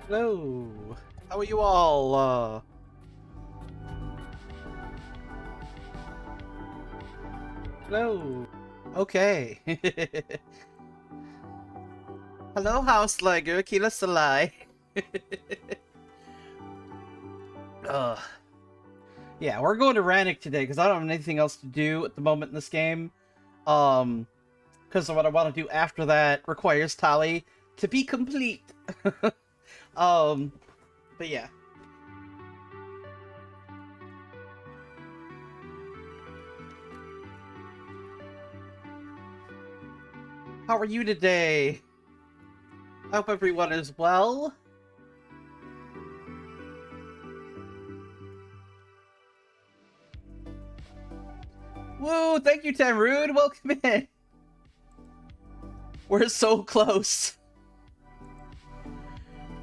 Hello. How are you all? Hello. Okay. Hello, House Liger. Kila Salai. Yeah, we're going to Rannoch today because I don't have anything else to do at the moment in this game. Because what I want to do after that requires Tali to be complete. But yeah. How are you today? I hope everyone is well. Woo! Thank you, Tamrood. Welcome in. We're so close.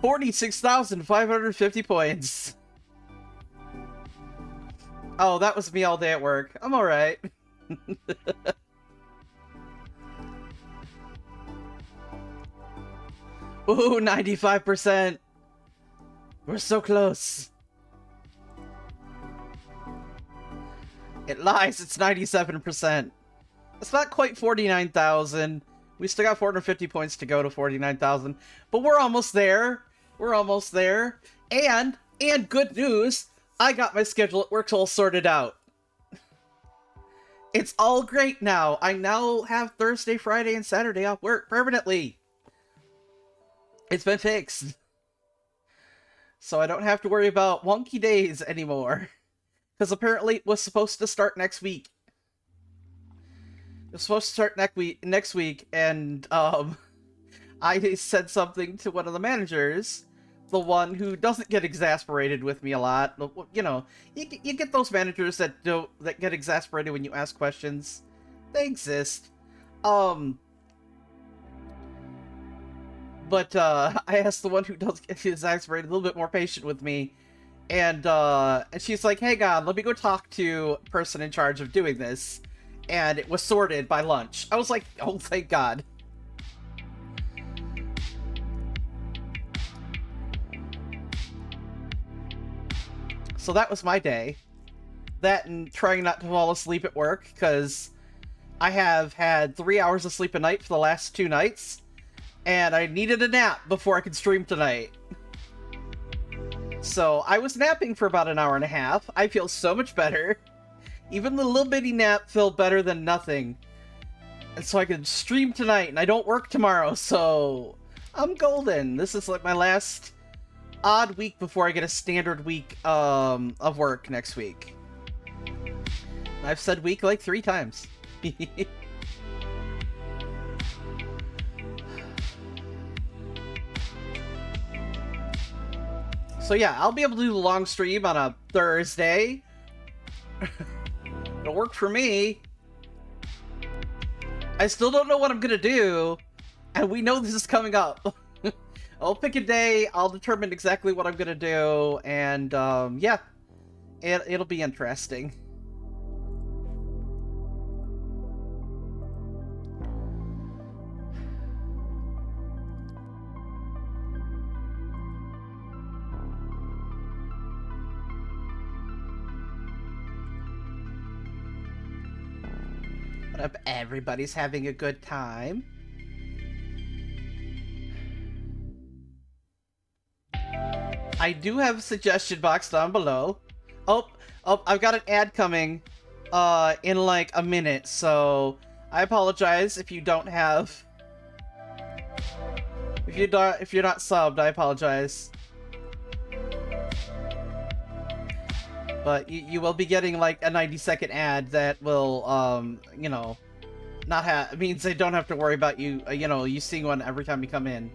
46,550 points. Oh, that was me all day at work. I'm alright. Ooh, 95%. We're so close. It lies, it's 97%. It's not quite 49,000. We still got 450 points to go to 49,000. But we're almost there. We're almost there. And good news, I got my schedule at work all sorted out. It's all great now. I now have Thursday, Friday, and Saturday off work permanently. It's been fixed. So I don't have to worry about wonky days anymore. Because apparently it was supposed to start next week. It was supposed to start next week, and I said something to one of the managers, the one who doesn't get exasperated with me a lot. You know, you get those managers that get exasperated when you ask questions. They exist. But I asked the one who does get exasperated, a little bit more patient with me, and she's like, "Hey, God, let me go talk to the person in charge of doing this." And it was sorted by lunch. I was like, "Oh, thank God." So that was my day. That and trying not to fall asleep at work, because I have had 3 hours of sleep a night for the last 2 nights, and I needed a nap before I could stream tonight. So I was napping for about an hour and a half. I feel so much better. Even the little bitty nap felt better than nothing. And so I could stream tonight, and I don't work tomorrow, so I'm golden. This is like my last odd week before I get a standard week of work next week. I've said week like 3 times. So yeah, I'll be able to do the long stream on a Thursday. It'll work for me. I still don't know what I'm gonna do, and we know this is coming up. I'll pick a day, I'll determine exactly what I'm gonna do, and yeah, it'll be interesting. But I hope everybody's having a good time. I do have a suggestion box down below. Oh, I've got an ad coming in like a minute, so I apologize if you don't have... If you're not subbed, I apologize. But you will be getting like a 90-second ad that will, you know, not have... It means they don't have to worry about you, you know, you seeing one every time you come in.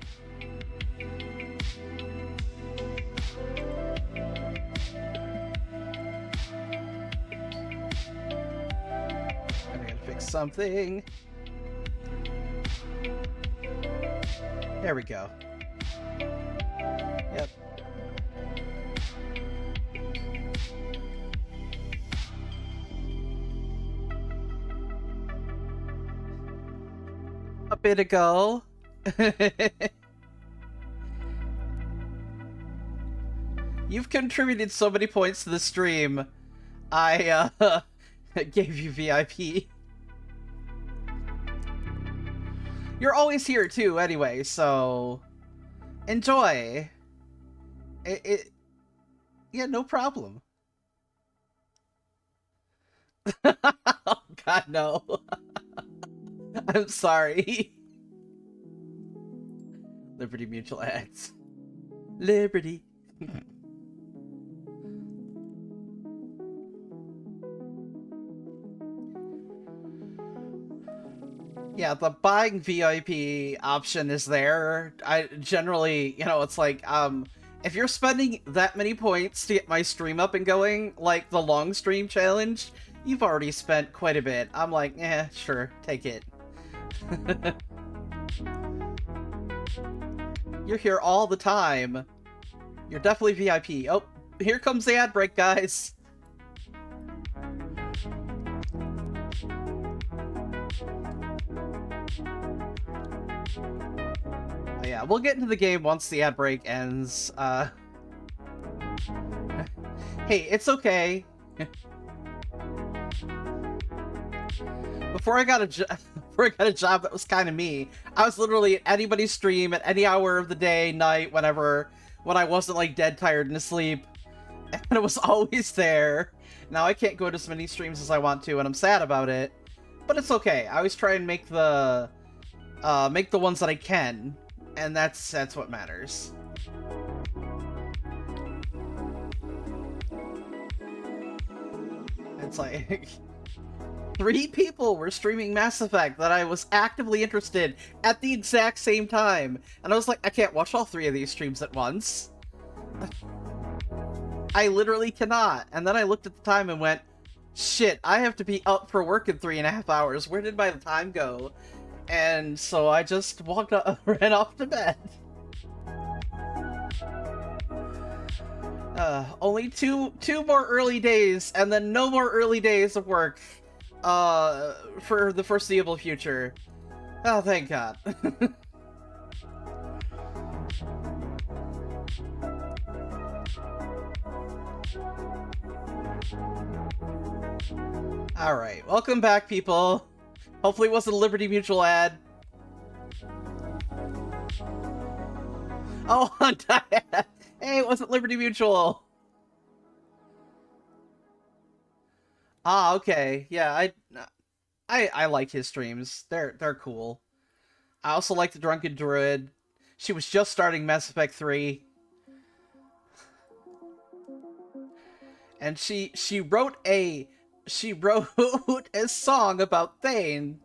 I'm gonna fix something. There we go. Yep. A bit ago. You've contributed so many points to the stream. I gave you VIP. You're always here too, anyway, so enjoy. Yeah, no problem. Oh God, no. I'm sorry. Liberty Mutual ads. Liberty. Yeah, the buying VIP option is there. I generally, it's like, if you're spending that many points to get my stream up and going, like the long stream challenge, you've already spent quite a bit. I'm like, sure, take it. You're here all the time. You're definitely VIP. Oh, here comes the ad break, guys. Oh, yeah, we'll get into the game once the ad break ends. Hey, it's okay. Before I got a job that was kind of me, I was literally at anybody's stream at any hour of the day, night, whatever, when I wasn't like dead tired and asleep, and it was always there. Now I can't go to as many streams as I want to, and I'm sad about it, but it's okay. I always try and make the ones that I can, and that's what matters. It's like 3 people were streaming Mass Effect that I was actively interested at the exact same time, and I was like, I can't watch all 3 of these streams at once. I literally cannot. And then I looked at the time and went, shit, I have to be up for work in 3.5 hours. Where did my time go? And so I just ran off to bed. Only two more early days, and then no more early days of work for the foreseeable future. Oh, thank God. Alright, welcome back, people. Hopefully it wasn't a Liberty Mutual ad. Oh, hey, it wasn't Liberty Mutual. Ah, okay. Yeah, I like his streams. They're cool. I also like the Drunken Druid. She was just starting Mass Effect 3. And she wrote a song about Thane.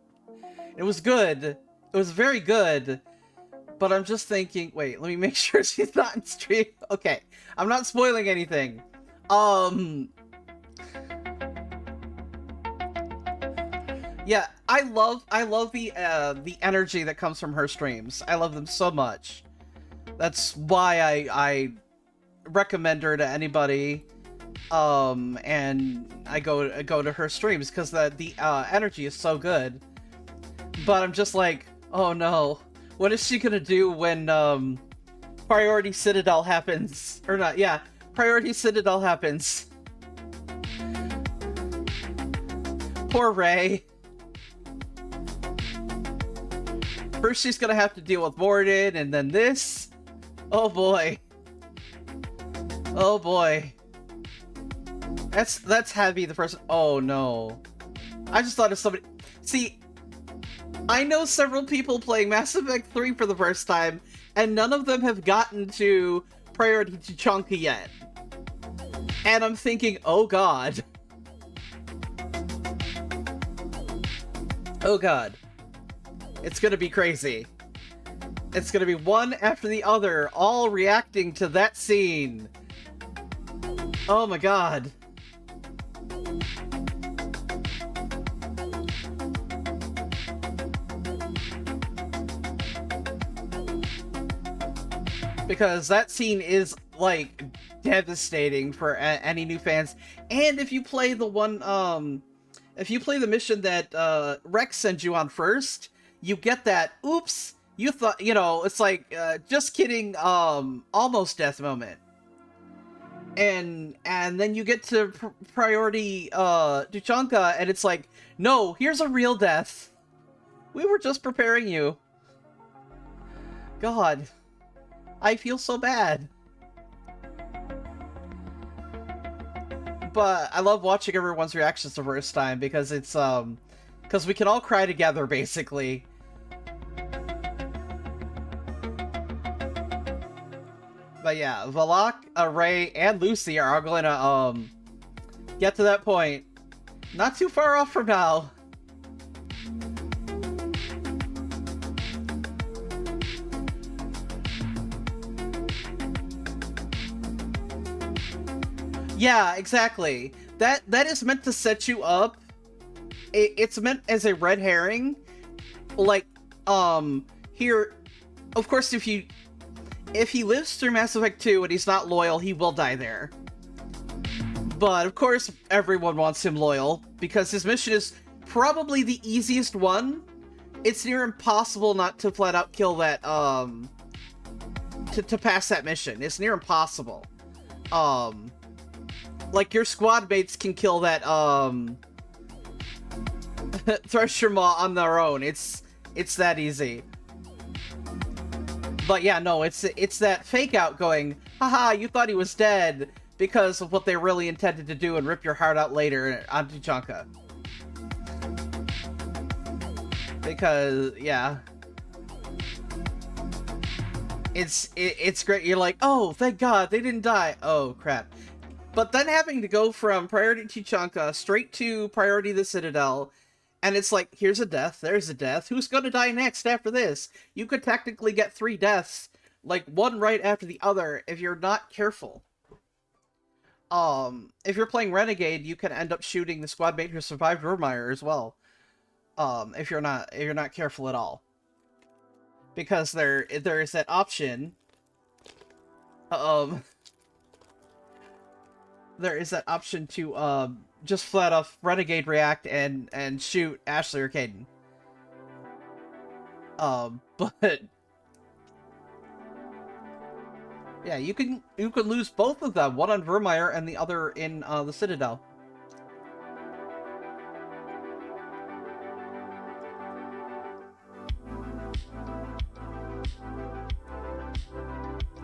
It was good. It was very good. But I'm just thinking, wait, let me make sure she's not in stream. Okay, I'm not spoiling anything. Yeah, I love the energy that comes from her streams. I love them so much. That's why I recommend her to anybody. And I go to her streams because the energy is so good. But I'm just like, oh no, what is she gonna do when Priority Citadel happens? Or not? Yeah, Priority Citadel happens. Poor Ray. First she's gonna have to deal with Mordin, and then this. Oh boy. Oh boy. That's heavy, the first. Oh no. I just thought of somebody. See, I know several people playing Mass Effect 3 for the first time, and none of them have gotten to Priority Tuchanka yet. And I'm thinking, oh god. Oh god. It's gonna be crazy. It's gonna be one after the other, all reacting to that scene. Oh my god. Because that scene is, like, devastating for any new fans. And if you play the one, if you play the mission that Rex sends you on first, you get that, oops, you thought, it's like, just kidding, almost death moment. and then you get to priority Tuchanka, and it's like, no, here's a real death. We were just preparing you. God, I feel so bad. But I love watching everyone's reactions the first time, because it's because we can all cry together, basically. But yeah, Valak, Ray, and Lucy are all gonna get to that point. Not too far off from now. Yeah, exactly. That is meant to set you up. It's meant as a red herring. Like, here, of course, if he lives through Mass Effect 2 and he's not loyal, he will die there. But of course, everyone wants him loyal because his mission is probably the easiest one. It's near impossible not to flat out kill that, to pass that mission. It's near impossible. Like, your squad mates can kill that, Thresher Maw on their own. It's that easy. But yeah, no, it's that fake out going, haha, you thought he was dead, because of what they really intended to do and rip your heart out later on Tuchanka. Because, yeah. It's great. You're like, oh, thank God, they didn't die. Oh, crap. But then having to go from Priority Tuchanka straight to Priority the Citadel, and it's like, here's a death, there's a death, who's gonna die next after this? You could technically get 3 deaths, like, one right after the other, if you're not careful. If you're playing Renegade, you can end up shooting the squad mate who survived Vermeer as well. If you're not careful at all. Because there is that option, there is that option to, just flat off Renegade react and shoot Ashley or Caden. But yeah, you can lose both of them, one on Vermeer and the other in the Citadel.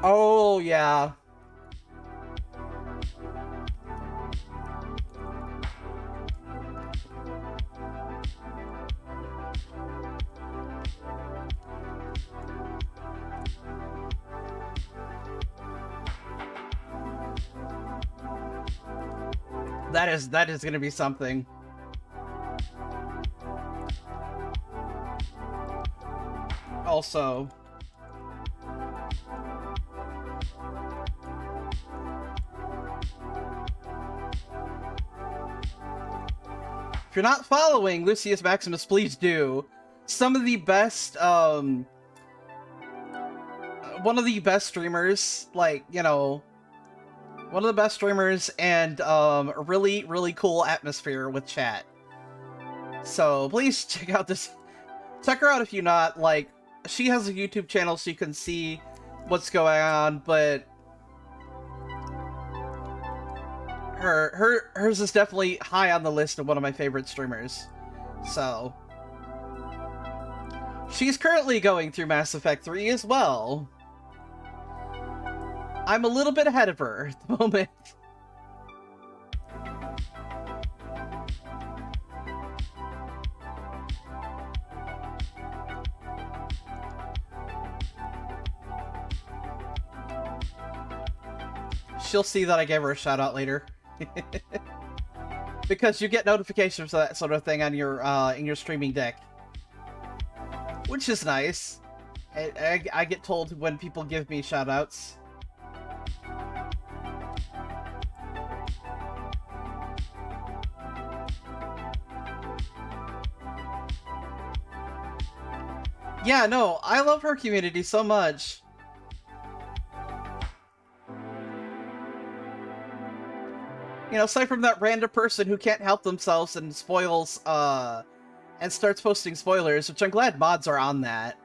Oh yeah. That is gonna be something. Also, if you're not following Lucius Maximus, please do. Some of the best, one of the best streamers, like, you know, one of the best streamers, and a really, really cool atmosphere with chat. So please check out this. Check her out if you're not, like, she has a YouTube channel so you can see what's going on, but hers is definitely high on the list of one of my favorite streamers. So she's currently going through Mass Effect 3 as well. I'm a little bit ahead of her at the moment. She'll see that I gave her a shout out later. Because you get notifications for that sort of thing on your in your streaming deck, which is nice. I get told when people give me shout outs. Yeah, no, I love her community so much. You know, aside from that random person who can't help themselves and spoils, and starts posting spoilers, which I'm glad mods are on that.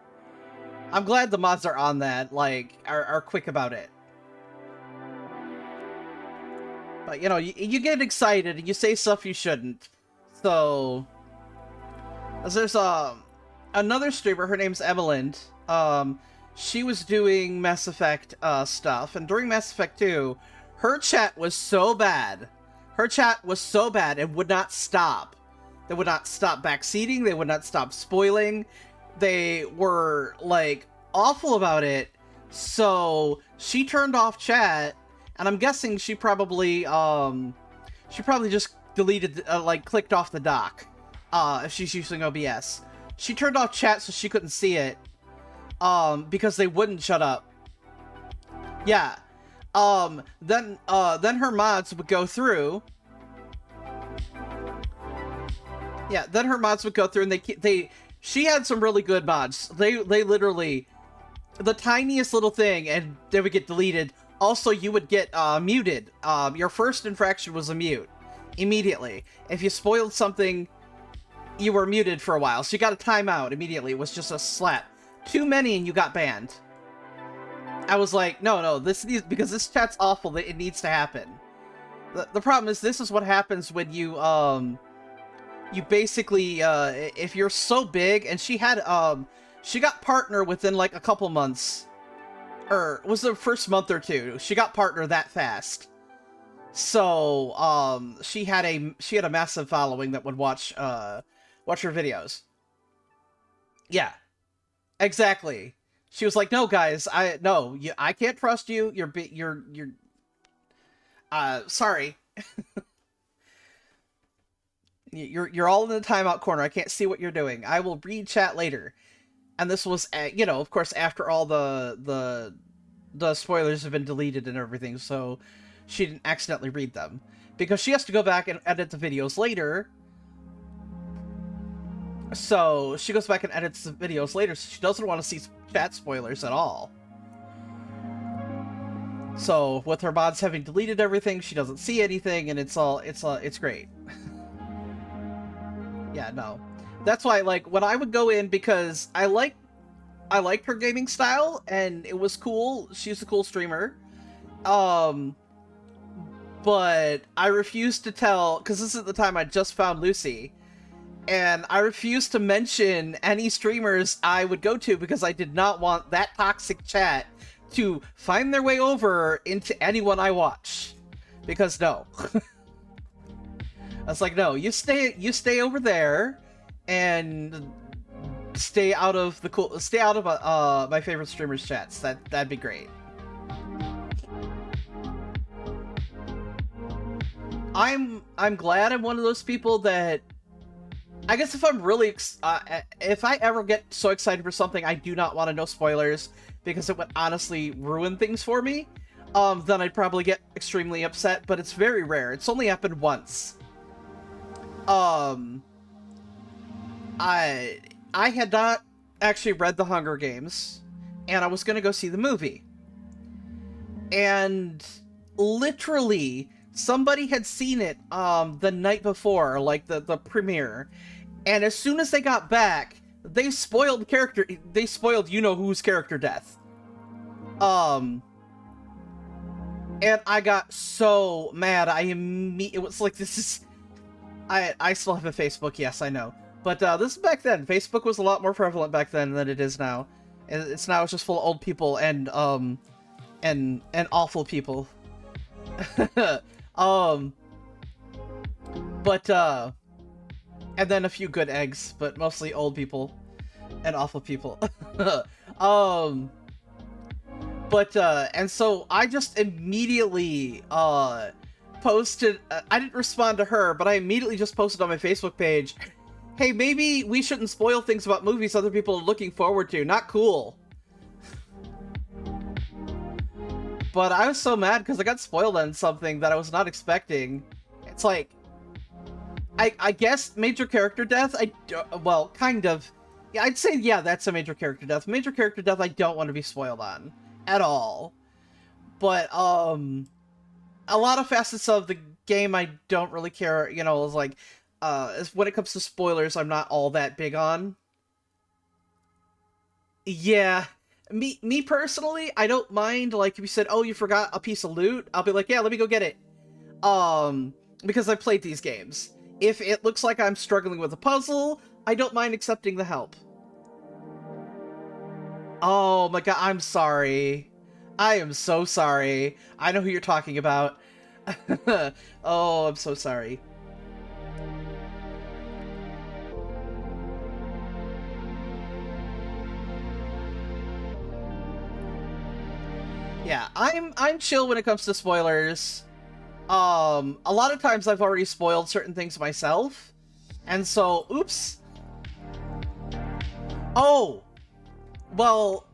I'm glad the mods are on that, like, are quick about it. But, you know, you get excited and you say stuff you shouldn't. So, there's another streamer, her name's Emelind. She was doing Mass Effect stuff, and during Mass Effect 2, her chat was so bad. Her chat was so bad it would not stop. They would not stop backseating, they would not stop spoiling. They were, like, awful about it. So, she turned off chat, and I'm guessing she probably just deleted, like, clicked off the dock, if she's using OBS. She turned off chat so she couldn't see it, because they wouldn't shut up. Yeah. Then her mods would go through. Yeah, then her mods would go through, and she had some really good mods. They literally, the tiniest little thing, and they would get deleted. Also, you would get muted. Your first infraction was a mute immediately. If you spoiled something, you were muted for a while. So you got a timeout immediately. It was just a slap. Too many and you got banned. I was like, no, because this chat's awful. It needs to happen. The problem is, this is what happens when you basically, if you're so big, and she got partner within like a couple months, or was the first month or two. She got partner that fast. So, she had a massive following that would watch her videos. Yeah, exactly. She was like, "No, guys, I can't trust you. You're sorry. You're all in the timeout corner. I can't see what you're doing. I will read chat later." And this was, you know, of course, after all the spoilers have been deleted and everything, so she didn't accidentally read them. Because she has to go back and edit the videos later. So she goes back and edits the videos later, so she doesn't want to see chat spoilers at all. So with her mods having deleted everything, she doesn't see anything, and it's great. Yeah, no. That's why, like, when I would go in, because I liked her gaming style, and it was cool. She's a cool streamer. But I refused to tell, because this is the time I just found Lucy, and I refused to mention any streamers I would go to because I did not want that toxic chat to find their way over into anyone I watch. Because no. I was like, no, you stay over there, and stay out of my favorite streamers' chats. That'd be great. I'm glad I'm one of those people that, I guess if I'm really if I ever get so excited for something, I do not want to know spoilers because it would honestly ruin things for me. Then I'd probably get extremely upset, but it's very rare. It's only happened once. I had not actually read The Hunger Games, and I was gonna go see the movie. And literally, somebody had seen it the night before, like the premiere, and as soon as they got back, they spoiled you-know-who's character death. And I got so mad. It was like, this is... I still have a Facebook, yes, I know. But this is back then. Facebook was a lot more prevalent back then than it is now. It's just full of old people and awful people. And then a few good eggs, but mostly old people and awful people. And so I just immediately posted, I didn't respond to her, but I immediately just posted on my Facebook page, hey, maybe we shouldn't spoil things about movies other people are looking forward to. Not cool. But I was so mad because I got spoiled on something that I was not expecting. It's like, I guess major character death, well, kind of. Yeah, I'd say, yeah, that's a major character death. Major character death I don't want to be spoiled on. At all. But, a lot of facets of the game I don't really care, you know, it's like, when it comes to spoilers, I'm not all that big on. Yeah. Me personally, I don't mind, like, if you said, oh, you forgot a piece of loot, I'll be like, yeah, let me go get it. Because I played these games. If it looks like I'm struggling with a puzzle, I don't mind accepting the help. Oh my god, I'm sorry. I am so sorry. I know who you're talking about. Oh, I'm so sorry. Yeah, I'm chill when it comes to spoilers. A lot of times I've already spoiled certain things myself. And so, oops. Oh! Well,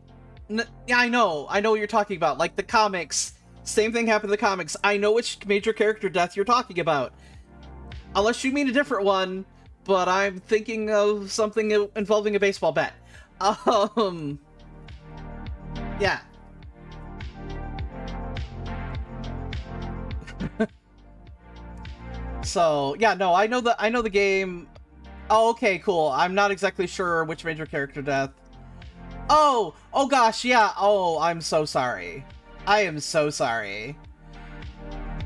yeah, I know what you're talking about. Like the comics, same thing happened in the comics. I know which major character death you're talking about. Unless you mean a different one, but I'm thinking of something involving a baseball bat. Yeah. So, yeah, no, I know the game. Oh, okay, cool. I'm not exactly sure which major character death. Oh gosh, yeah. Oh, I'm so sorry. I am so sorry.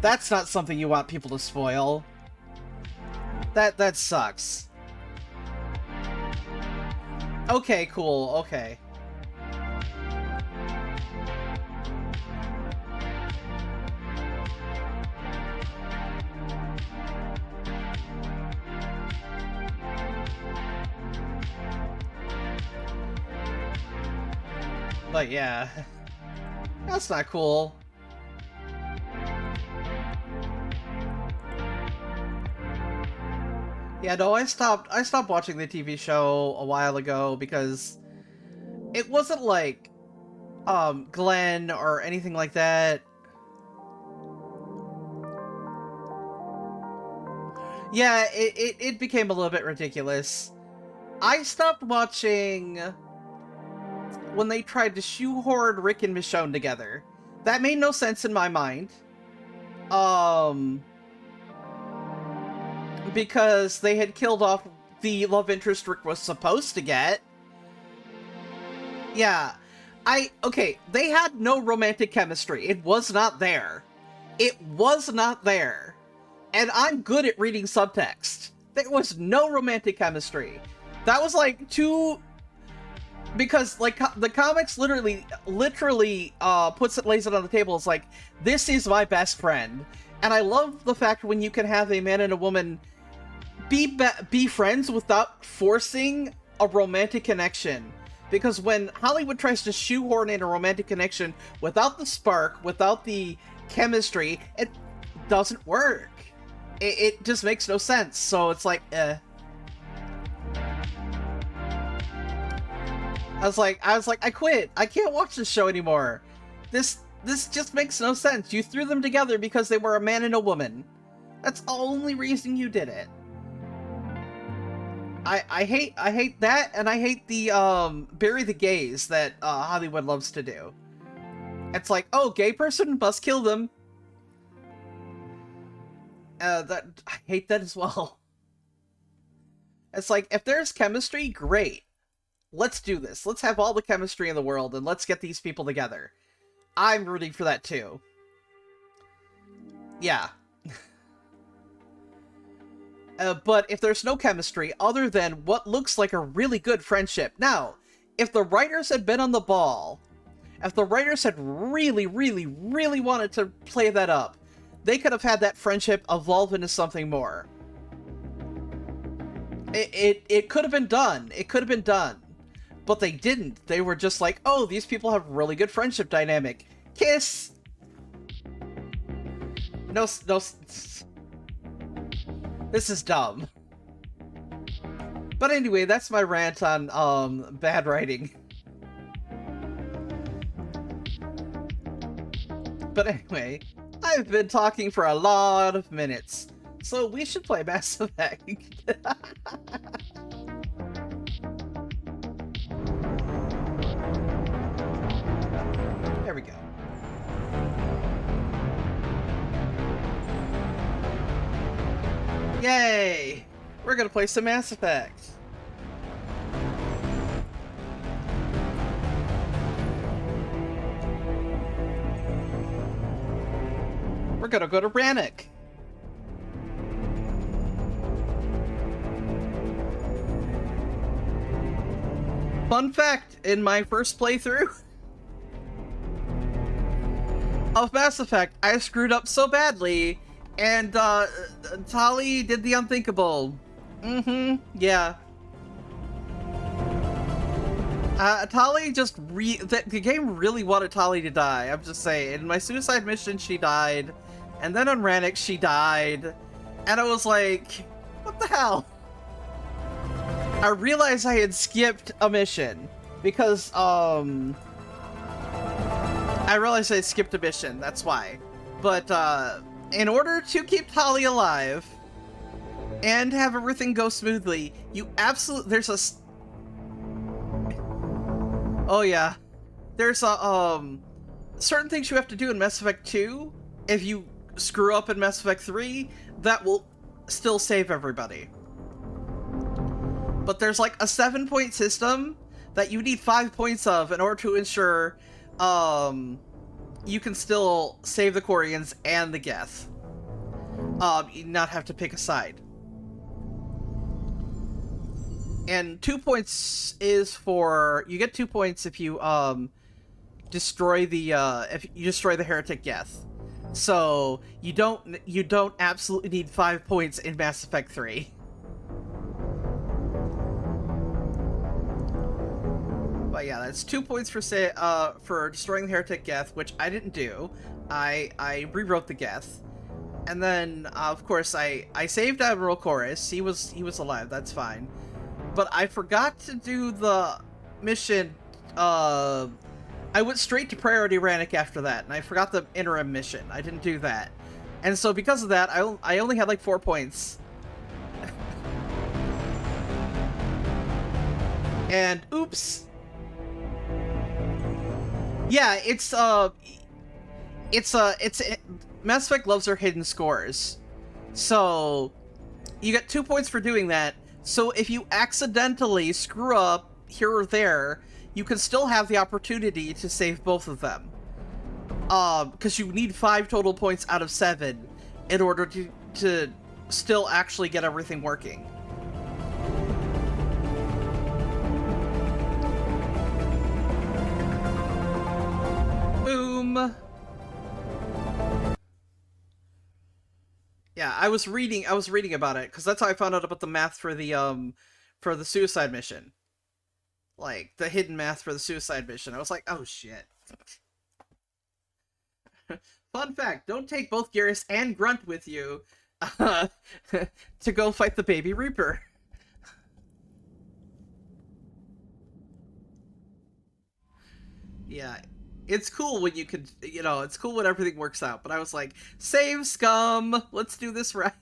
That's not something you want people to spoil. That sucks. Okay, cool. Okay. But yeah, that's not cool. Yeah, no, I stopped watching the TV show a while ago because it wasn't like Glenn or anything like that. Yeah, it became a little bit ridiculous. I stopped watching when they tried to shoehorn Rick and Michonne together. That made no sense in my mind. Because they had killed off the love interest Rick was supposed to get. Yeah. Okay, they had no romantic chemistry. It was not there. It was not there. And I'm good at reading subtext. There was no romantic chemistry. That was like two... Because, like, the comics literally lays it on the table. It's like, this is my best friend. And I love the fact when you can have a man and a woman be friends without forcing a romantic connection. Because when Hollywood tries to shoehorn in a romantic connection without the spark, without the chemistry, it doesn't work. It just makes no sense. So it's like, I was like, I quit. I can't watch this show anymore. This just makes no sense. You threw them together because they were a man and a woman. That's the only reason you did it. I hate that, and I hate the bury the gays that Hollywood loves to do. It's like, oh, gay person, must kill them. I hate that as well. It's like, if there's chemistry, great. Let's do this. Let's have all the chemistry in the world, and let's get these people together. I'm rooting for that too. Yeah. But if there's no chemistry other than what looks like a really good friendship. Now, if the writers had been on the ball, if the writers had really, really, really wanted to play that up, they could have had that friendship evolve into something more. It could have been done. It could have been done. But they didn't. They were just like, oh, these people have really good friendship dynamic. Kiss! No. This is dumb. But anyway, that's my rant on bad writing. But anyway, I've been talking for a lot of minutes, so we should play Mass Effect. There we go. Yay! We're gonna play some Mass Effect. We're gonna go to Rannoch. Fun fact, in my first playthrough of Mass Effect, I screwed up so badly, and Tali did the unthinkable. Yeah. Tali just the game really wanted Tali to die, I'm just saying. In my suicide mission, she died, and then on Rannoch, she died, and I was like, what the hell? I realized I had skipped a mission, because, I realized I skipped a mission, that's why. But, in order to keep Tali alive, and have everything go smoothly, you there's a... Oh yeah. There's a, certain things you have to do in Mass Effect 2, if you screw up in Mass Effect 3, that will still save everybody. But there's like a 7-point system that you need 5 points of in order to ensure, you can still save the Quarians and the Geth. You not have to pick a side. And 2 points is for, you get 2 points if you destroy the heretic Geth. So you don't absolutely need 5 points in Mass Effect 3. But yeah, that's 2 points for destroying the heretic Geth, which I didn't do. I rewrote the Geth. And then of course I saved Admiral Chorus. He was alive, that's fine. But I forgot to do the mission, I went straight to Priority Rannoch after that, and I forgot the interim mission. I didn't do that. And so because of that, I only had like 4 points. And oops. Yeah, Mass Effect loves their hidden scores. So you get 2 points for doing that. So if you accidentally screw up here or there, you can still have the opportunity to save both of them. Because you need 5 total points out of 7 in order to still actually get everything working. Boom! Yeah, I was reading about it, because that's how I found out about the math for the suicide mission. Like, the hidden math for the suicide mission. I was like, oh shit. Fun fact, don't take both Garrus and Grunt with you to go fight the Baby Reaper. Yeah, it's cool when you can, it's cool when everything works out, but I was like, save scum! Let's do this right!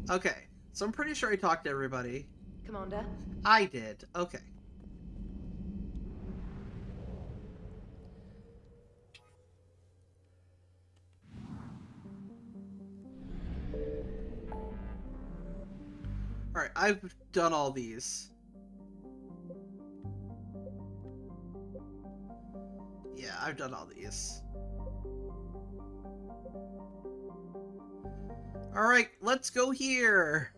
Okay, so I'm pretty sure I talked to everybody. Commander? I did, okay. Alright, I've done all these. Yeah, I've done all these. Alright, let's go here!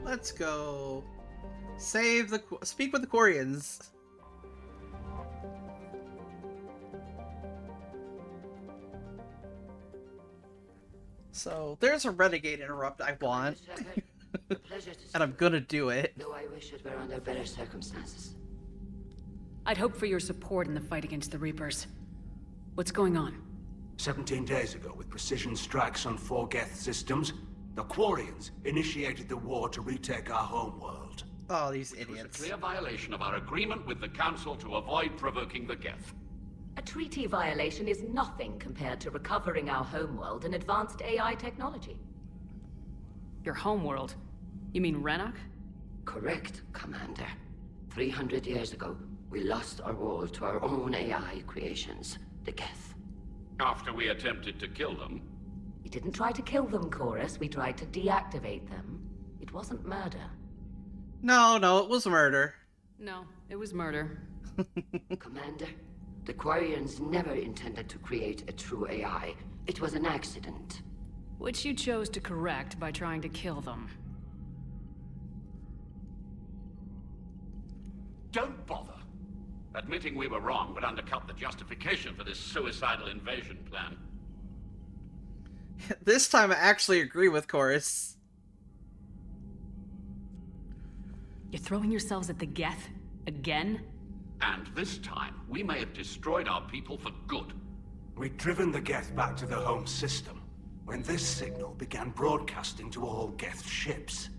Let's go speak with the Quarians. So there's a renegade interrupt I want, and I'm gonna do it. Though I wish it were under better circumstances. I'd hope for your support in the fight against the Reapers. What's going on? 17 days ago, with precision strikes on 4 Geth systems, the Quarians initiated the war to retake our homeworld. Oh, these It was a idiots. clear violation of our agreement with the Council to avoid provoking the Geth. A treaty violation is nothing compared to recovering our homeworld and advanced AI technology. Your homeworld? You mean Rannoch? Correct, Commander. 300 years ago, we lost our world to our own AI creations, the Geth. After we attempted to kill them, We didn't try to kill them, Chorus. We tried to deactivate them. It wasn't murder. No, it was murder. No, it was murder. Commander, the Quarians never intended to create a true AI. It was an accident. Which you chose to correct by trying to kill them. Don't bother. Admitting we were wrong would undercut the justification for this suicidal invasion plan. This time I actually agree with Chorus. You're throwing yourselves at the Geth? Again? And this time, we may have destroyed our people for good. We'd driven the Geth back to the home system when this signal began broadcasting to all Geth ships.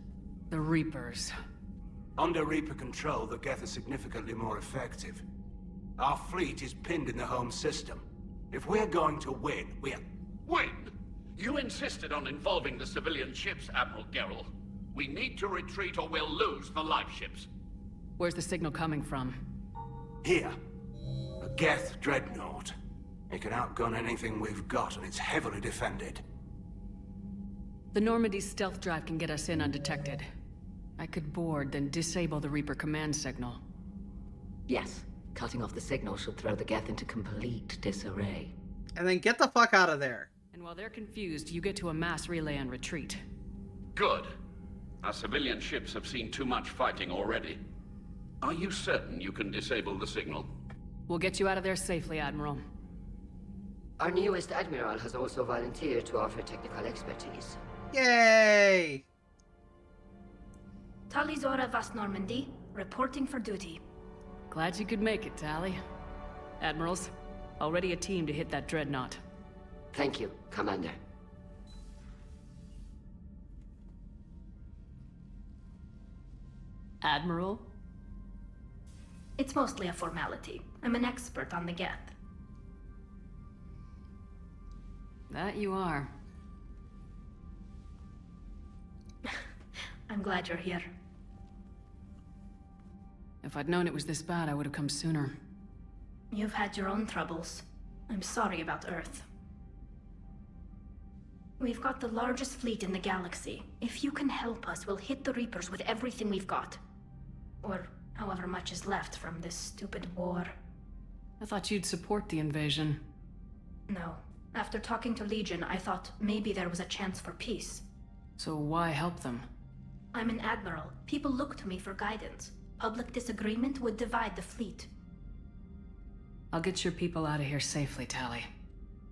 The Reapers. Under Reaper control, the Geth are significantly more effective. Our fleet is pinned in the home system. If we're going to win, Win? You insisted on involving the civilian ships, Admiral Gerrel. We need to retreat or we'll lose the live ships. Where's the signal coming from? Here, a Geth dreadnought. It can outgun anything we've got, and it's heavily defended. The Normandy's stealth drive can get us in undetected. I could board, then disable the Reaper command signal. Yes, cutting off the signal should throw the Geth into complete disarray. And then get the fuck out of there. And while they're confused, you get to a mass relay and retreat. Good. Our civilian ships have seen too much fighting already. Are you certain you can disable the signal? We'll get you out of there safely, Admiral. Our newest admiral has also volunteered to offer technical expertise. Yay! Talizora Vast Normandy, reporting for duty. Glad you could make it, Tally. Admirals, already a team to hit that dreadnought. Thank you, Commander. Admiral? It's mostly a formality. I'm an expert on the Geth. That you are. I'm glad you're here. If I'd known it was this bad, I would have come sooner. You've had your own troubles. I'm sorry about Earth. We've got the largest fleet in the galaxy. If you can help us, we'll hit the Reapers with everything we've got. Or however much is left from this stupid war. I thought you'd support the invasion. No. After talking to Legion, I thought maybe there was a chance for peace. So why help them? I'm an admiral. People look to me for guidance. Public disagreement would divide the fleet. I'll get your people out of here safely, Tally.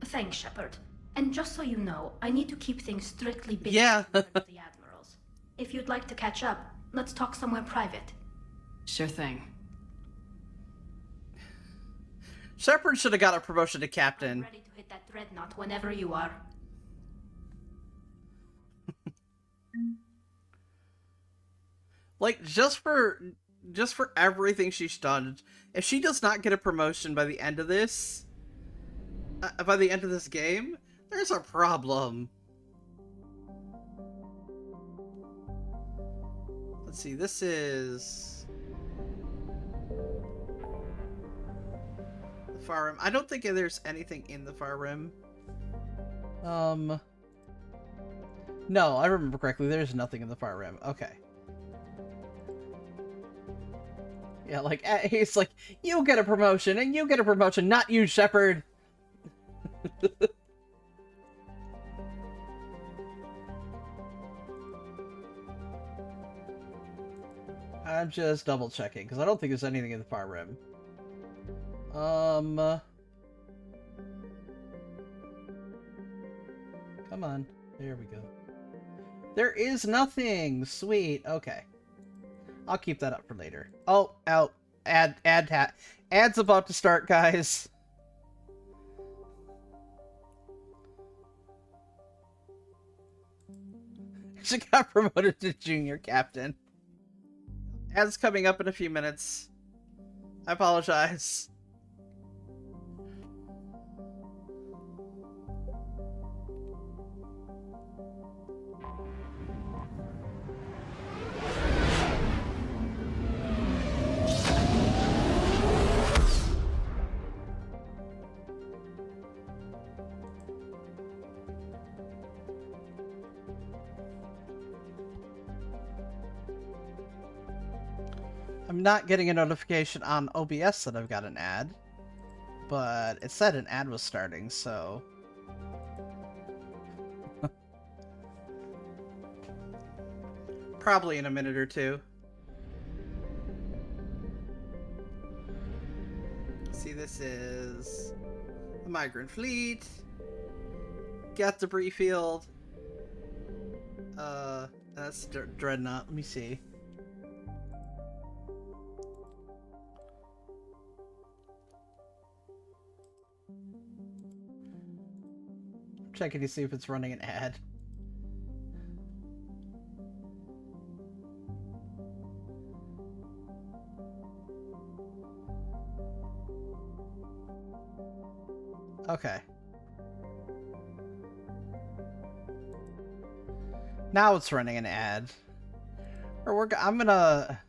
Thanks, Shepard. And just so you know, I need to keep things strictly business Yeah. with the admirals. If you'd like to catch up, let's talk somewhere private. Sure thing. Shepard should have got a promotion to I'm captain. ready to hit that dreadnought whenever you are. Like, just for everything she's done, if she does not get a promotion by the end of this, game, there's a problem. Let's see, this is the Far Rim. I don't think there's anything in the Far Rim. No, I remember correctly, there's nothing in the Far Rim. Okay. Yeah, like, he's like, you get a promotion, and you get a promotion, not you, Shepard! I'm just double checking, because I don't think there's anything in the Far Rim. Come on. There we go. There is nothing! Sweet, okay. I'll keep that up for later. Oh, out. Ad's about to start, guys. She got promoted to junior captain. Ad's coming up in a few minutes. I apologize. I'm not getting a notification on OBS that I've got an ad, but it said an ad was starting, so... Probably in a minute or two. See, this is the Migrant Fleet. Got debris field. That's Dreadnought. Let me see. Checking to see if it's running an ad. Okay. Now it's running an ad. Or I'm gonna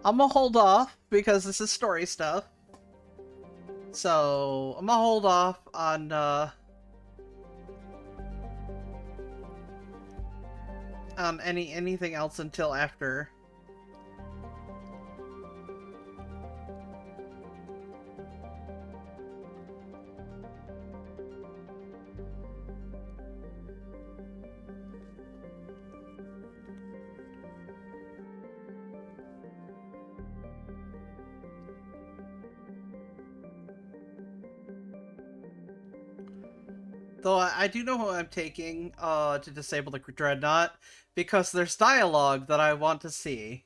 hold off because this is story stuff. So I'm gonna hold off on anything else until after. Though I do know who I'm taking to disable the Dreadnought, because there's dialogue that I want to see.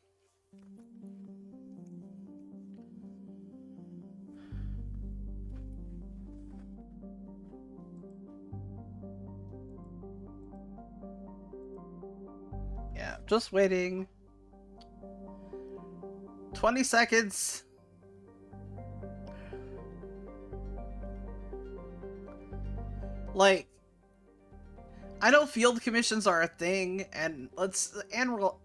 Yeah, just waiting. 20 seconds. Like, I know field commissions are a thing, and Admiral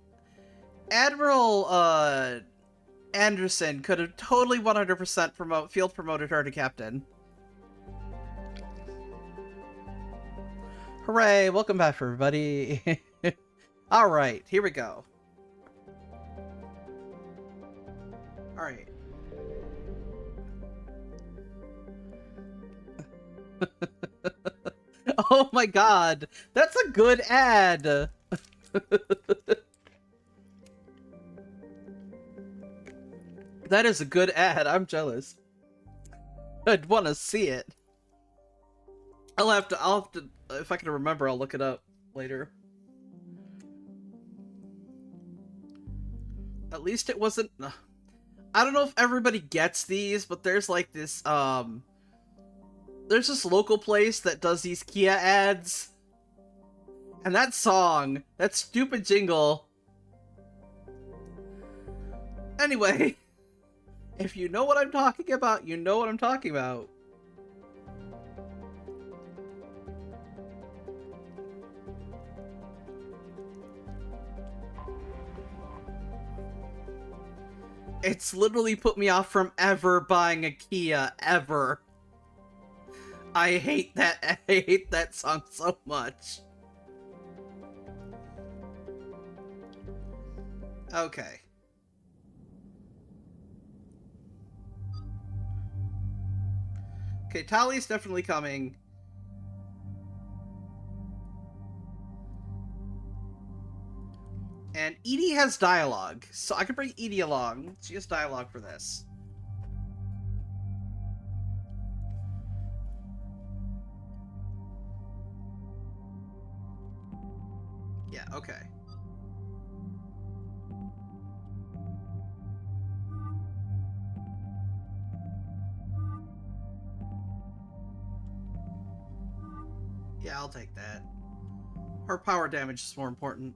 Anderson could have totally 100% field promoted her to captain. Hooray! Welcome back, everybody. All right, here we go. All right. Oh my god, that's a good ad! That is a good ad, I'm jealous. I'd want to see it. I'll have to, if I can remember, I'll look it up later. At least it wasn't... I don't know if everybody gets these, but there's like this, there's this local place that does these Kia ads. And that song, that stupid jingle. Anyway, if you know what I'm talking about, you know what I'm talking about. It's literally put me off from ever buying a Kia, ever. I hate that song so much. Okay. Okay, Tali's definitely coming. And Edie has dialogue, so I can bring Edie along. She has dialogue for this. Yeah, okay. Yeah, I'll take that. Her power damage is more important.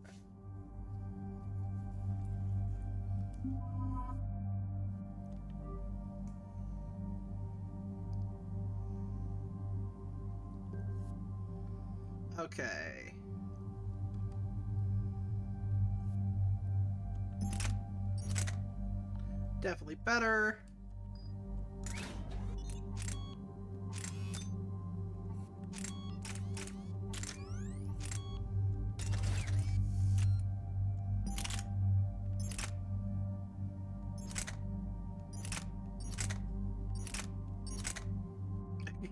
Okay. Definitely better.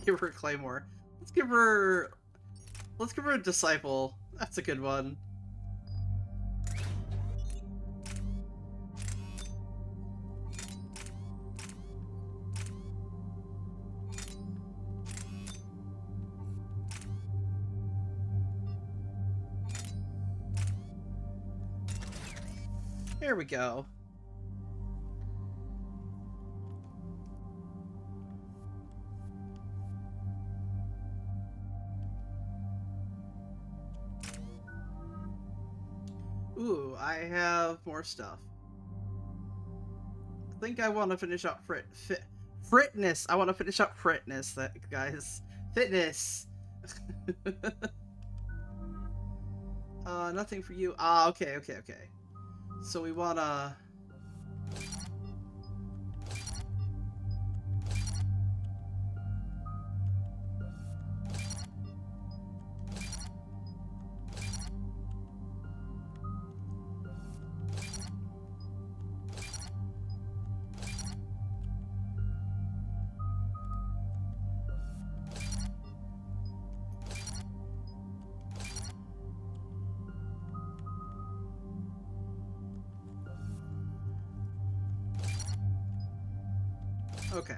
Give her a claymore. Let's give her a disciple. That's a good one. There we go. Ooh, I have more stuff. I think I want to finish up fitness. I want to finish up fitness, guys. Fitness. Nothing for you. Ah, okay. So we wanna... Okay.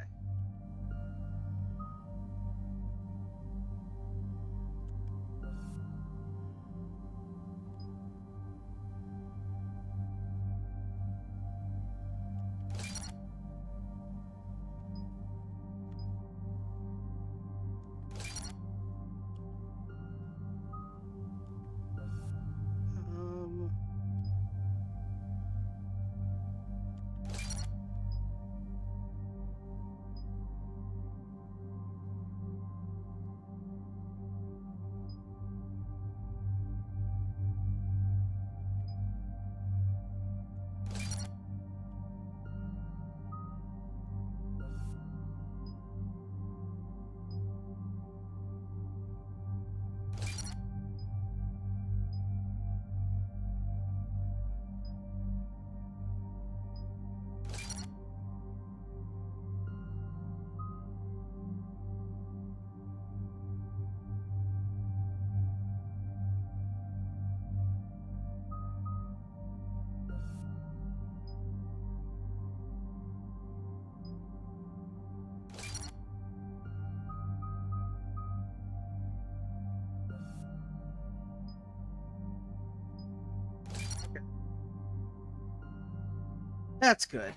That's good.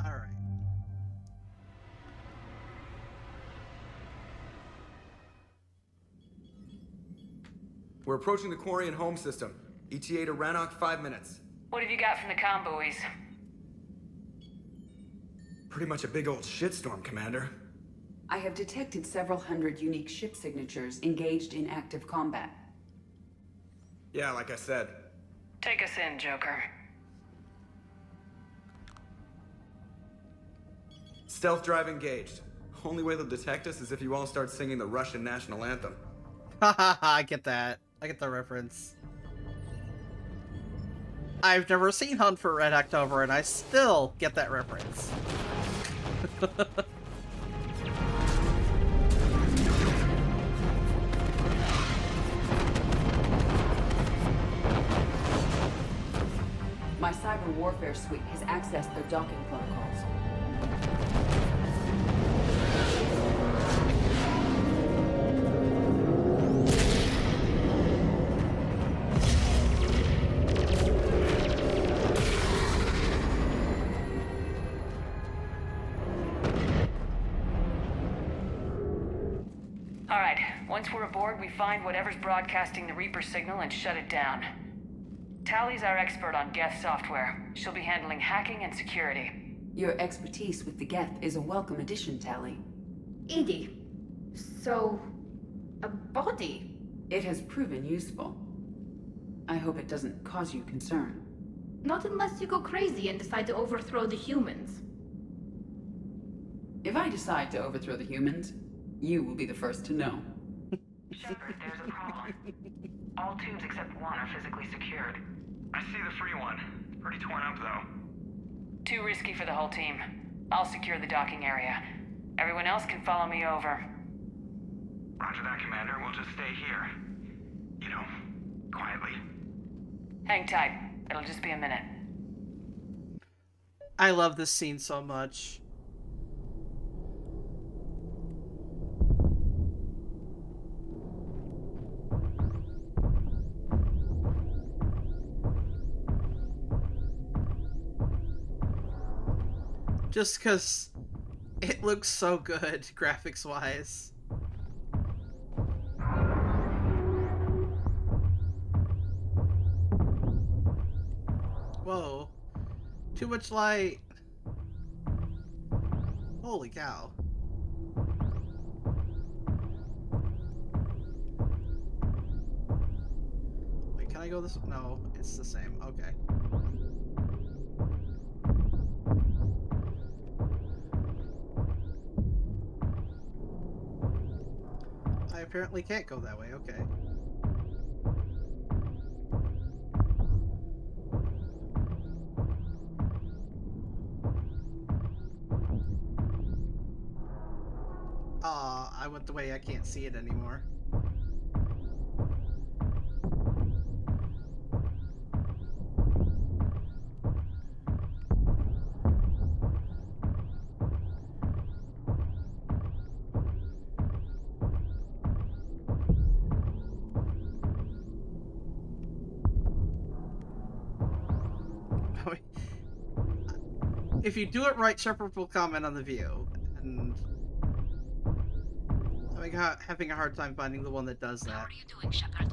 Alright. We're approaching the Quarian home system. ETA to Rannoch, 5 minutes. What have you got from the comm buoys? Pretty much a big old shitstorm, Commander. I have detected several hundred unique ship signatures engaged in active combat. Yeah, like I said. Take us in, Joker. Stealth drive engaged. Only way they'll detect us is if you all start singing the Russian national anthem. Haha, I get that. I get the reference. I've never seen Hunt for Red October, and I still get that reference. My cyber warfare suite has accessed their docking protocols. Alright, once we're aboard, we find whatever's broadcasting the Reaper signal and shut it down. Tally's our expert on Geth software. She'll be handling hacking and security. Your expertise with the Geth is a welcome addition, Tally. Edie, so... a body? It has proven useful. I hope it doesn't cause you concern. Not unless you go crazy and decide to overthrow the humans. If I decide to overthrow the humans, you will be the first to know. Shepard, there's a problem. All tubes except one are physically secured. I see the free one. Pretty torn up, though. Too risky for the whole team. I'll secure the docking area. Everyone else can follow me over. Roger that, Commander. We'll just stay here. You know, quietly. Hang tight. It'll just be a minute. I love this scene so much. Just because it looks so good, graphics-wise. Whoa. Too much light. Holy cow. Wait, can I go this way? No, it's the same. Okay. I apparently can't go that way. Okay. I went the way I can't see it anymore. If you do it right, Shepard will comment on the view, and I'm having a hard time finding the one that does that. How are you doing, Shepard?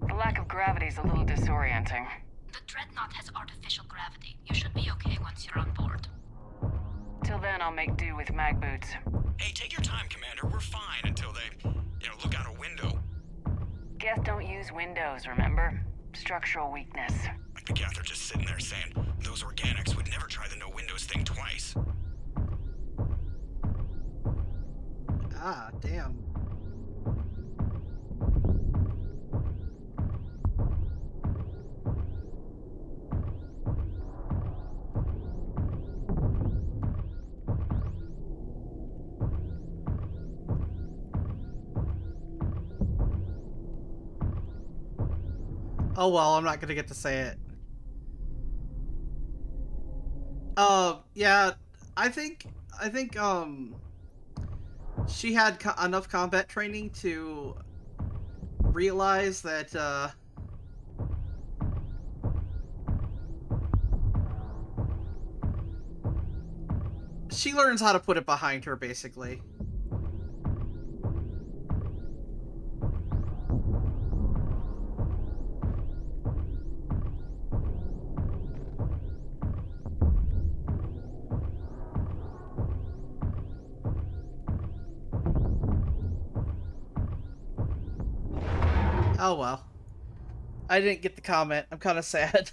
The lack of gravity is a little disorienting. The Dreadnought has artificial gravity. You should be okay once you're on board. Till then, I'll make do with mag boots. Hey, take your time, Commander. We're fine until they, look out a window. Geth don't use windows, remember? Structural weakness. Like the Geth are just sitting there saying, those organics would never try the no windows thing twice. Ah, damn. Oh well, I'm not gonna get to say it. Yeah, I think, she had enough combat training to realize that, she learns how to put it behind her, basically. Oh well. I didn't get the comment. I'm kind of sad.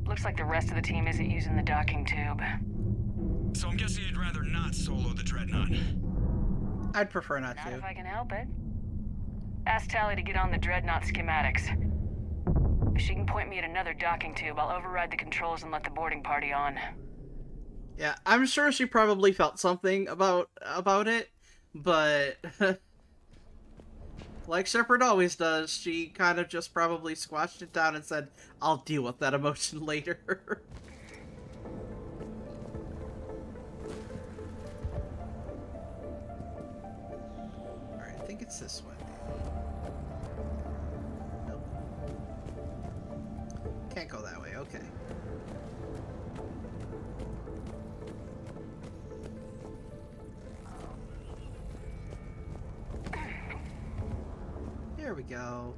Looks like the rest of the team isn't using the docking tube. So I'm guessing you'd rather not solo the Dreadnought. I'd prefer not Not to. if I can help it. Ask Tally to get on the Dreadnought schematics. If she can point me at another docking tube, I'll override the controls and let the boarding party on. Yeah, I'm sure she probably felt something about it, but like Shepard always does, she kind of just probably squashed it down and said, I'll deal with that emotion later. Alright, I think it's this way. Nope. Can't go that way, okay. There we go.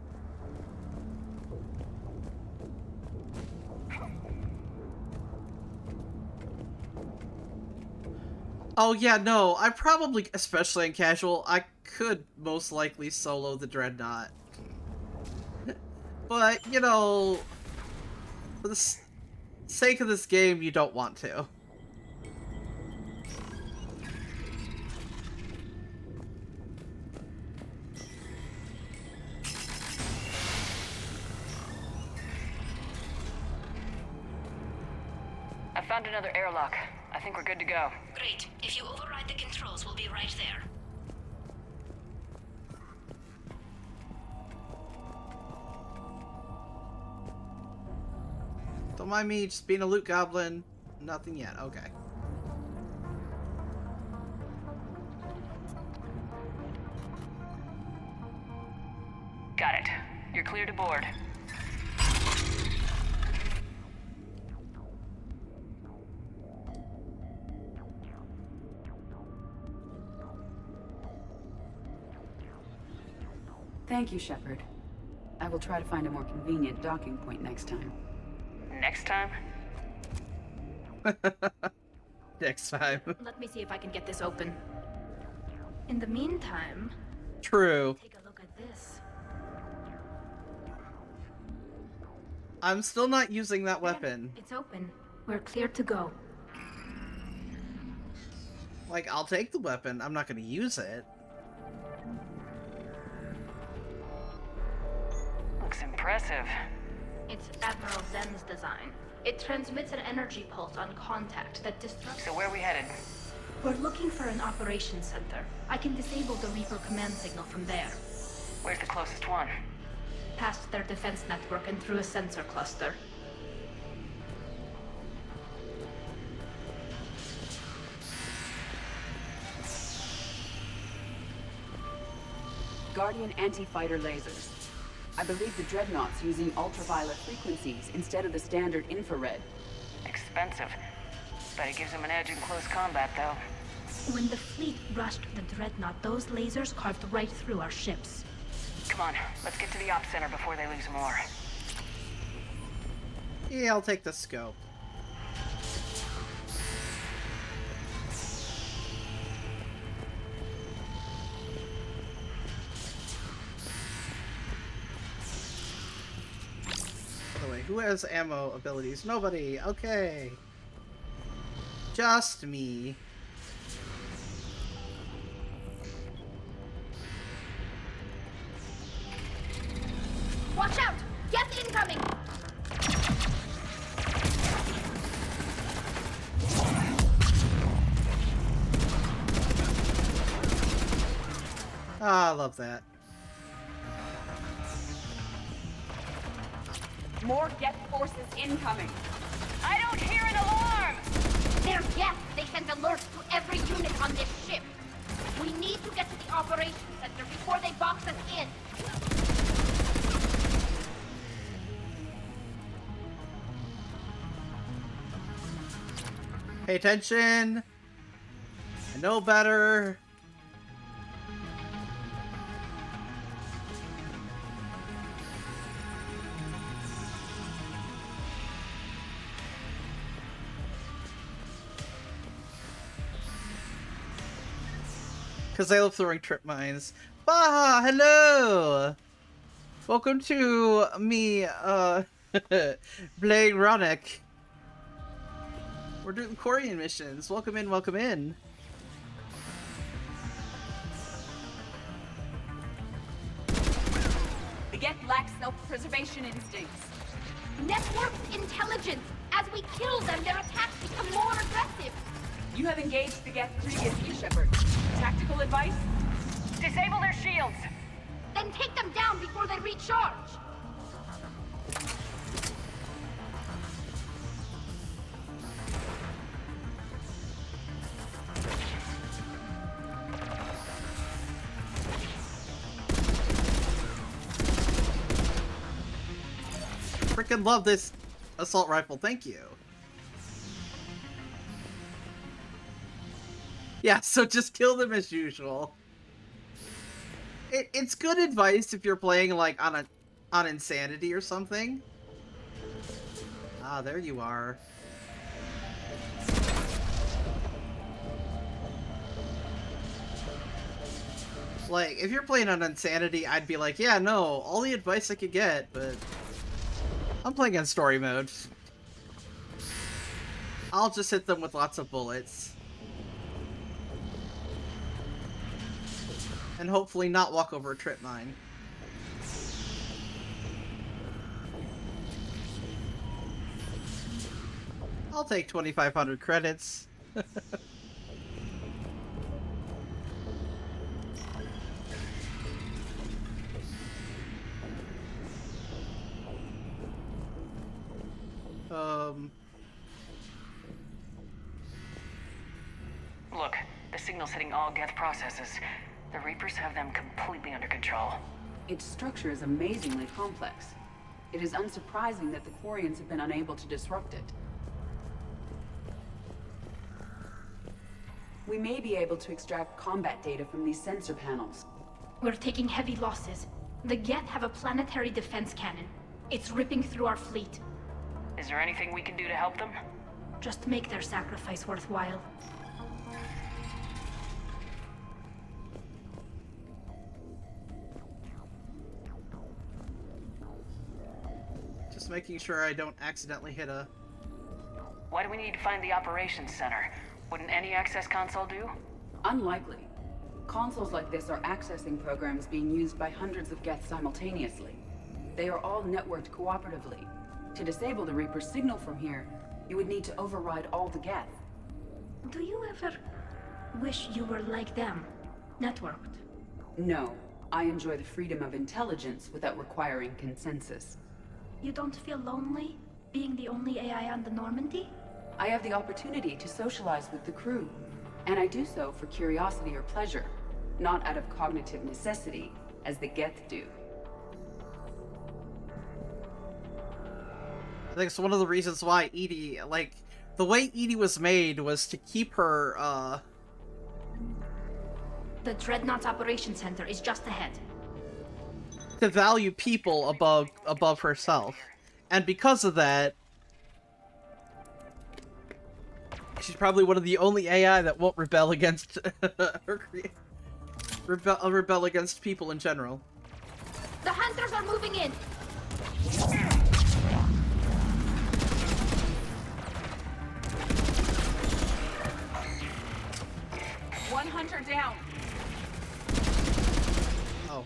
Oh yeah, no, I probably, especially in casual, I could most likely solo the Dreadnought. But, you know, for the sake of this game, you don't want to. another airlock. I think we're good to go. Great. If you override the controls, we'll be right there. Don't mind me just being a loot goblin. Nothing yet. Okay. Got it. You're clear to board. Thank you, Shepard. I will try to find a more convenient docking point next time. Next time? Next time. Let me see if I can get this open. In the meantime, True. take a look at this. I'm still not using that weapon. It's open. We're clear to go. Like, I'll take the weapon. I'm not going to use it. Looks impressive. It's Admiral Zen's design. It transmits an energy pulse on contact that disrupts... So where are we headed? We're looking for an operations center. I can disable the Reaper command signal from there. Where's the closest one? Past their defense network and through a sensor cluster. Guardian anti-fighter lasers. I believe the Dreadnought's using ultraviolet frequencies instead of the standard infrared. Expensive. Bet it gives them an edge in close combat, though. When the fleet rushed the Dreadnought, those lasers carved right through our ships. Come on, let's get to the op center before they lose more. Yeah, I'll take the scope. By the way, who has ammo abilities? Nobody. Okay. Just me. Watch out! Get incoming! Ah, I love that. More Geth forces incoming. I don't hear an alarm! They're Geth! They sent alerts to every unit on this ship! We need to get to the operations center before they box us in! Pay attention. I know better. Because I love throwing trip mines. Baha, hello! Welcome to me, playing Rannoch. We're doing Korean missions. Welcome in, welcome in. The Geth lack self-preservation instincts. Networked intelligence! As we kill them, their attacks become more aggressive! You have engaged the Geth previously, Shepard. Tactical advice? Disable their shields! Then take them down before they recharge! Freaking love this assault rifle, thank you. Yeah, so just kill them as usual. It's good advice if you're playing like on Insanity or something. Ah, there you are. Like, if you're playing on Insanity, I'd be like, yeah, no, all the advice I could get, but I'm playing in story mode. I'll just hit them with lots of bullets. And hopefully not walk over a trip mine. I'll take 2,500 credits. Look, the signal's hitting all Geth processes. The Reapers have them completely under control. Its structure is amazingly complex. It is unsurprising that the Quarians have been unable to disrupt it. We may be able to extract combat data from these sensor panels. We're taking heavy losses. The Geth have a planetary defense cannon. It's ripping through our fleet. Is there anything we can do to help them? Just make their sacrifice worthwhile. Just making sure I don't accidentally hit a... Why do we need to find the operations center? Wouldn't any access console do? Unlikely. Consoles like this are accessing programs being used by hundreds of Geth simultaneously. They are all networked cooperatively. To disable the Reaper's signal from here, you would need to override all the Geth. Do you ever wish you were like them? Networked? No. I enjoy the freedom of intelligence without requiring consensus. You don't feel lonely, being the only AI on the Normandy? I have the opportunity to socialize with the crew, and I do so for curiosity or pleasure, not out of cognitive necessity, as the Geth do. I think it's one of the reasons why Edie, like, the way Edie was made was to keep her, The Dreadnought's Operations Center is just ahead. to value people above herself. And because of that, she's probably one of the only AI that won't rebel against rebel against people in general. The hunters are moving in! One hunter down! Oh.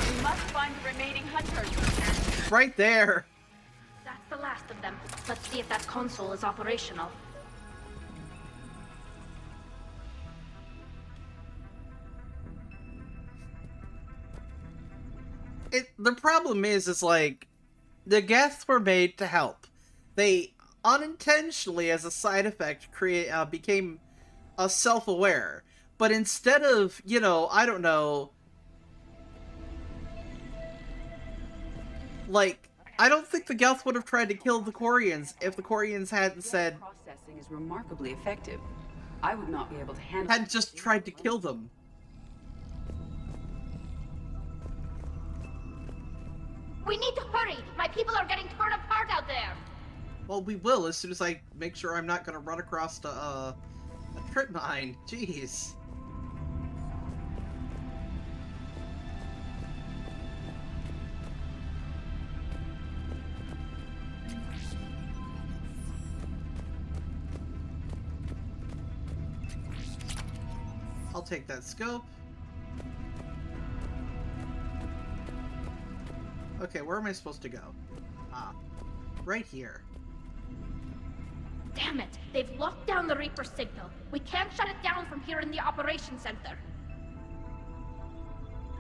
We must find the remaining hunters. Right there! That's the last of them. Let's see if that console is operational. The problem is like, the Geths were made to help. They unintentionally, as a side effect, became self-aware. But instead of, you know, I don't know, like, I don't think the Geth would have tried to kill the Quarians if the Quarians hadn't said... Processing is remarkably effective. I would not be able to handle... Hadn't just tried to kill them. We need to hurry! My people are getting torn apart out there! Well, we will as soon as I make sure I'm not gonna run across a trip mine. Jeez. I'll take that scope. Okay, where am I supposed to go? Ah, right here. Damn it! They've locked down the Reaper signal. We can't shut it down from here in the operations center.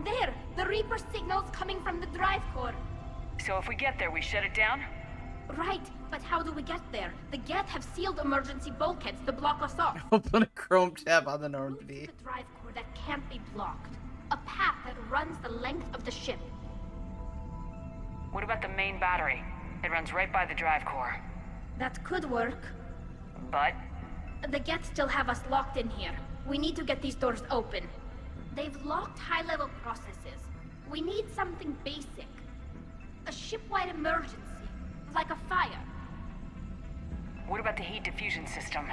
There! The Reaper signal's coming from the drive core. So if we get there, we shut it down? Right, but how do we get there? The Geth have sealed emergency bulkheads to block us off. Open a Chrome tab on the Normandy. The drive core that can't be blocked. A path that runs the length of the ship. What about the main battery? It runs right by the drive core. That could work. But? The Geth still have us locked in here. We need to get these doors open. They've locked high-level processes. We need something basic. A ship-wide emergency. Like a fire. What about the heat diffusion system?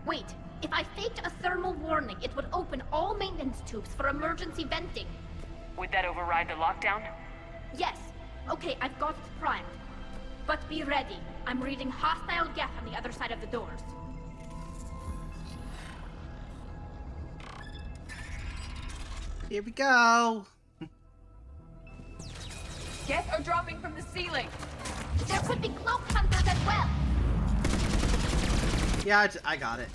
Wait, if I faked a thermal warning, it would open all maintenance tubes for emergency venting. Would that override the lockdown? Yes. Okay, I've got it primed. But be ready. I'm reading hostile Geth on the other side of the doors. Here we go. Geth are dropping from the ceiling. There could be cloak hunters as well. Yeah, I got it.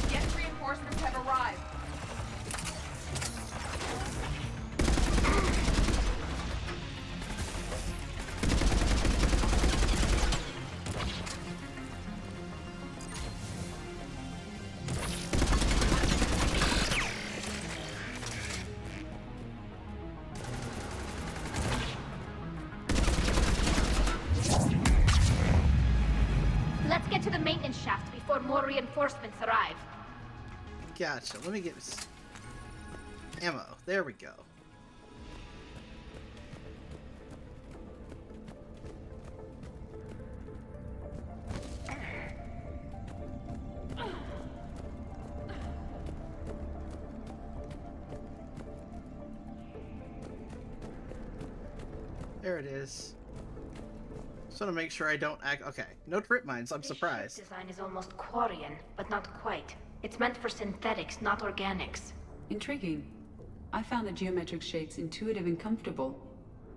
Geth reinforcements have arrived. Let's get to the maintenance shaft before more reinforcements arrive. Gotcha. Let me get this ammo. There we go. There it is. Just want to make sure I don't act. Okay, no trip mines. I'm surprised. This design is almost Quarian, but not quite. It's meant for synthetics, not organics. Intriguing. I found the geometric shapes intuitive and comfortable.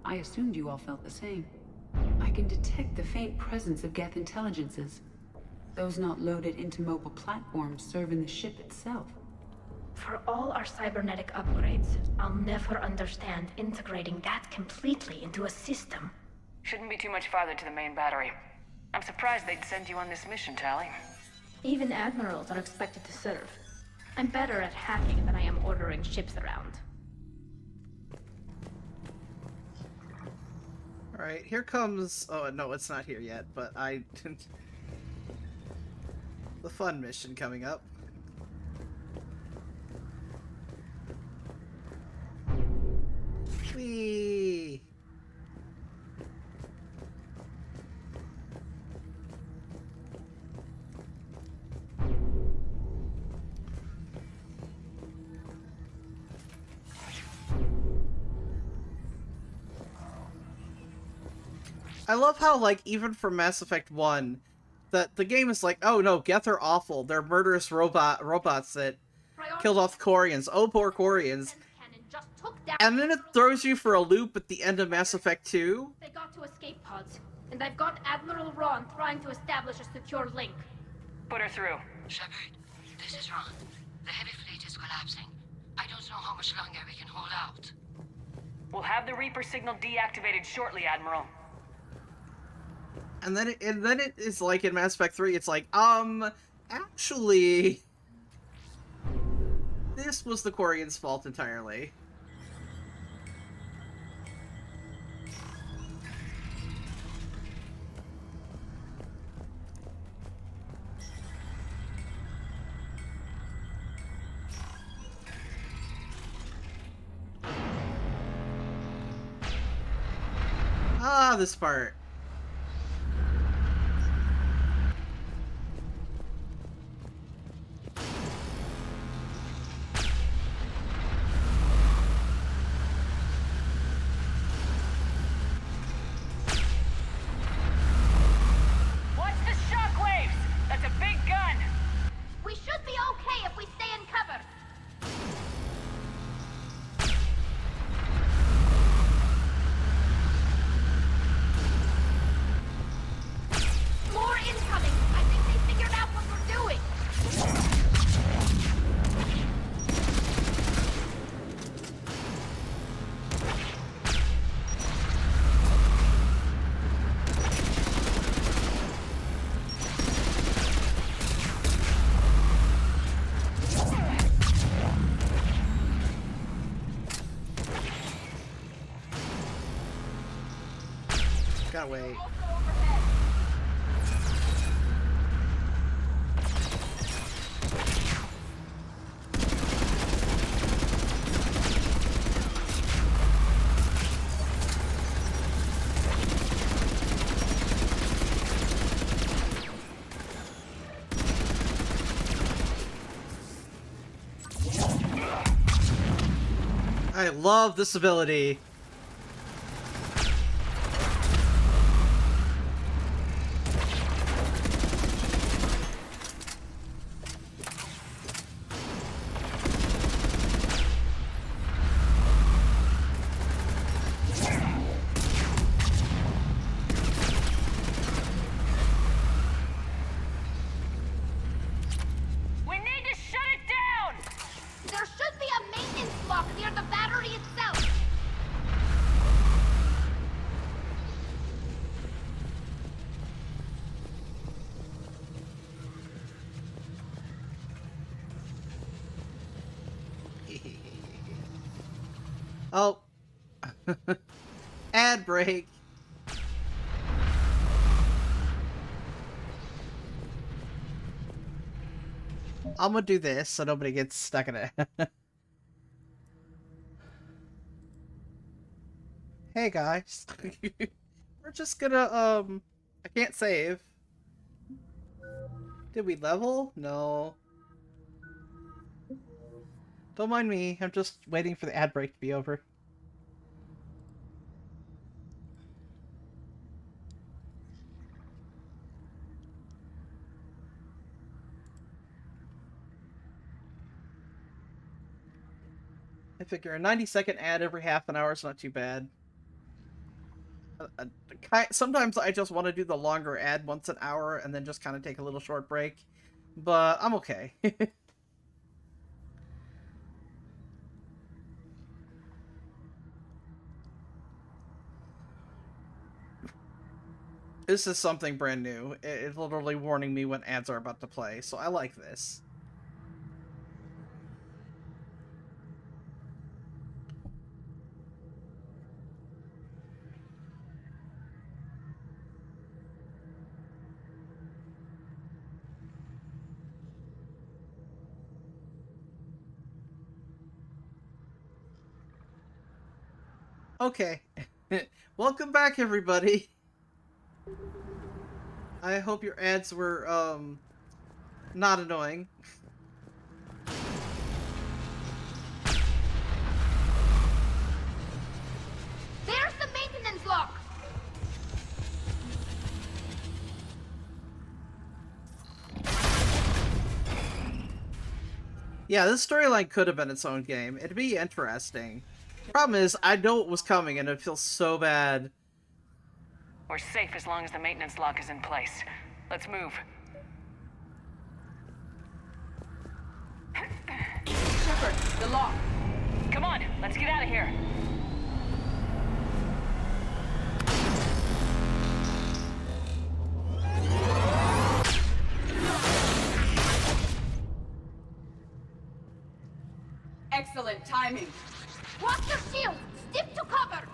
I assumed you all felt the same. I can detect the faint presence of Geth intelligences. Those not loaded into mobile platforms serve in the ship itself. For all our cybernetic upgrades, I'll never understand integrating that completely into a system. Shouldn't be too much farther to the main battery. I'm surprised they'd send you on this mission, Tally. Even admirals are expected to serve. I'm better at hacking than I am ordering ships around. Alright, here comes... Oh, no, it's not here yet, but I... the fun mission coming up. Whee! I love how, like, even from Mass Effect 1, that the game is like, oh no, Geth are awful. They're murderous robots that killed off the Quarians. Oh, poor Quarians. And then it throws you for a loop at the end of Mass Effect 2. They got to escape pods, and I've got Admiral Ron trying to establish a secure link. Put her through. Shepard, this is Ron. The heavy fleet is collapsing. I don't know how much longer we can hold out. We'll have the Reaper signal deactivated shortly, Admiral. And then it is like in Mass Effect 3, it's like, actually, this was the Quarians' fault entirely. Ah, this part. Watch the shockwaves! That's a big gun! We should be okay if we stay in cover. More incoming! I think they figured out what we're doing! Gotta wait. I love this ability. We need to shut it down! There should be a maintenance lock near the battery itself. Oh. Ad break. I'm gonna do this so nobody gets stuck in it. Hey guys. We're just gonna, I can't save. Did we level? No. Don't mind me. I'm just waiting for the ad break to be over. I figure a 90-second ad every half an hour is not too bad. Sometimes I just want to do the longer ad once an hour and then just kind of take a little short break. But I'm okay. This is something brand new. It's literally warning me when ads are about to play, so I like this. Okay. Welcome back, everybody. I hope your ads were, not annoying. There's the maintenance lock. Yeah, this storyline could have been its own game. It'd be interesting. Problem is, I know it was coming and it feels so bad. We're safe as long as the maintenance lock is in place. Let's move. Shepard, the lock. Come on, let's get out of here. Excellent timing. Watch your shield. Stick to cover.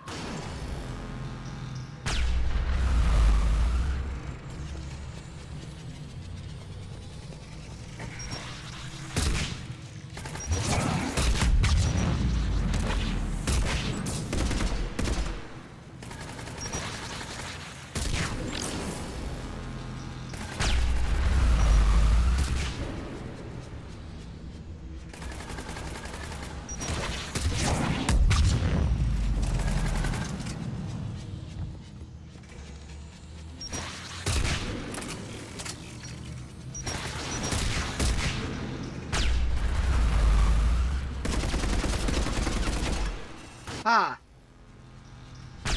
Ah!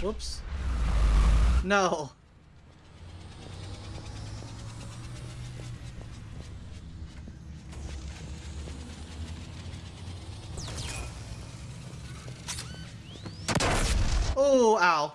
Whoops. No. Oh, ow.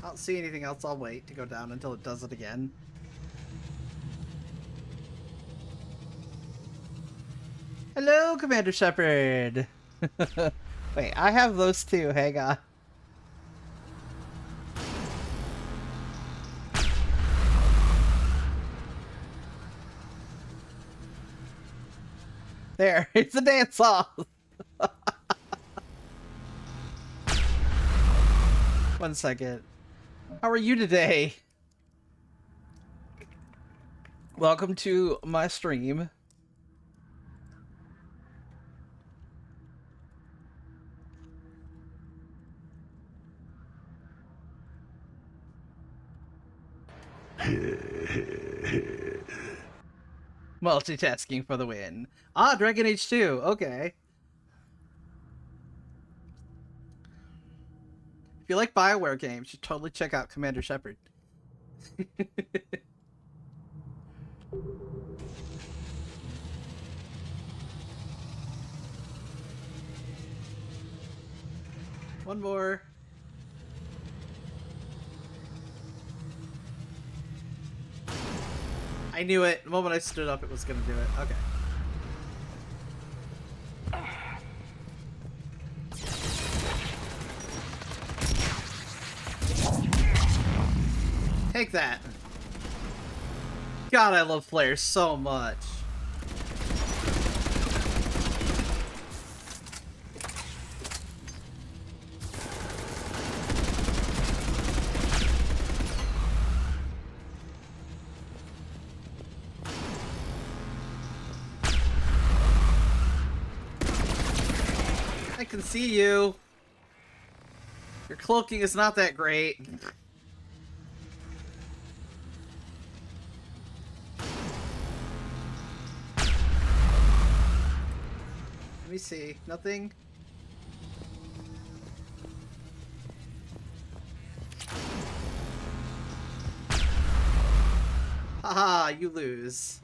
I don't see anything else. I'll wait to go down until it does it again. Hello, Commander Shepard! Wait, I have those too. Hang on. There, it's a dance off. One second. How are you today? Welcome to my stream. Multitasking for the win. Ah, Dragon Age 2. Okay. If you like BioWare games, you should totally check out Commander Shepard. One more. I knew it. The moment I stood up, it was going to do it. Okay. Take that. God, I love flares so much. I can see you. Your cloaking is not that great. Let me see. Nothing? Haha, you lose.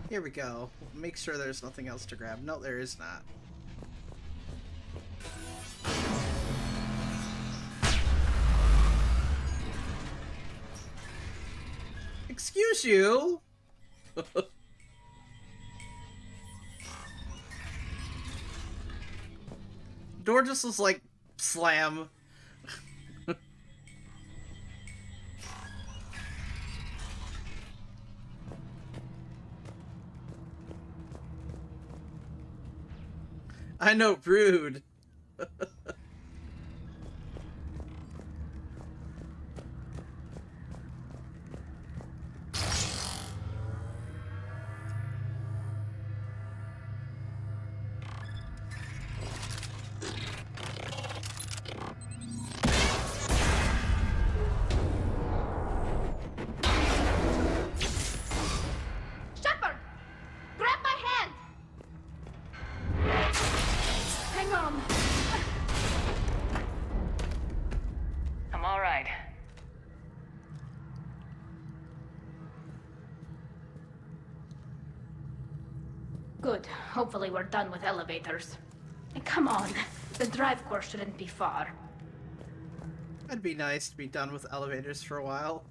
Here we go. Make sure there's nothing else to grab. No, there is not. Excuse you? Door just was like, slam. I know, rude. Shepard! Grab my hand! Hang on. I'm all right. Good. Hopefully we're done with elevators. And come on. The drive course shouldn't be far. It'd be nice to be done with elevators for a while.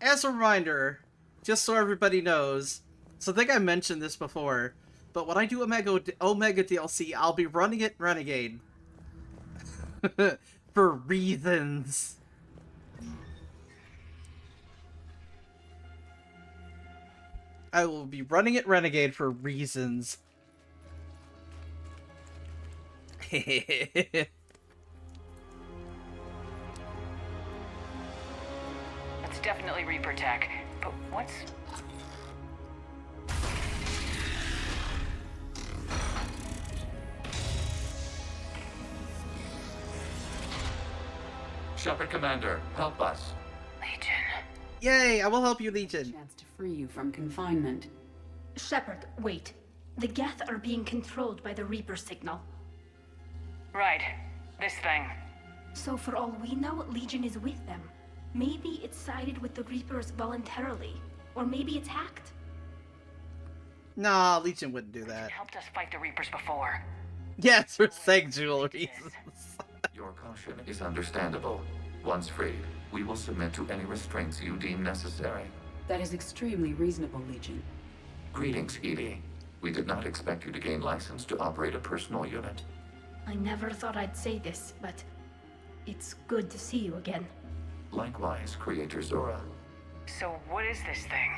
As a reminder, just so everybody knows, so I think I mentioned this before, but when I do Omega DLC, I'll be running it Renegade. For reasons. I will be running it Renegade for reasons. That's definitely Reaper tech. But what's... Shepard Commander, help us. Legion. Yay, I will help you, Legion. Chance to free you from confinement. Shepard, wait. The Geth are being controlled by the Reaper signal. Right. This thing. So for all we know, Legion is with them. Maybe it sided with the Reapers voluntarily. Or maybe it's hacked. Nah, Legion wouldn't do that. Helped us fight the Reapers before. Yes, for sexual reasons. Your caution is understandable. Once freed, we will submit to any restraints you deem necessary. That is extremely reasonable, Legion. Greetings, Edie. We did not expect you to gain license to operate a personal unit. I never thought I'd say this, but it's good to see you again. Likewise, Creator Zora. So what is this thing?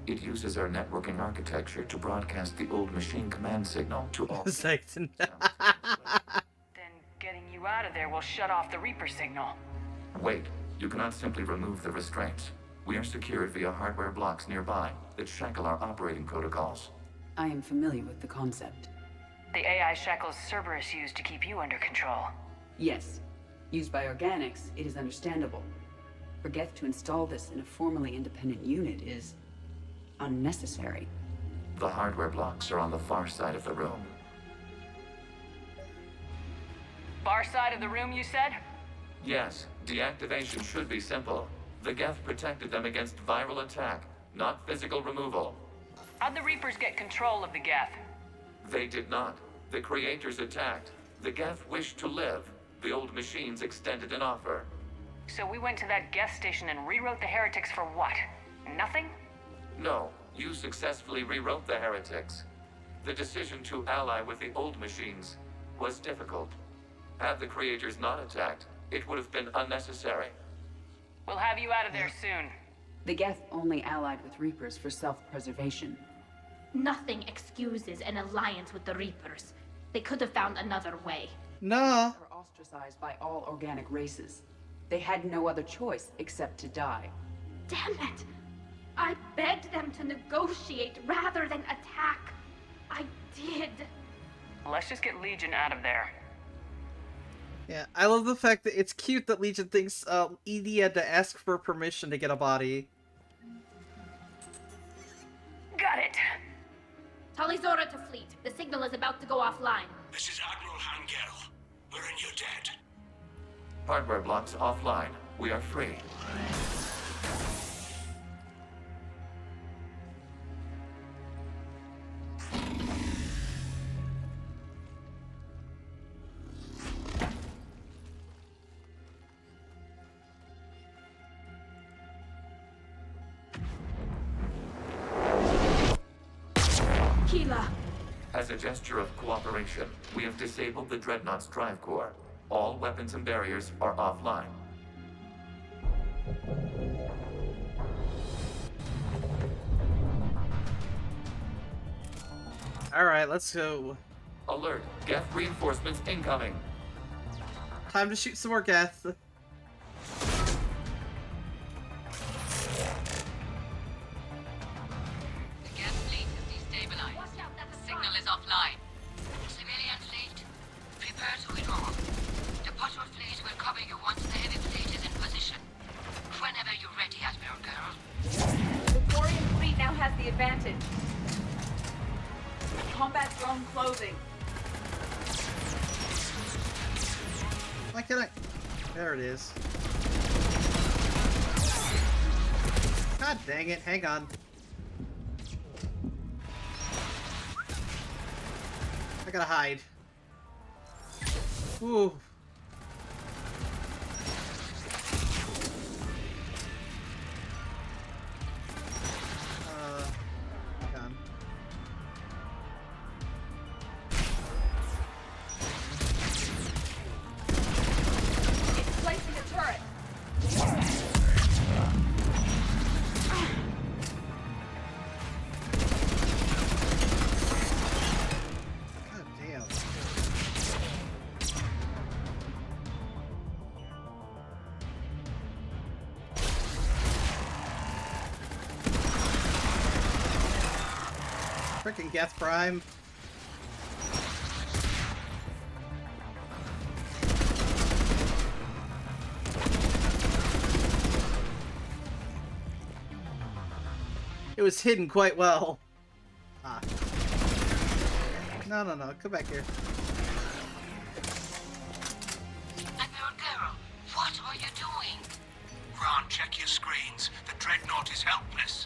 It uses our networking architecture to broadcast the old machine command signal to all... Then getting you out of there will shut off the Reaper signal. Wait, you cannot simply remove the restraints. We are secured via hardware blocks nearby that shackle our operating protocols. I am familiar with the concept. The AI shackles Cerberus used to keep you under control. Yes. Used by organics, it is understandable. For Geth to install this in a formally independent unit is unnecessary. The hardware blocks are on the far side of the room. Far side of the room, you said? Yes, deactivation should be simple. The Geth protected them against viral attack, not physical removal. How'd the Reapers get control of the Geth? They did not. The Creators attacked. The Geth wished to live. The old machines extended an offer. So we went to that Geth station and rewrote the heretics for what? Nothing? No, you successfully rewrote the heretics. The decision to ally with the old machines was difficult. Had the Creators not attacked, it would have been unnecessary. We'll have you out of there soon. The Geth only allied with Reapers for self-preservation. Nothing excuses an alliance with the Reapers. They could have found another way. Nah. Were ostracized by all organic races. They had no other choice except to die. Damn it! I begged them to negotiate rather than attack. I did. Let's just get Legion out of there. Yeah, I love the fact that it's cute that Legion thinks Edie had to ask for permission to get a body. Got it. Tali Zora to fleet. The signal is about to go offline. This is Admiral Hangel. We're in your debt. Hardware blocks offline. We are free. As a gesture of cooperation, we have disabled the Dreadnought's drive core. All weapons and barriers are offline. Alright, let's go. Alert! Geth reinforcements incoming! Time to shoot some more Geth. Offline. Civilian fleet, prepare to withdraw. The patrol fleet will cover you once the heavy fleet is in position. Whenever you're ready, Admiral Girl. The Quarian fleet now has the advantage. Combat drone closing. Why can't I? There it is. God dang it, hang on. I gotta hide. Ooh. Hang on. It's placing a turret. Frickin' Geth Prime. It was hidden quite well. Ah. No, come back here. Admiral Girl, what are you doing? Ron, check your screens. The Dreadnought is helpless.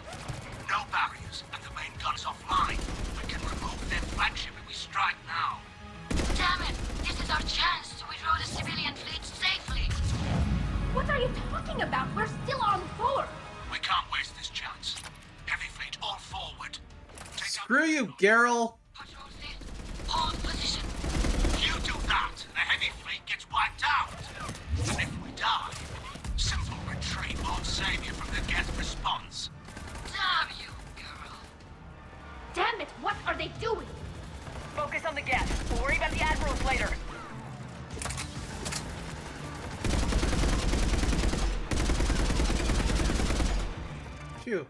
No barriers, and the main gun's offline. We can remove their flagship if we strike now. Damn it! This is our chance to withdraw the civilian fleet safely. What are you talking about? We're still on board. We can't waste this chance. Heavy fleet, all forward. Screw you, Geralt. Patrol fleet, hold position. You do that, the heavy fleet gets wiped out. And if we die, simple retreat won't save you from the Geth response. Damn you, girl. Damn it, what are they doing? Focus on the gas. We'll worry about the admirals later. Phew.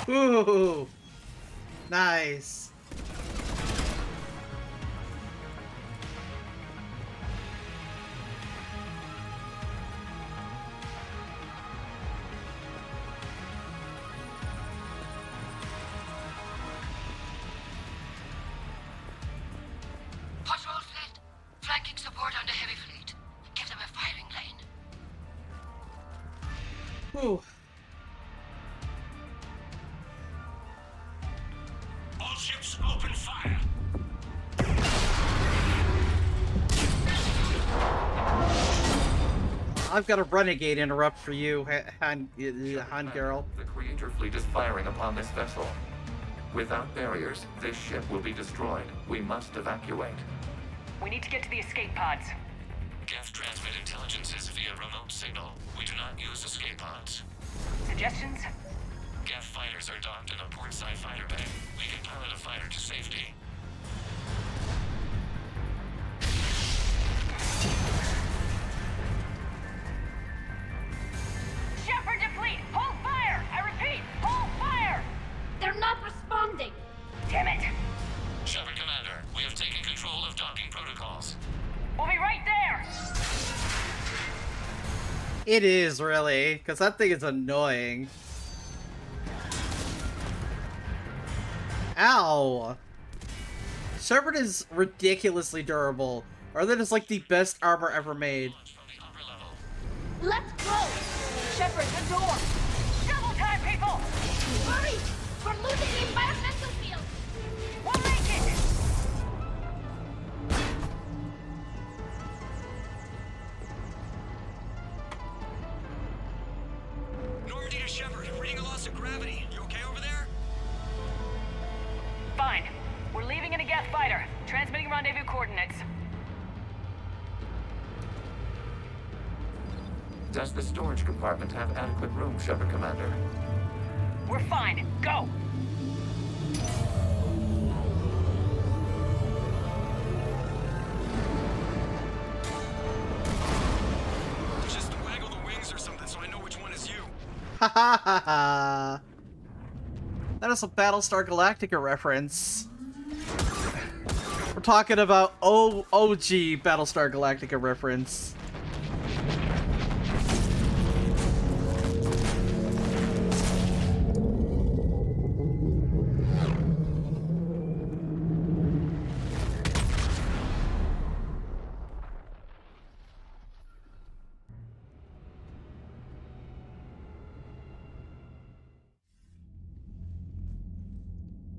Ooh, nice. Patrol fleet, flanking support on the heavy fleet. Give them a firing lane. Ooh. All ships open fire. I've got a renegade interrupt for you, Han Geralt. The Creator fleet is firing upon this vessel. Without barriers, this ship will be destroyed. We must evacuate. We need to get to the escape pods. Geth transmit intelligences via remote signal. We do not use escape pods. Suggestions? Geth fighters are docked in a portside fighter bay. We can pilot a fighter to safety. Shepard to fleet! Hold fire! I repeat, hold fire! They're not responding. Damn it! Shepard Commander, we have taken control of docking protocols. We'll be right there! It is, really, because that thing is annoying. Ow! Shepard is ridiculously durable. Or that is like the best armor ever made. Let's go! Shepard, the door! Double time, people! Hurry! We're losing the environmental field! We'll make it! Normandy to Shepard, reading a loss of gravity. You okay over there? Fine. We're leaving in a Geth fighter. Transmitting rendezvous coordinates. Does the storage compartment have adequate room, Shepard Commander? We're fine. Go! Just waggle the wings or something so I know which one is you. Ha ha ha ha! That is a Battlestar Galactica reference. We're talking about OG Battlestar Galactica reference.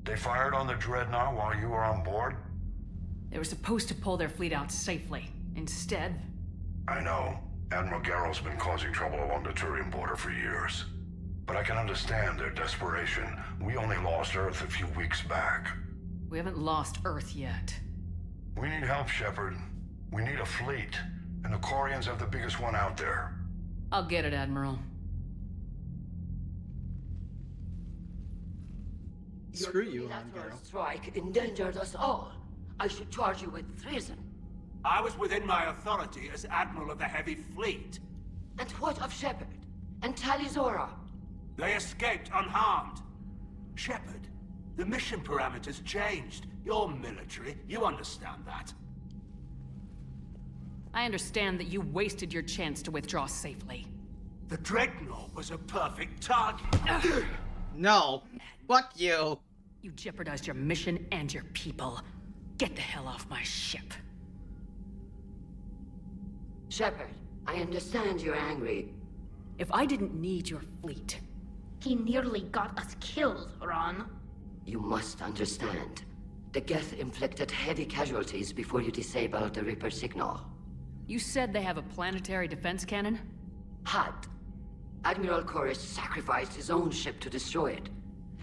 They fired on the Dreadnought while you were on board? They were supposed to pull their fleet out safely. Instead... I know. Admiral Geralt's been causing trouble along the Turian border for years. But I can understand their desperation. We only lost Earth a few weeks back. We haven't lost Earth yet. We need help, Shepard. We need a fleet. And the Quarians have the biggest one out there. I'll get it, Admiral. Screw you, Your Han unilateral Geralt. strike endangered us all. I should charge you with treason. I was within my authority as Admiral of the Heavy Fleet. And what of Shepard? And Talizora? They escaped unharmed. Shepard, The mission parameters changed. You're military. You understand that. I understand that you wasted your chance to withdraw safely. The Dreadnought was a perfect target. No. Fuck you. You jeopardized your mission and your people. Get the hell off my ship. Shepard, I understand you're angry. If I didn't need your fleet... He nearly got us killed, Ron. You must understand. The Geth inflicted heavy casualties before you disabled the Reaper signal. You said they have a planetary defense cannon? Had. Admiral Koris sacrificed his own ship to destroy it.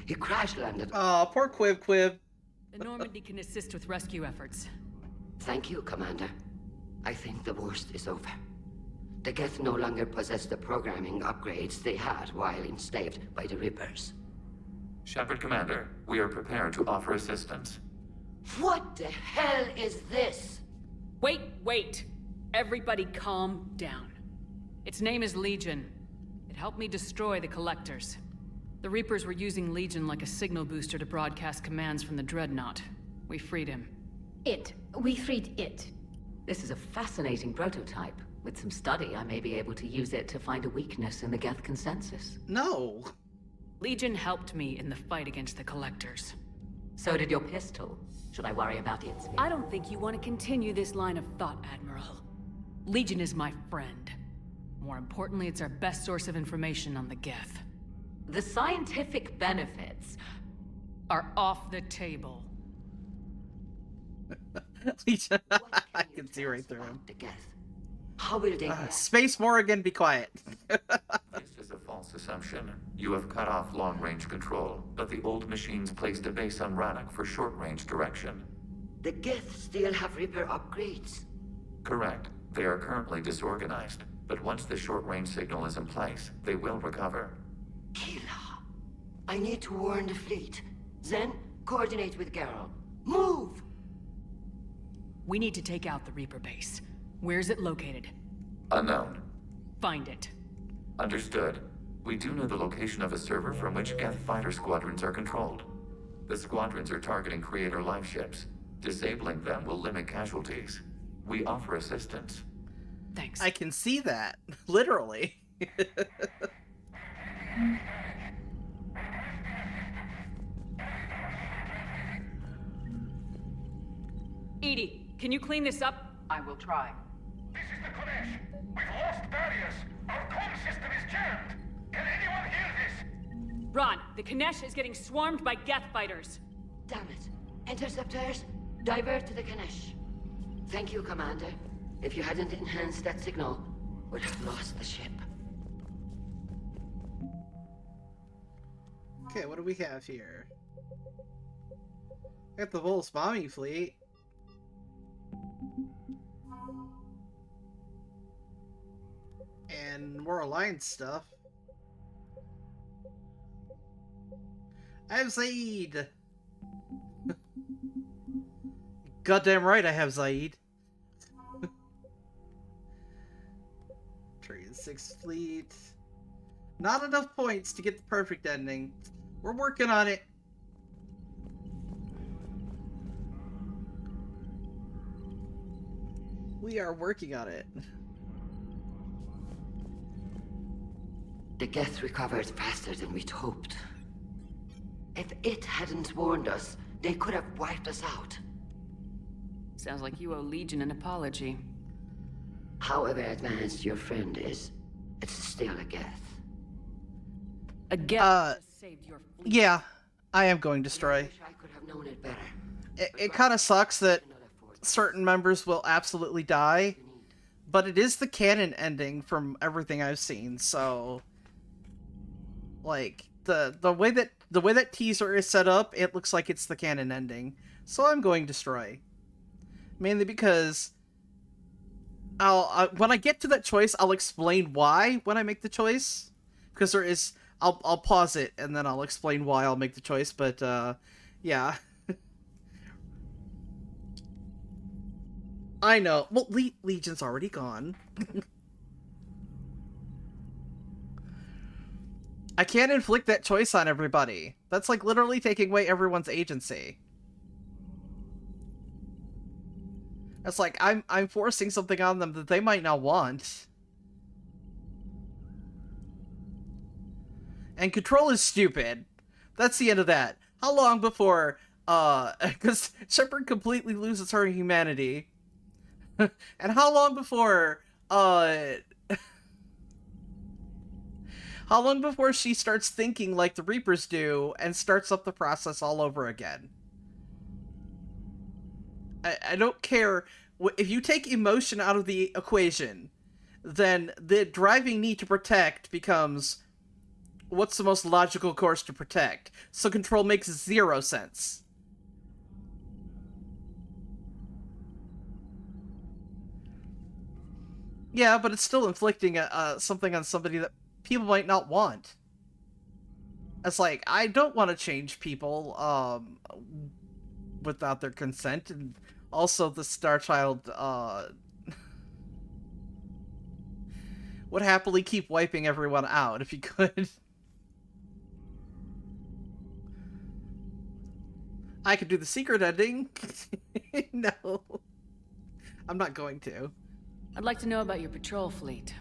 He crash-landed. Aw, poor Quib Quib. The Normandy can assist with rescue efforts. Thank you, Commander. I think the worst is over. The Geth no longer possess the programming upgrades they had while enslaved by the Reapers. Shepard Commander, we are prepared to offer assistance. What the hell is this? Wait! Everybody calm down. Its name is Legion. It helped me destroy the Collectors. The Reapers were using Legion like a signal booster to broadcast commands from the Dreadnought. We freed him. We freed it. This is a fascinating prototype. With some study, I may be able to use it to find a weakness in the Geth consensus. No. Legion helped me in the fight against the Collectors. So did your pistol. Should I worry about its... I don't think you want to continue this line of thought, Admiral. Legion is my friend. More importantly, it's our best source of information on the Geth. The scientific benefits are off the table. I can see right through him. The Geth. How will they... Space Morrigan, be quiet. This is a false assumption. You have cut off long-range control, but the old machines placed a base on Rannoch for short-range direction. The Geth still have Reaper upgrades. Correct. They are currently disorganized, but once the short-range signal is in place, they will recover. Kila, I need to warn the fleet. Then, coordinate with Geralt. Move! We need to take out the Reaper base. Where's it located? Unknown. Find it. Understood. We do know the location of a server from which Geth fighter squadrons are controlled. The squadrons are targeting Creator life ships. Disabling them will limit casualties. We offer assistance. Thanks. I can see that. Literally. Edie, can you clean this up? I will try. This is the Konesh. We've lost barriers. Our comm system is jammed. Can anyone hear this? Ron, the Kanesh is getting swarmed by Geth fighters. Damn it. Interceptors, divert to the Ganesh. Thank you, Commander. If you hadn't enhanced that signal, we'd have lost the ship. Okay, what do we have here? Got the Vol's bombing fleet. And more Alliance stuff. I have Zaid! Goddamn right I have Zaid. Trade 6th Fleet. Not enough points to get the perfect ending. We're working on it. We are working on it. The Geth recovered faster than we'd hoped. If it hadn't warned us, they could have wiped us out. Sounds like you owe Legion an apology. However advanced your friend is, it's still a Geth. A Geth saved your fleet. Yeah, I am going Destroy. I wish I could have known it better. It kind of sucks that certain members will absolutely die, but it is the canon ending from everything I've seen, so... Like, the way that teaser is set up, it looks like it's the canon ending. So I'm going Destroy. Mainly because when I get to that choice, I'll explain why when I make the choice. Because there is... I'll pause it, and then I'll explain why I'll make the choice, but, yeah. I know. Well, Legion's already gone. I can't inflict that choice on everybody. That's like literally taking away everyone's agency. It's like I'm forcing something on them that they might not want. And control is stupid. That's the end of that. How long before, because Shepard completely loses her humanity. And how long before, how long before she starts thinking like the Reapers do and starts up the process all over again? I don't care. If you take emotion out of the equation, then the driving need to protect becomes, what's the most logical course to protect? So control makes 0 sense. Yeah, but it's still inflicting something on somebody that people might not want. It's like, I don't want to change people without their consent, and also the Star Child would happily keep wiping everyone out if he could. I could do the secret ending. No. I'm not going to. I'd like to know about your patrol fleet.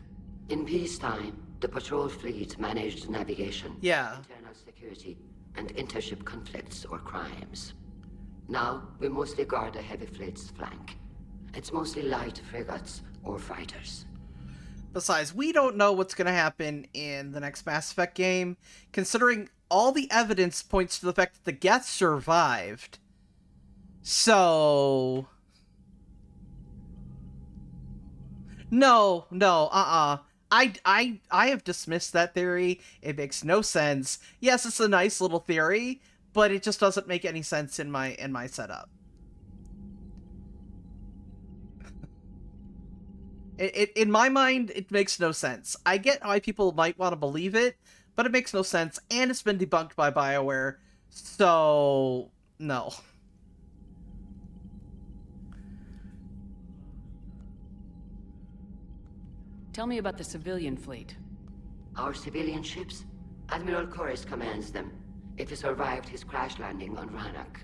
In peacetime, the patrol fleet managed navigation, yeah, internal security, and intership conflicts or crimes. Now, we mostly guard the heavy fleet's flank. It's mostly light frigates or fighters. Besides, we don't know what's going to happen in the next Mass Effect game, considering all the evidence points to the fact that the Geth survived. So... No, I have dismissed that theory. It makes no sense. Yes, it's a nice little theory, but it just doesn't make any sense in my setup. In my mind, it makes no sense. I get why people might want to believe it, but it makes no sense, and it's been debunked by BioWare, so no. Tell me about the civilian fleet. Our civilian ships? Admiral Corus commands them. If he survived his crash landing on Rannoch.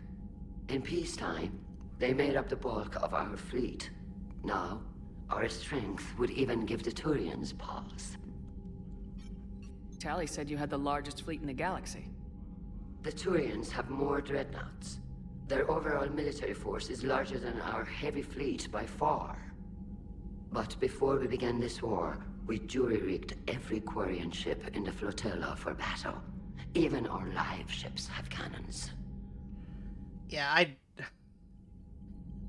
In peacetime, they made up the bulk of our fleet. Now, our strength would even give the Turians pause. Tali said you had the largest fleet in the galaxy. The Turians have more dreadnoughts. Their overall military force is larger than our heavy fleet by far. But before we began this war, we jury-rigged every Quarian ship in the flotilla for battle. Even our live ships have cannons. Yeah,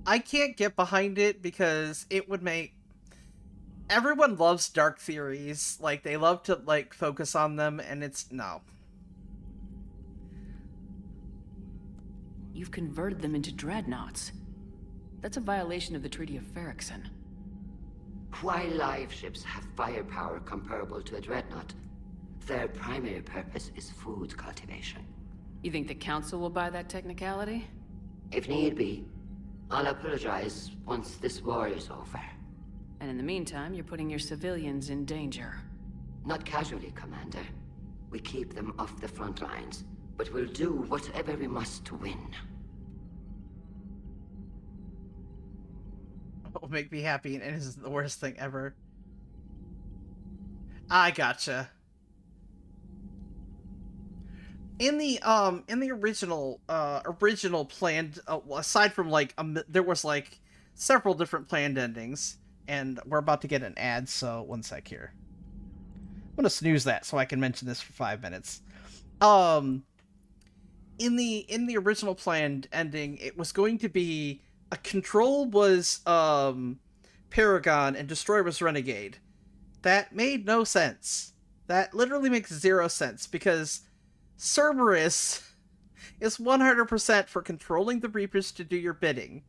I can't get behind it because it would make... Everyone loves dark theories. Like, they love to, like, focus on them, and it's... No. You've converted them into dreadnoughts. That's a violation of the Treaty of Ferrixon. While live ships have firepower comparable to a dreadnought, their primary purpose is food cultivation. You think the Council will buy that technicality? If need be. I'll apologize once this war is over. And in the meantime, you're putting your civilians in danger. Not casually, Commander. We keep them off the front lines, but we'll do whatever we must to win. What will make me happy, and it is the worst thing ever. I gotcha. In the original planned, aside from like there was like several different planned endings, and we're about to get an ad, so one sec here. I'm gonna snooze that so I can mention this for 5 minutes. In the original planned ending, it was going to be a Control was Paragon and Destroyer was Renegade. That made no sense. That literally makes 0 sense because Cerberus is 100% for controlling the Reapers to do your bidding.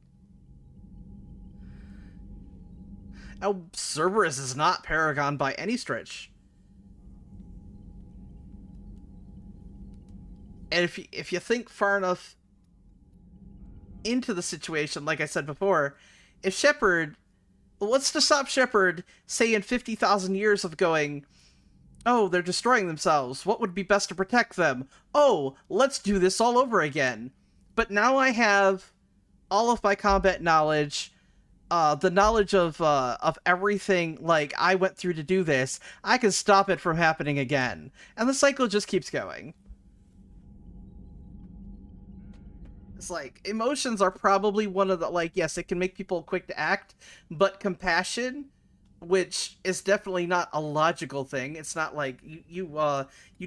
Now, Cerberus is not Paragon by any stretch. And if you think far enough into the situation, like I said before, if Shepard... What's to stop Shepard, say in 50,000 years, of going, Oh, they're destroying themselves. What would be best to protect them? Oh, let's do this all over again. But now I have all of my combat knowledge, the knowledge of everything like I went through to do this. I can stop it from happening again, and the cycle just keeps going. It's like emotions are probably one of the, like, yes, it can make people quick to act, but compassion, which is definitely not a logical thing. It's not like you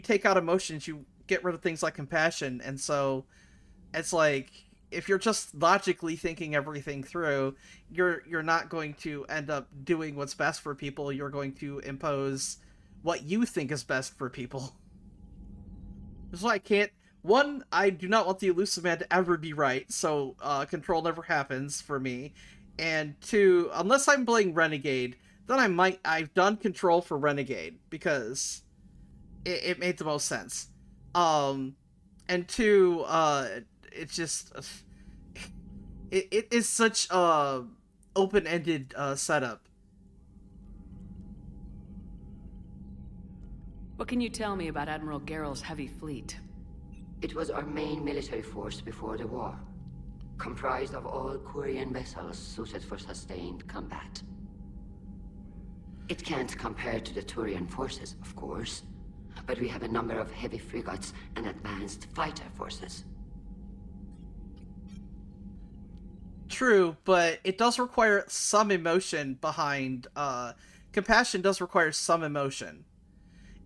take out emotions, you get rid of things like compassion, and so it's like if you're just logically thinking everything through, you're not going to end up doing what's best for people. You're going to impose what you think is best for people. That's why I can't. One, I do not want the elusive man to ever be right, so control never happens for me. And two, unless I'm playing Renegade, then I've done control for Renegade because it made the most sense. And two, it's just it is such a open-ended setup. What can you tell me about Admiral Geral's heavy fleet? It was our main military force before the war, comprised of all Quarian vessels suited for sustained combat. It can't compare to the Turian forces, of course, but we have a number of heavy frigates and advanced fighter forces. True, but it does require some emotion behind, compassion does require some emotion.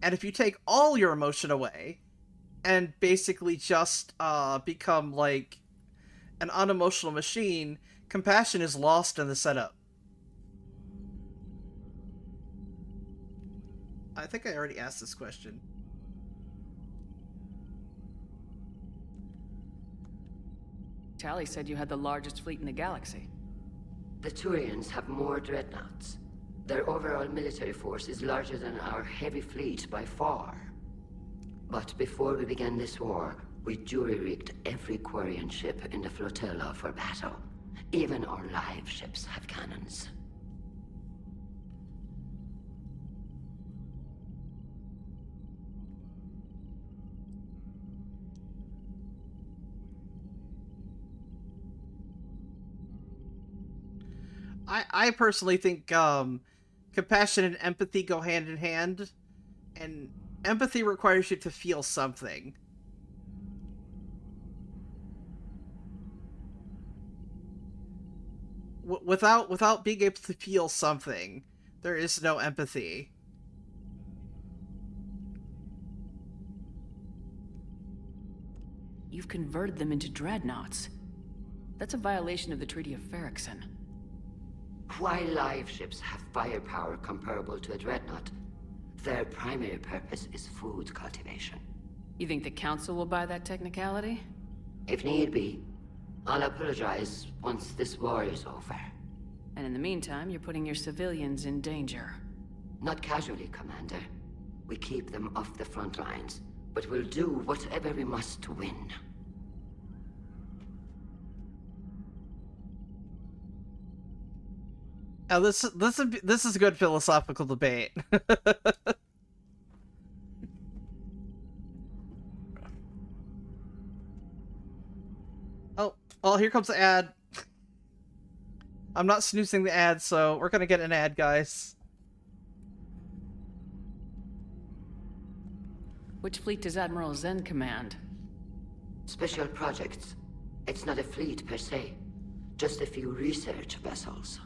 And if you take all your emotion away, and basically just become like an unemotional machine, compassion is lost in the setup. I think I already asked this question. Tally said you had the largest fleet in the galaxy. The Turians have more dreadnoughts. Their overall military force is larger than our heavy fleet by far. But before we began this war, we jury-rigged every Quarian ship in the flotilla for battle. Even our live ships have cannons. I personally think compassion and empathy go hand in hand, and empathy requires you to feel something. Without being able to feel something, there is no empathy. You've converted them into dreadnoughts. That's a violation of the Treaty of Ferrixon. While live ships have firepower comparable to a dreadnought, their primary purpose is food cultivation. You think the Council will buy that technicality? If need be, I'll apologize once this war is over. And in the meantime, you're putting your civilians in danger. Not casually, Commander. We keep them off the front lines, but we'll do whatever we must to win. Now this is a good philosophical debate. Oh, here comes the ad. I'm not snoozing the ad, so we're gonna get an ad, guys. Which fleet does Admiral Zen command? Special projects. It's not a fleet per se, just a few research vessels.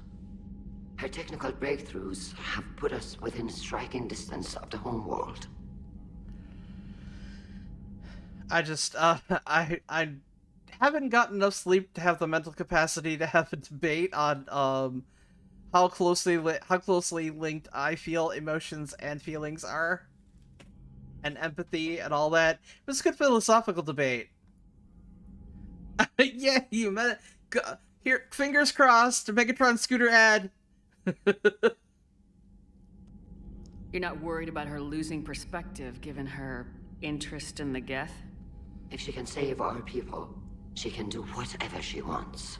Her technical breakthroughs have put us within striking distance of the homeworld. I haven't gotten enough sleep to have the mental capacity to have a debate on how closely linked I feel emotions and feelings are, and empathy and all that. It was a good philosophical debate. Yeah, you met here. Fingers crossed. Megatron scooter ad. You're not worried about her losing perspective given her interest in the Geth? If she can save our people, she can do whatever she wants.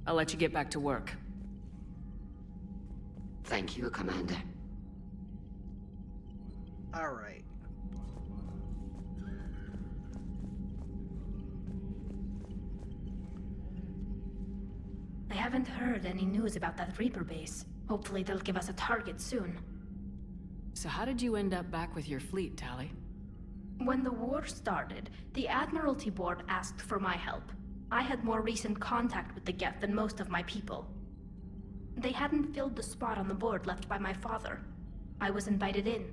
I'll let you get back to work. Thank you, Commander. Alright. I haven't heard any news about that Reaper base. Hopefully they'll give us a target soon. So how did you end up back with your fleet, Tali? When the war started, the Admiralty Board asked for my help. I had more recent contact with the Geth than most of my people. They hadn't filled the spot on the board left by my father. I was invited in.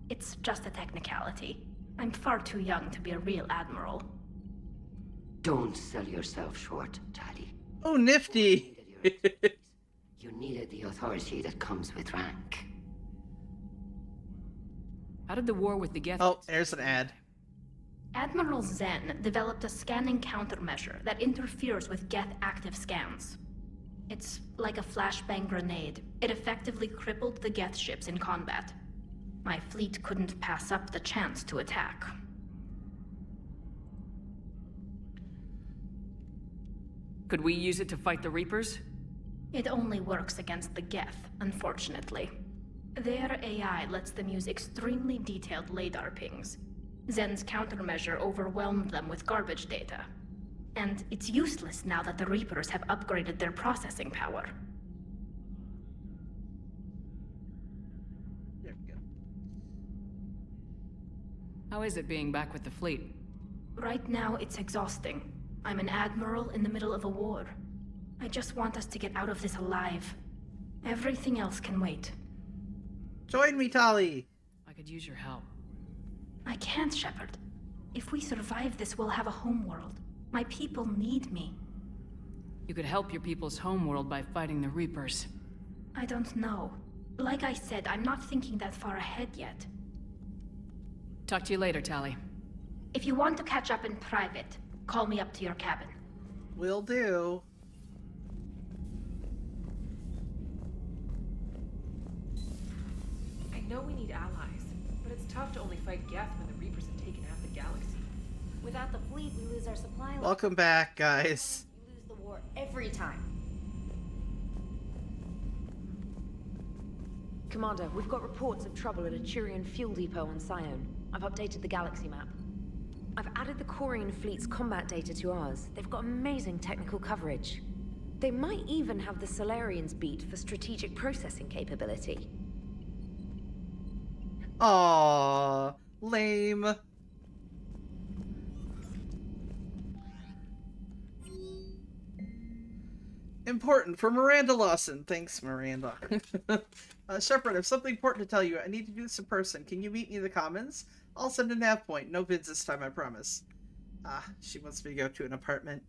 It's just a technicality. I'm far too young to be a real admiral. Don't sell yourself short, Tali. Oh, nifty! You needed the authority that comes with rank. How did the war with the Geth... Oh, there's an ad. Admiral Zen developed a scanning countermeasure that interferes with Geth active scans. It's like a flashbang grenade. It effectively crippled the Geth ships in combat. My fleet couldn't pass up the chance to attack. Could we use it to fight the Reapers? It only works against the Geth, unfortunately. Their AI lets them use extremely detailed LADAR pings. Zen's countermeasure overwhelmed them with garbage data. And it's useless now that the Reapers have upgraded their processing power. There we go. How is it being back with the fleet? Right now, it's exhausting. I'm an admiral in the middle of a war. I just want us to get out of this alive. Everything else can wait. Join me, Tali! I could use your help. I can't, Shepard. If we survive this, we'll have a homeworld. My people need me. You could help your people's homeworld by fighting the Reapers. I don't know. Like I said, I'm not thinking that far ahead yet. Talk to you later, Tali. If you want to catch up in private, call me up to your cabin. Will do. I know we need allies, but it's tough to only fight Geth when the Reapers have taken half the galaxy. Without the fleet, we lose our supply line. Welcome back, guys. You lose the war every time. Commander, we've got reports of trouble at a Turian fuel depot on Scion. I've updated the galaxy map. I've added the Corian fleet's combat data to ours. They've got amazing technical coverage. They might even have the Solarians beat for strategic processing capability. Aww, lame. Important for Miranda Lawson. Thanks, Miranda. Shepard, I have something important to tell you. I need to do this in person. Can you meet me in the Commons? I'll send a nav point. No vids this time, I promise. She wants me to go to an apartment.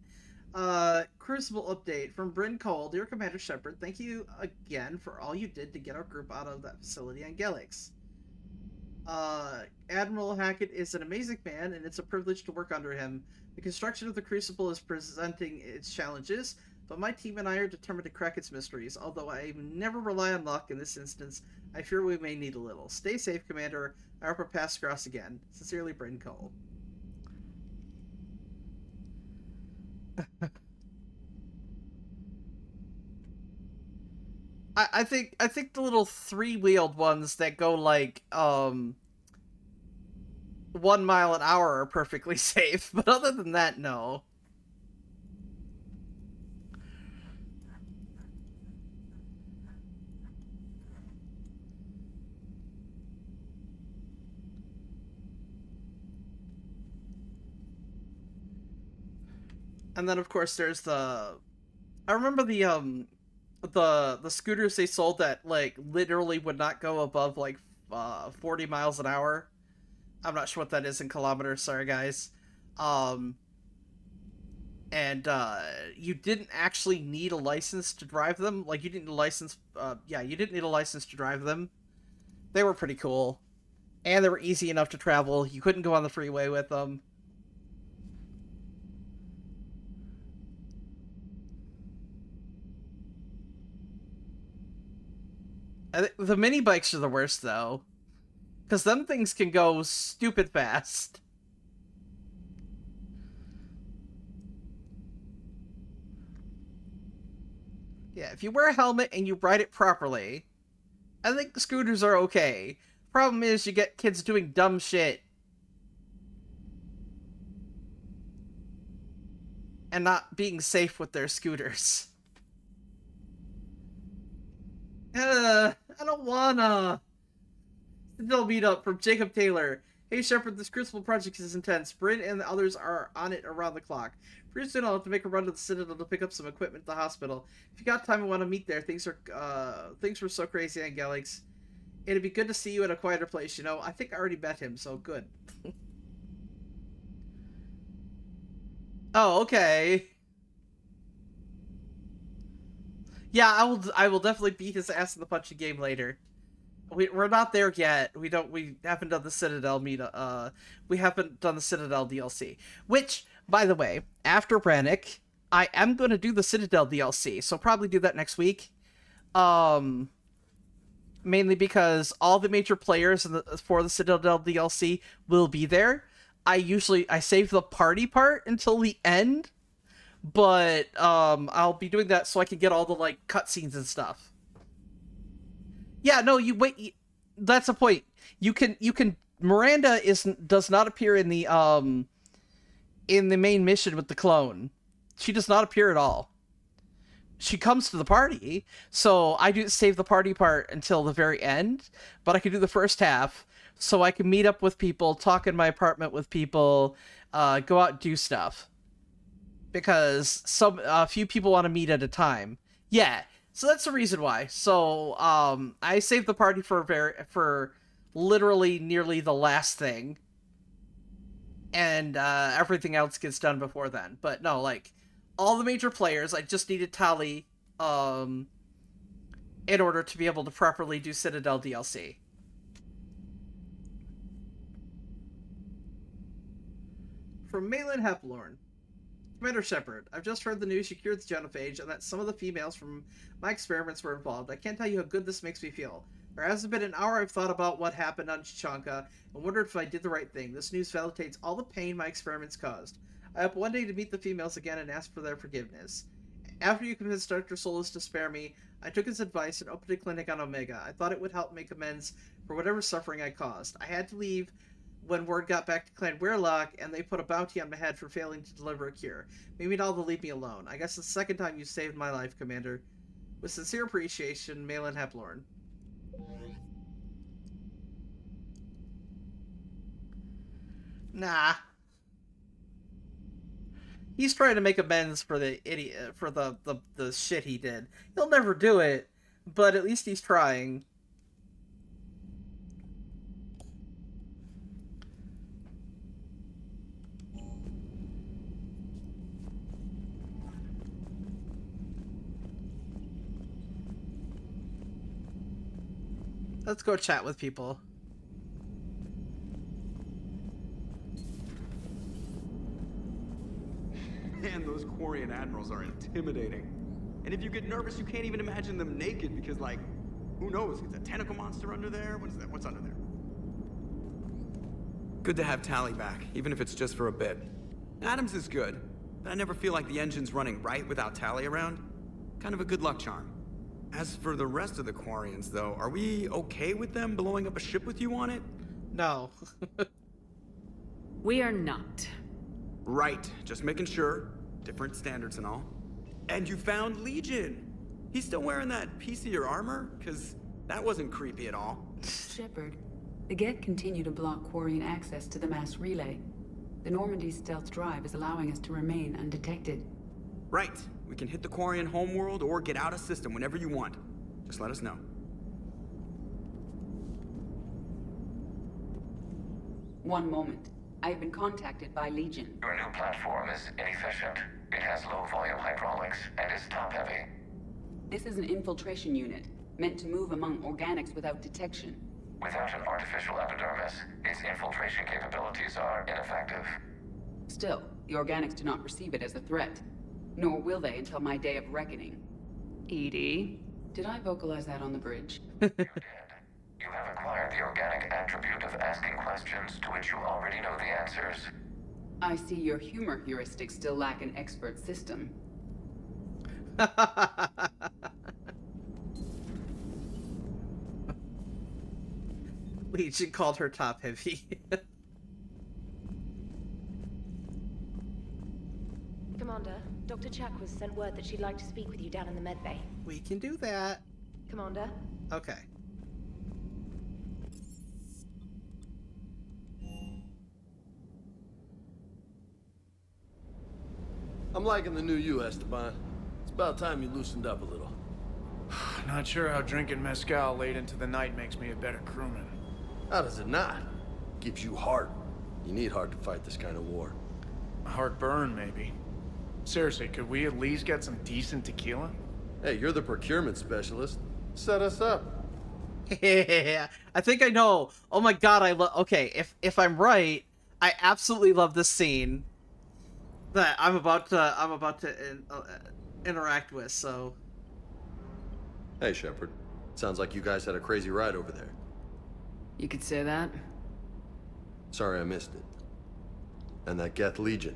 Crucible update from Bryn Cole. Dear Commander Shepard, thank you again for all you did to get our group out of that facility on Gelix. Admiral Hackett is an amazing man, and it's a privilege to work under him. The construction of the Crucible is presenting its challenges, but my team and I are determined to crack its mysteries. Although I never rely on luck in this instance, I fear we may need a little. Stay safe, Commander. I hope our paths cross again. Sincerely, Bryn Cole. I think the little three-wheeled ones that go like 1 mile an hour are perfectly safe, but other than that, no. And then of course there's the, I remember the scooters they sold that like literally would not go above like 40 miles an hour. I'm not sure what that is in kilometers, sorry guys. And you didn't actually need a license to drive them. Like you didn't need a license, yeah, you didn't need a license to drive them. They were pretty cool. And they were easy enough to travel. You couldn't go on the freeway with them. The mini bikes are the worst, though. Because them things can go stupid fast. Yeah, if you wear a helmet and you ride it properly, I think the scooters are okay. Problem is, you get kids doing dumb shit. And not being safe with their scooters. I don't wanna. They'll meet up from Jacob Taylor. Hey Shepard, this Crucible project is intense. Bryn and the others are on it around the clock. Pretty soon I'll have to make a run to the Citadel to pick up some equipment at the hospital. If you got time and want to meet there, things were so crazy on Galax. It'd be good to see you at a quieter place, you know. I think I already met him, so good. Oh, okay. Yeah, I will definitely beat his ass in the punching game later. We're not there yet. We haven't done the Citadel we haven't done the Citadel DLC. Which, by the way, after Rannoch, I am going to do the Citadel DLC, so probably do that next week. Mainly because all the major players for the Citadel DLC will be there. I save the party part until the end, but I'll be doing that so I can get all the like cutscenes and stuff. Yeah, no, you wait. That's the point. You can. Miranda does not appear in the main mission with the clone. She does not appear at all. She comes to the party, so I do save the party part until the very end. But I can do the first half, so I can meet up with people, talk in my apartment with people, go out and do stuff. Because a few people want to meet at a time. Yeah. So that's the reason why. So, I saved the party for literally nearly the last thing. And, everything else gets done before then. But no, like, all the major players, I just needed Tali, in order to be able to properly do Citadel DLC. From Malin Heplorn. Commander Shepard, I've just heard the news you cured the genophage and that some of the females from my experiments were involved. I can't tell you how good this makes me feel. There hasn't been an hour I've thought about what happened on Chichanka and wondered if I did the right thing. This news validates all the pain my experiments caused. I hope one day to meet the females again and ask for their forgiveness. After you convinced Dr. Solus to spare me, I took his advice and opened a clinic on Omega. I thought it would help make amends for whatever suffering I caused. I had to leave when word got back to Clan Weirlock, and they put a bounty on my head for failing to deliver a cure. Maybe now they'll leave me alone. I guess it's the second time you saved my life, Commander. With sincere appreciation, Malin Heplorn. Nah. He's trying to make amends for the idiot, for the shit he did. He'll never do it, but at least he's trying. Let's go chat with people. Man, those Quarian admirals are intimidating. And if you get nervous, you can't even imagine them naked because, like, who knows? Is a tentacle monster under there? What is that? What's under there? Good to have Tali back, even if it's just for a bit. Adams is good, but I never feel like the engine's running right without Tali around. Kind of a good luck charm. As for the rest of the Quarians, though, are we okay with them blowing up a ship with you on it? No. We are not. Right, just making sure. Different standards and all. And you found Legion! He's still wearing that piece of your armor? Because that wasn't creepy at all. Shepard, the Geth continue to block Quarian access to the mass relay. The Normandy stealth drive is allowing us to remain undetected. Right. We can hit the Quarian homeworld or get out of system whenever you want. Just let us know. One moment. I have been contacted by Legion. Your new platform is inefficient. It has low-volume hydraulics and is top-heavy. This is an infiltration unit, meant to move among organics without detection. Without an artificial epidermis, its infiltration capabilities are ineffective. Still, the organics do not perceive it as a threat. Nor will they until my day of reckoning. Edie, did I vocalize that on the bridge? You did. You have acquired the organic attribute of asking questions to which you already know the answers. I see your humor heuristics still lack an expert system. Legion called her top heavy. Commander, Dr. Chakwas sent word that she'd like to speak with you down in the medbay. We can do that. Commander? Okay. I'm liking the new you, Esteban. It's about time you loosened up a little. Not sure how drinking mezcal late into the night makes me a better crewman. How does it not? Gives you heart. You need heart to fight this kind of war. Heartburn, maybe. Seriously, could we at least get some decent tequila? Hey, you're the procurement specialist. Set us up. Yeah, I think I know. Oh my god, I love. Okay, if I'm right, I absolutely love this scene that I'm about to interact with. So. Hey, Shepard. Sounds like you guys had a crazy ride over there. You could say that. Sorry I missed it. And that Geth Legion.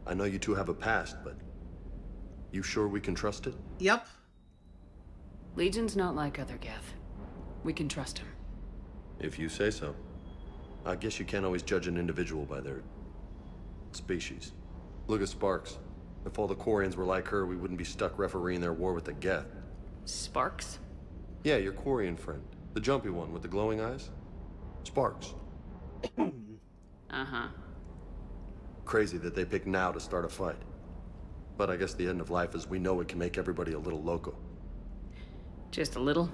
I know you two have a past, but you sure we can trust it? Yep. Legion's not like other Geth. We can trust him. If you say so. I guess you can't always judge an individual by their species. Look at Sparks. If all the Quarians were like her, we wouldn't be stuck refereeing their war with the Geth. Sparks? Yeah, your Quarian friend. The jumpy one with the glowing eyes. Sparks. Uh-huh. Crazy that they pick now to start a fight. But I guess the end of life as we know it can make everybody a little loco. Just a little?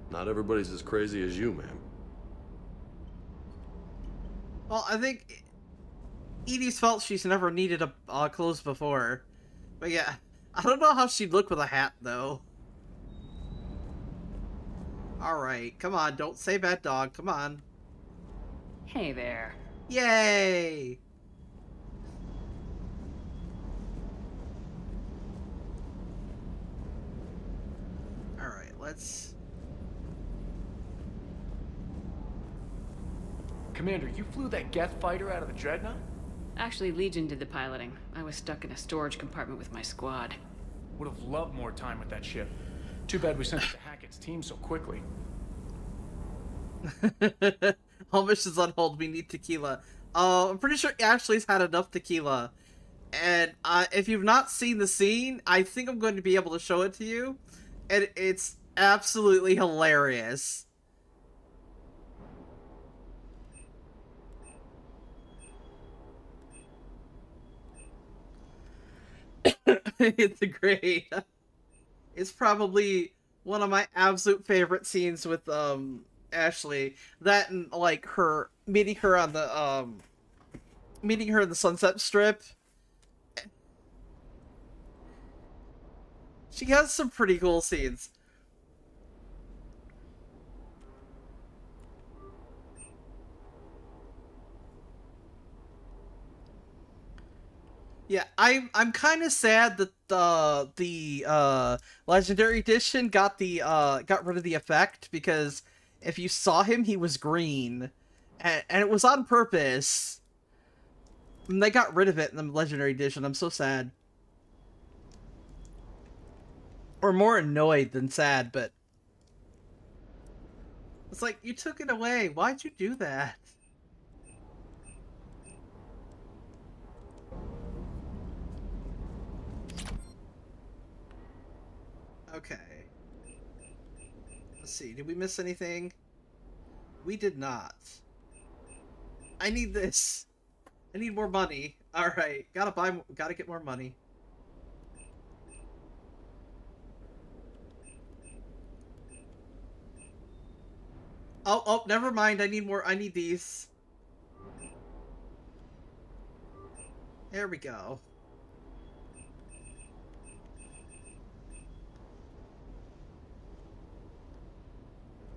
Not everybody's as crazy as you, ma'am. Well, I think Edie's felt she's never needed a clothes before. But yeah, I don't know how she'd look with a hat, though. Alright, come on, don't say bad dog, come on. Hey there. Yay! Alright, let's... Commander, you flew that Geth fighter out of the Dreadnought? Actually, Legion did the piloting. I was stuck in a storage compartment with my squad. Would have loved more time with that ship. Too bad we sent it to Hackett's team so quickly. All missions on hold, we need tequila. I'm pretty sure Ashley's had enough tequila. And if you've not seen the scene, I think I'm going to be able to show it to you. And it's absolutely hilarious. It's great. It's probably one of my absolute favorite scenes with Ashley. That and like her meeting her on the meeting her in the Sunset Strip. She has some pretty cool scenes. Yeah, I'm kind of sad that the Legendary Edition got rid of the effect, because if you saw him, he was green, and it was on purpose. And they got rid of it in the Legendary Edition. I'm so sad, or more annoyed than sad. But it's like, you took it away. Why'd you do that? Okay. Let's see. Did we miss anything? We did not. I need this. I need more money. Alright. Gotta get more money. Oh, never mind. I need these. There we go.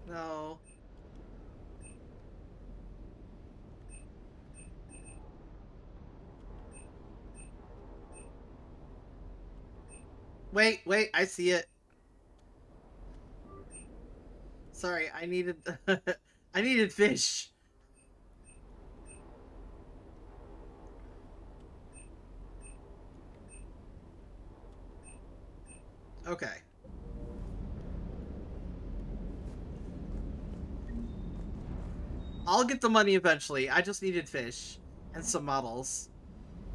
No. Wait, I see it. Sorry, I needed I needed fish. Okay. I'll get the money eventually. I just needed fish and some models.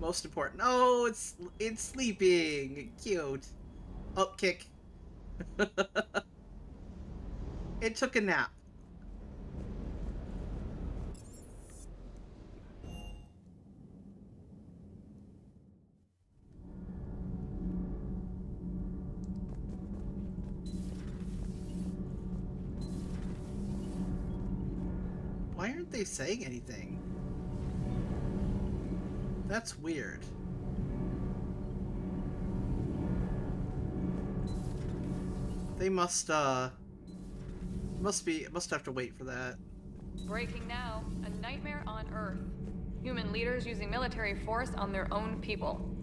Most important. Oh, it's sleeping. Cute. Oh, kick. It took a nap. Why aren't they saying anything? That's weird. They must have to wait for that. Breaking now, a nightmare on Earth. Human leaders using military force on their own people.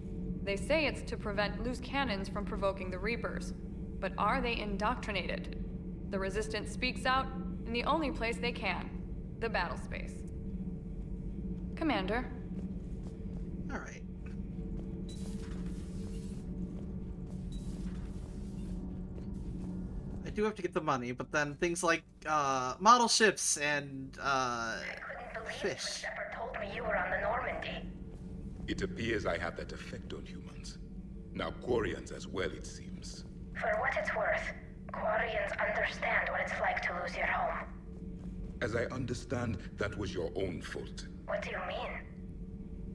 They say it's to prevent loose cannons from provoking the Reapers. But are they indoctrinated? The Resistance speaks out in the only place they can, the battle space. Commander. Alright. I do have to get the money, but then things like model ships and fish. Shepard told me you were on the Normandy. It appears I have that effect on humans. Now Quarians as well, it seems. For what it's worth, Quarians understand what it's like to lose your home. As I understand, that was your own fault. What do you mean?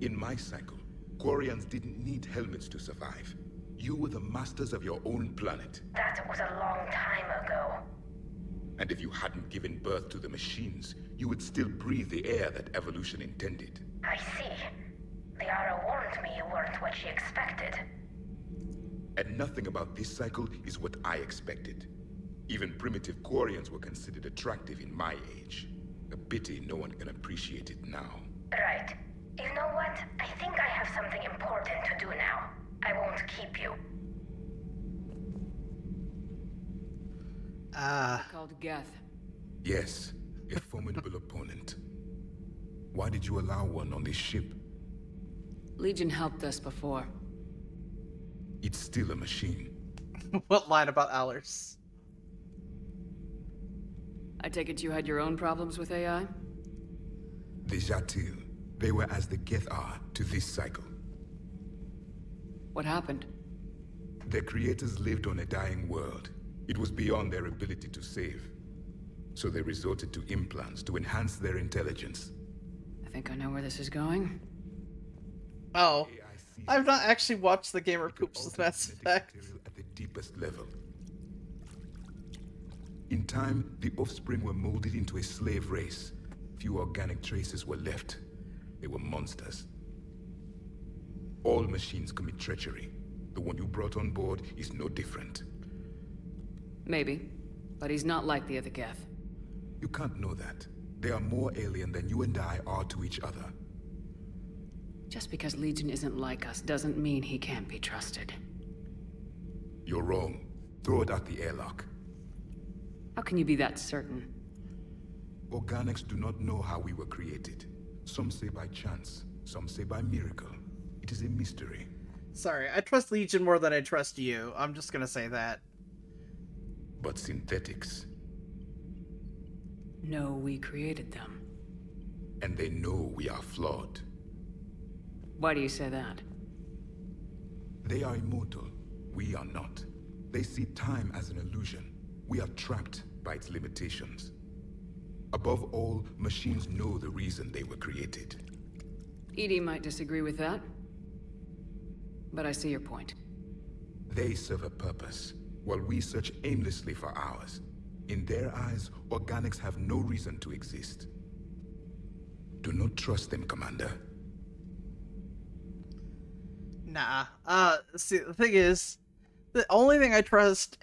In my cycle, Quarians didn't need helmets to survive. You were the masters of your own planet. That was a long time ago. And if you hadn't given birth to the machines, you would still breathe the air that evolution intended. I see. Liara warned me you weren't what she expected. And nothing about this cycle is what I expected. Even primitive Quarians were considered attractive in my age. A pity no one can appreciate it now. Right. You know what? I think I have something important to do now. I won't keep you. Called Geth. Yes, a formidable opponent. Why did you allow one on this ship? Legion helped us before. It's still a machine. What line about Allers? I take it you had your own problems with AI? The Jatil, they were as the Geth are to this cycle. What happened? Their creators lived on a dying world. It was beyond their ability to save. So they resorted to implants to enhance their intelligence. I think I know where this is going. Oh. I've not actually watched the Gamer Poops with Mass Effect. At the deepest level. In time, the offspring were molded into a slave race. Few organic traces were left. They were monsters. All machines commit treachery. The one you brought on board is no different. Maybe. But he's not like the other Geth. You can't know that. They are more alien than you and I are to each other. Just because Legion isn't like us doesn't mean he can't be trusted. You're wrong. Throw it out the airlock. How can you be that certain? Organics do not know how we were created. Some say by chance, some say by miracle. It is a mystery. Sorry, I trust Legion more than I trust you. I'm just gonna say that. But synthetics. No, we created them. And they know we are flawed. Why do you say that? They are immortal. We are not. They see time as an illusion. We are trapped by its limitations. Above all, machines know the reason they were created. EDI might disagree with that. But I see your point. They serve a purpose, while we search aimlessly for ours. In their eyes, organics have no reason to exist. Do not trust them, Commander. Nah. See, the thing is, the only thing I trust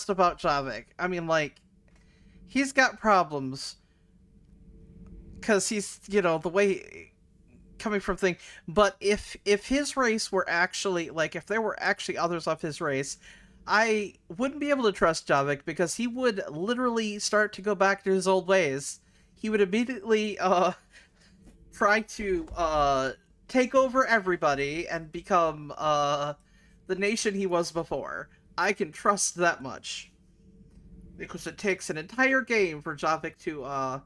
about Javik, I mean, like, he's got problems. Because he's, you know, the way coming from thing. But if his race were actually, like, if there were actually others of his race, I wouldn't be able to trust Javik because he would literally start to go back to his old ways. He would immediately, try to, take over everybody and become, the nation he was before. I can trust that much. Because it takes an entire game for Javik to,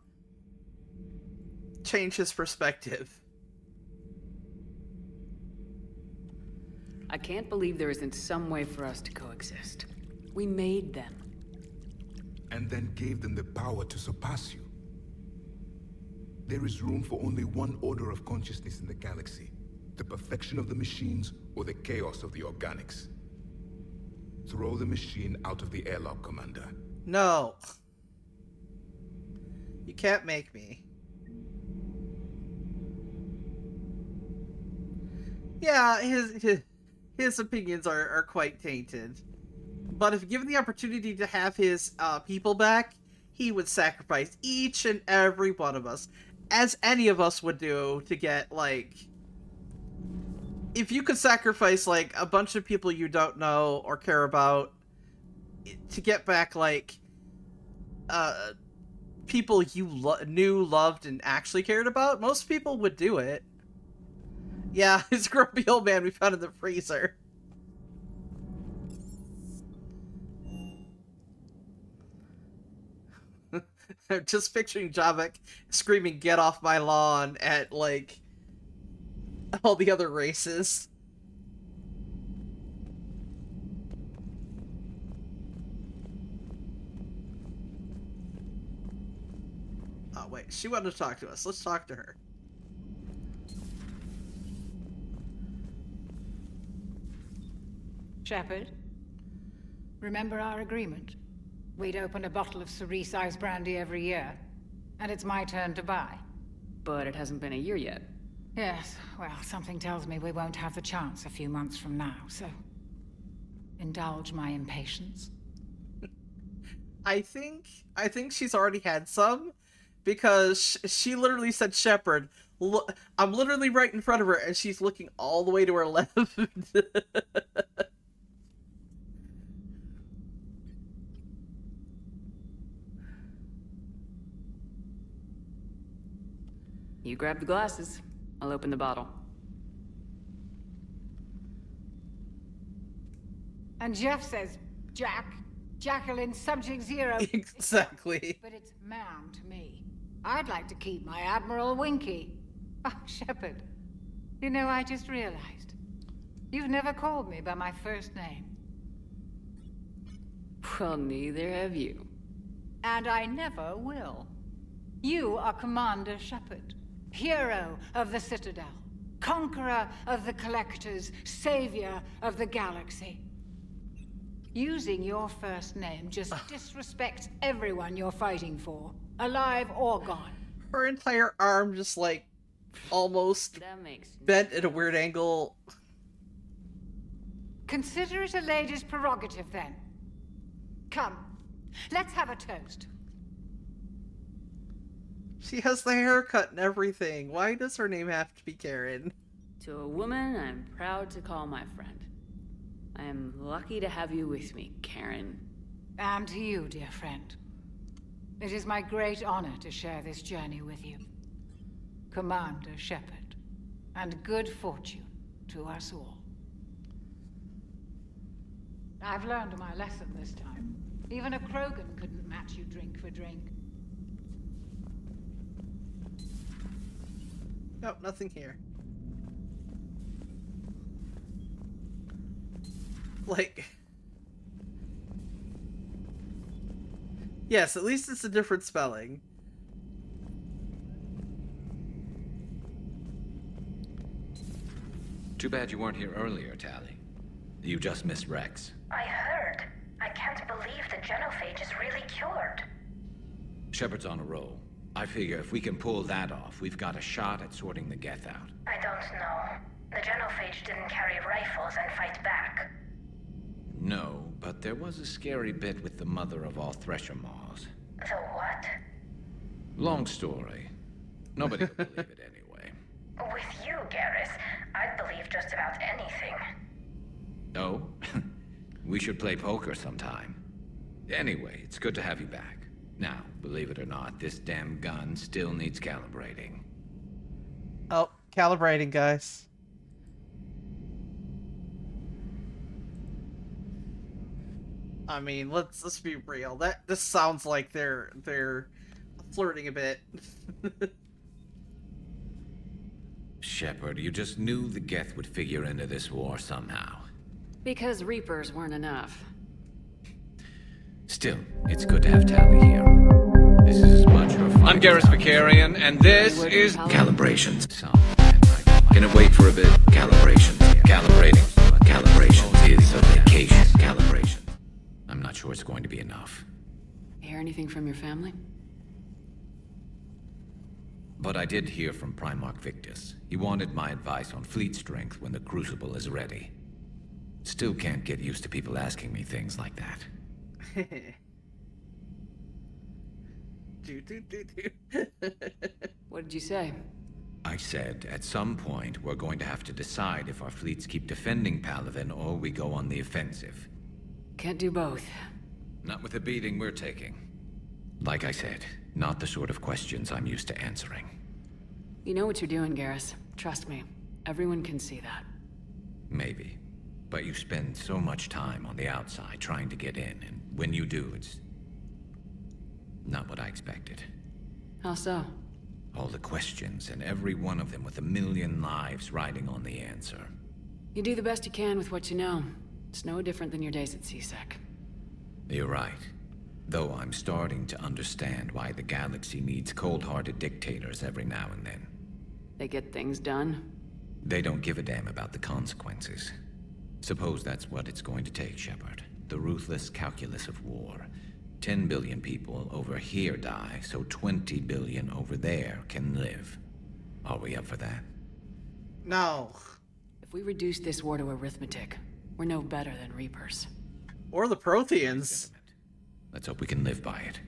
change his perspective. I can't believe there isn't some way for us to coexist. We made them. And then gave them the power to surpass you. There is room for only one order of consciousness in the galaxy. The perfection of the machines or the chaos of the organics. Throw the machine out of the airlock, Commander. No. You can't make me. Yeah, his opinions are quite tainted. But if given the opportunity to have his people back, he would sacrifice each and every one of us. As any of us would do to get, like... If you could sacrifice, like, a bunch of people you don't know or care about to get back, like, people you knew, loved, and actually cared about, most people would do it. Yeah, his grumpy old man we found in the freezer. I'm just picturing Javik screaming, "Get off my lawn," at, like, all the other races. Oh, wait, she wanted to talk to us. Let's talk to her. Shepard, remember our agreement? We'd open a bottle of cerise ice brandy every year, and it's my turn to buy. But it hasn't been a year yet. Yes, well, something tells me we won't have the chance a few months from now, so... indulge my impatience. I think she's already had some, because she literally said, "Shepard, look, I'm literally right in front of her," and she's looking all the way to her left. You grab the glasses. I'll open the bottle. And Jeff says, Jacqueline, subject 0. Exactly. But it's ma'am to me. I'd like to keep my Admiral Winky. Oh, Shepard, you know, I just realized. You've never called me by my first name. Well, neither have you. And I never will. You are Commander Shepard, hero of the Citadel, conqueror of the Collectors, savior of the galaxy. Using your first name just disrespects everyone you're fighting for, alive or gone. Her entire arm just, like, almost bent at a weird angle. Consider it a lady's prerogative, then. Come, let's have a toast. She has the haircut and everything. Why does her name have to be Karen? To a woman I'm proud to call my friend. I am lucky to have you with me, Karen. And to you, dear friend. It is my great honor to share this journey with you. Commander Shepard. And good fortune to us all. I've learned my lesson this time. Even a Krogan couldn't match you drink for drink. Nope, nothing here. Like... Yes, at least it's a different spelling. Too bad you weren't here earlier, Tali. You just missed Rex. I heard. I can't believe the genophage is really cured. Shepard's on a roll. I figure if we can pull that off, we've got a shot at sorting the Geth out. I don't know. The genophage didn't carry rifles and fight back. No, but there was a scary bit with the mother of all Thresher Maws. The what? Long story. Nobody will believe it anyway. With you, Garrus, I'd believe just about anything. Oh? We should play poker sometime. Anyway, it's good to have you back. Now, believe it or not, this damn gun still needs calibrating. Oh, calibrating, guys. I mean, let's be real. This sounds like they're flirting a bit. Shepard. You just knew the Geth would figure into this war somehow. Because Reapers weren't enough. Still, it's good to have Tally here. This is as much her fight. I'm Garrus Vakarian, and this is calibrations. Gonna wait for a bit. Calibrations. Calibrating. Calibrations is a vacation. Calibration. I'm not sure it's going to be enough. Hear anything from your family? But I did hear from Primarch Victus. He wanted my advice on fleet strength when the Crucible is ready. Still can't get used to people asking me things like that. What did you say? I said, at some point, we're going to have to decide if our fleets keep defending Palaven or we go on the offensive. Can't do both. Not with the beating we're taking. Like I said, not the sort of questions I'm used to answering. You know what you're doing, Garrus. Trust me. Everyone can see that. Maybe. But you spend so much time on the outside trying to get in, and when you do, it's not what I expected. How so? All the questions, and every one of them with a million lives riding on the answer. You do the best you can with what you know. It's no different than your days at CSEC. You're right. Though I'm starting to understand why the galaxy needs cold-hearted dictators every now and then. They get things done. They don't give a damn about the consequences. Suppose that's what it's going to take, Shepard. The ruthless calculus of war. 10 billion people over here die, so 20 billion over there can live. Are we up for that? No. If we reduce this war to arithmetic, we're no better than Reapers. Or the Protheans. Let's hope we can live by it.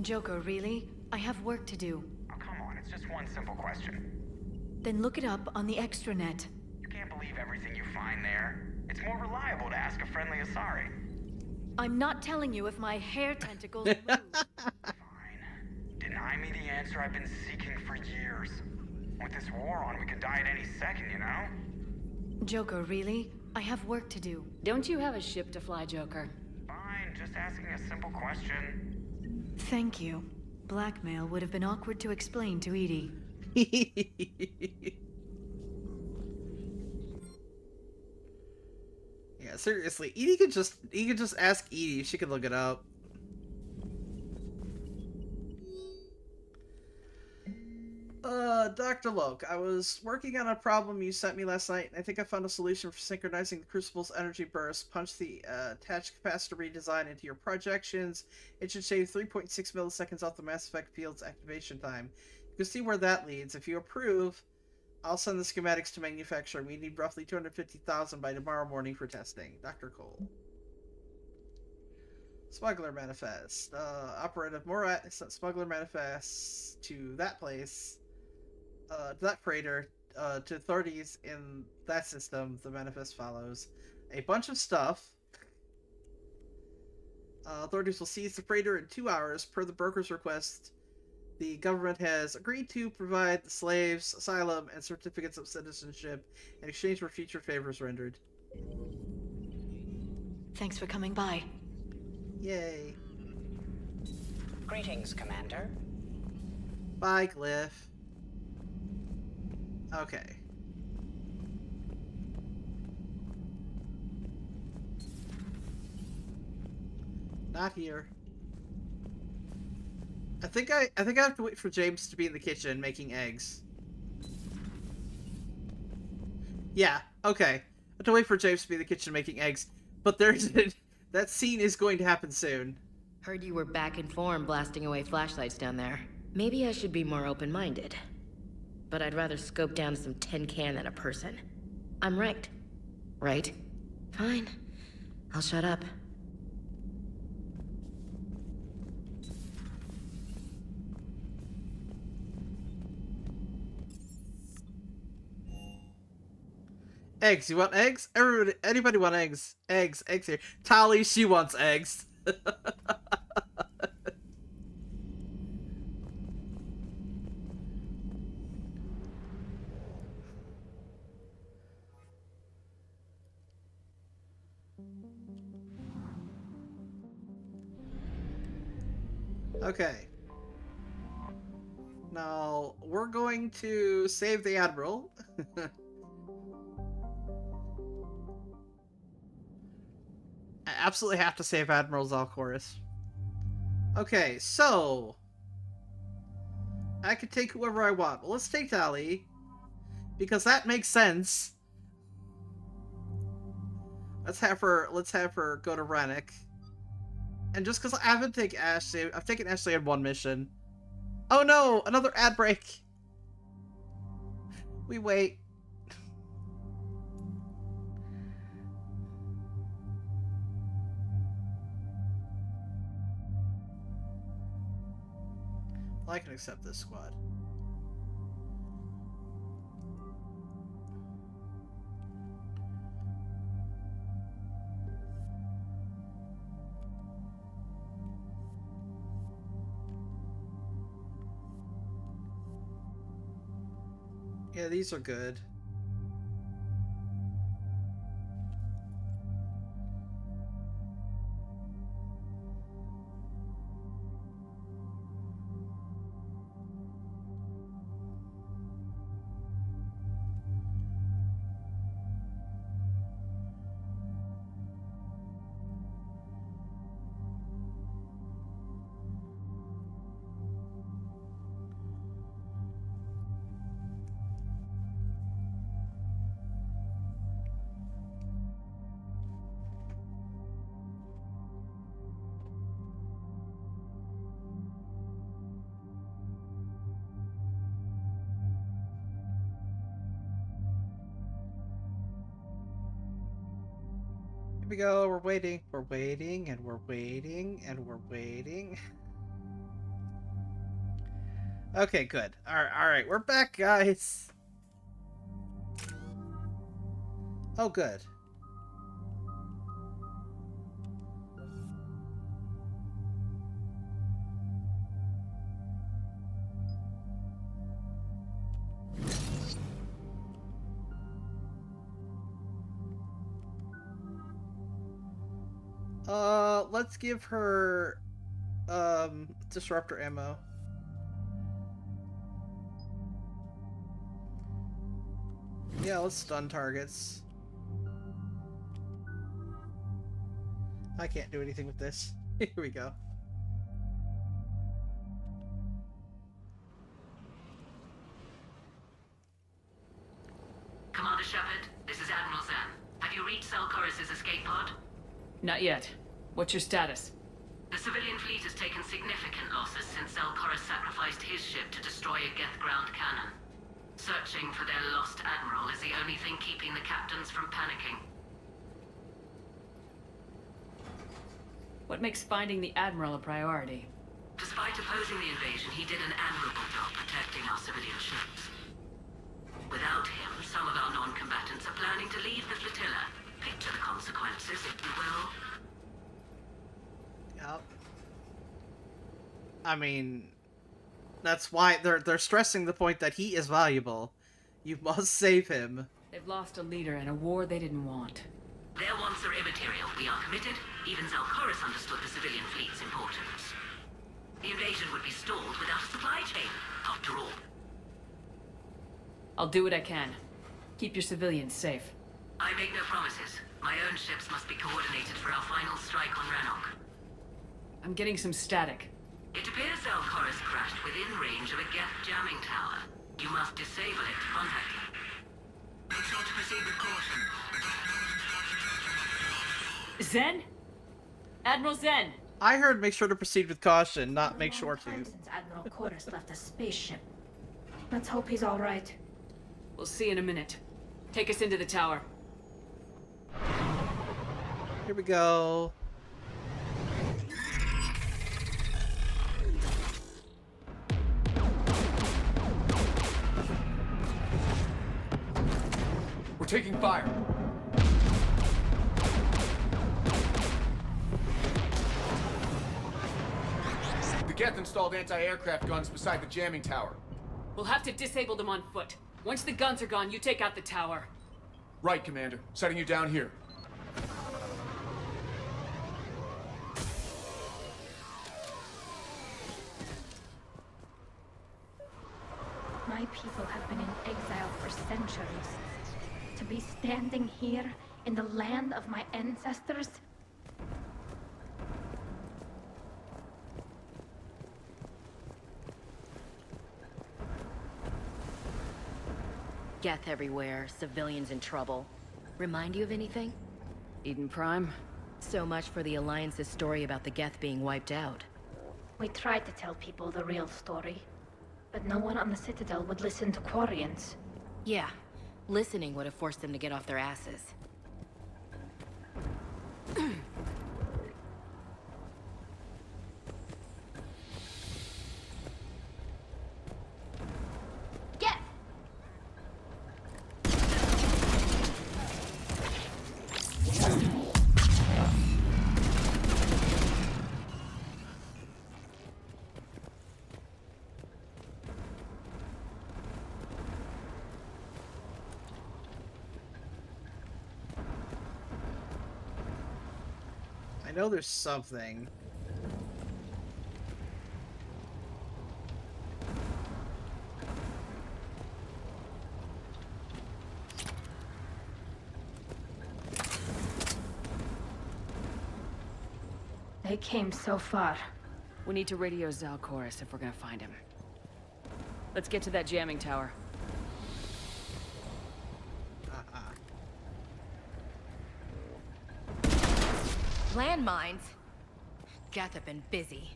Joker, really? I have work to do. Oh, come on, it's just one simple question. Then look it up on the extranet. You can't believe everything you find there. It's more reliable to ask a friendly Asari. I'm not telling you if my hair tentacles move. Deny me the answer I've been seeking for years. With this war on, we could die at any second, you know? Joker, really? I have work to do. Don't you have a ship to fly, Joker? Fine, just asking a simple question. Thank you. Blackmail would have been awkward to explain to Edie. Yeah, seriously, Edie could just ask Edie. She could look it up. Dr. Loke, I was working on a problem you sent me last night, and I think I found a solution for synchronizing the Crucible's energy burst. Punch the attached capacitor redesign into your projections. It should shave 3.6 milliseconds off the Mass Effect field's activation time. You can see where that leads. If you approve, I'll send the schematics to manufacturer. We need roughly 250,000 by tomorrow morning for testing. Dr. Cole. Smuggler Manifest. Operative Morat sent Smuggler Manifest to that place. To that freighter, to authorities in that system. The manifest follows a bunch of stuff. Authorities will seize the freighter in 2 hours per the broker's request. The government has agreed to provide the slaves asylum and certificates of citizenship in exchange for future favors rendered. Thanks for coming by. Yay. Greetings, Commander. Bye, Glyph. Okay. Not here. I think I have to wait for James to be in the kitchen making eggs. Yeah, okay. I have to wait for James to be in the kitchen making eggs. But that scene is going to happen soon. Heard you were back in form blasting away flashlights down there. Maybe I should be more open-minded. But I'd rather scope down some tin can than a person. I'm right. Right? Fine. I'll shut up. Eggs. You want eggs? Anybody want eggs? Eggs here. Tali, she wants eggs. Okay. Now, we're going to save the Admiral. I absolutely have to save Admiral Zalchorus. Okay, so... I could take whoever I want, but let's take Tali. Because that makes sense. Let's have her go to Rannoch. And just because I haven't taken Ashley, I've taken Ashley on one mission. Oh no! Another ad break! We wait. Well, I can accept this squad. Yeah, these are good. Here we go, we're waiting, and we're waiting, and we're waiting. Okay, good. Alright, we're back, guys. Oh, good. Let's give her, disruptor ammo. Yeah, let's stun targets. I can't do anything with this. Here we go. Commander Shepard, this is Admiral Zan. Have you reached Zalchorus' escape pod? Not yet. What's your status? The civilian fleet has taken significant losses since Zalchorus sacrificed his ship to destroy a Geth ground cannon. Searching for their lost admiral is the only thing keeping the captains from panicking. What makes finding the Admiral a priority? Despite opposing the invasion, he did an admirable job protecting our civilian ships. Without him, some of our non-combatants are planning to leave the flotilla. Picture the consequences, if you will. Yep. I mean, that's why they're stressing the point that he is valuable. You must save him. They've lost a leader in a war they didn't want. Their wants are immaterial. We are committed. Even Zalchorus understood the civilian fleet's importance. The invasion would be stalled without a supply chain, after all. I'll do what I can. Keep your civilians safe. I make no promises. My own ships must be coordinated for our final strike on Rannoch. I'm getting some static. It appears Zalchorus crashed within range of a Geth jamming tower. You must disable it to contact him. Make sure to proceed with caution. Zen? Admiral Zen! I heard make sure to proceed with caution, not make sure to. Since Admiral Chorus left a spaceship. Let's hope he's all right. We'll see in a minute. Take us into the tower. Here we go. We're taking fire. The Geth installed anti-aircraft guns beside the jamming tower. We'll have to disable them on foot. Once the guns are gone, you take out the tower. Right, Commander. Setting you down here. people have been in exile for centuries. To be standing here in the land of my ancestors. Geth everywhere, civilians in trouble. Remind you of anything? Eden Prime? So much for the Alliance's story about the Geth being wiped out. We tried to tell people the real story, but no one on the Citadel would listen to Quarians. Yeah, listening would have forced them to get off their asses. Get! I know there's something. They came so far. We need to radio Zalcoris if we're gonna find him. Let's get to that jamming tower. Landmines? Geth have been busy.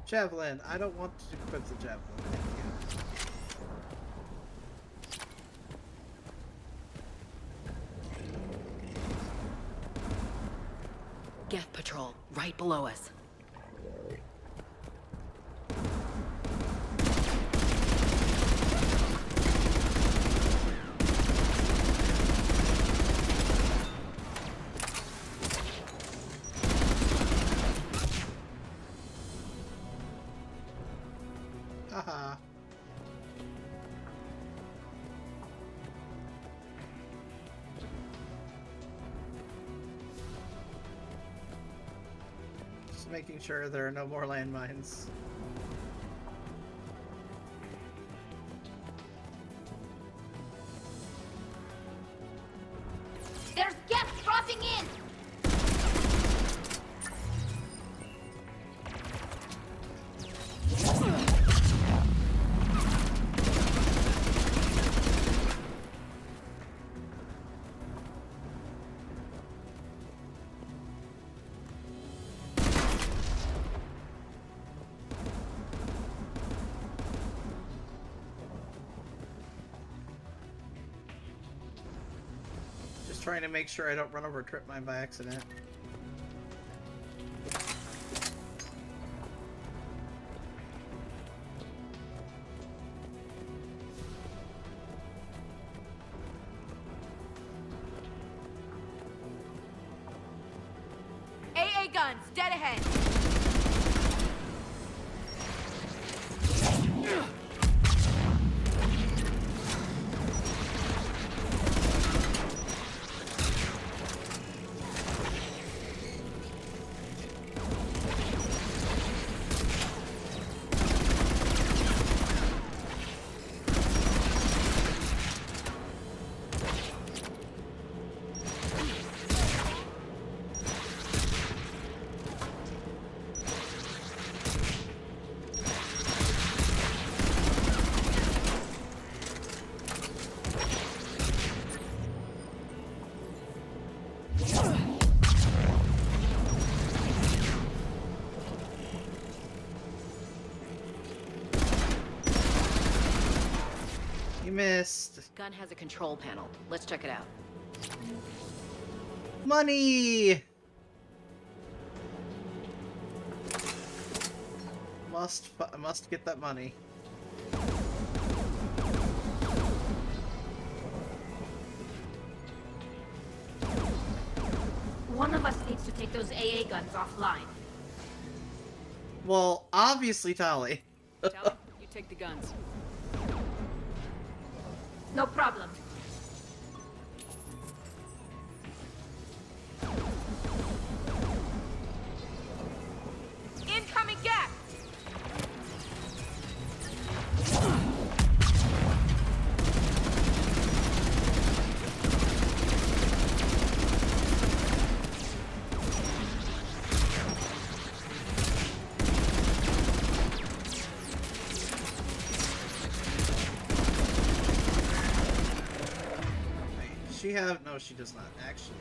Javelin. I don't want to equip the javelin. Thank you. Geth patrol, right below us. Haha. Just making sure there are no more landmines. There's guests dropping in! Just trying to make sure I don't run over a trip mine by accident. AA guns, dead ahead! You missed. Gun has a control panel. Let's check it out. Money! Must get that money. One of us needs to take those AA guns offline. Well, obviously Tali. Tally, you take the guns. No problem. Incoming gas! she have? No, she does not, actually.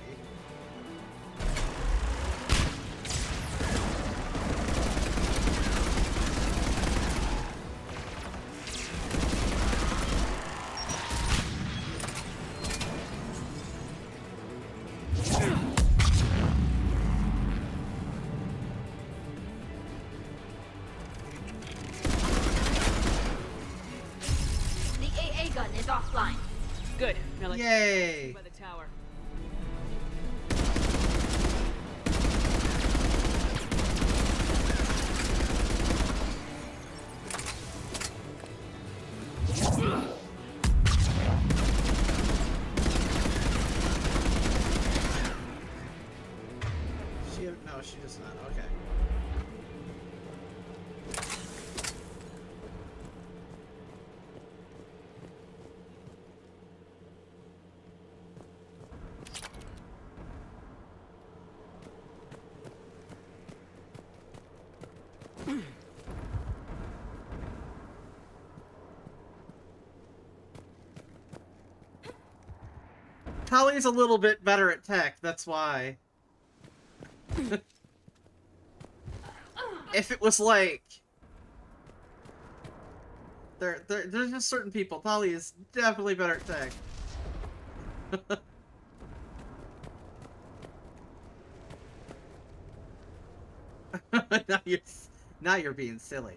The AA gun is offline. Good. Now let's Yay! by the tower. No, she does not. Okay. Tali's a little bit better at tech, that's why. If it was like... There's just certain people. Tali is definitely better at tech. now you're being silly.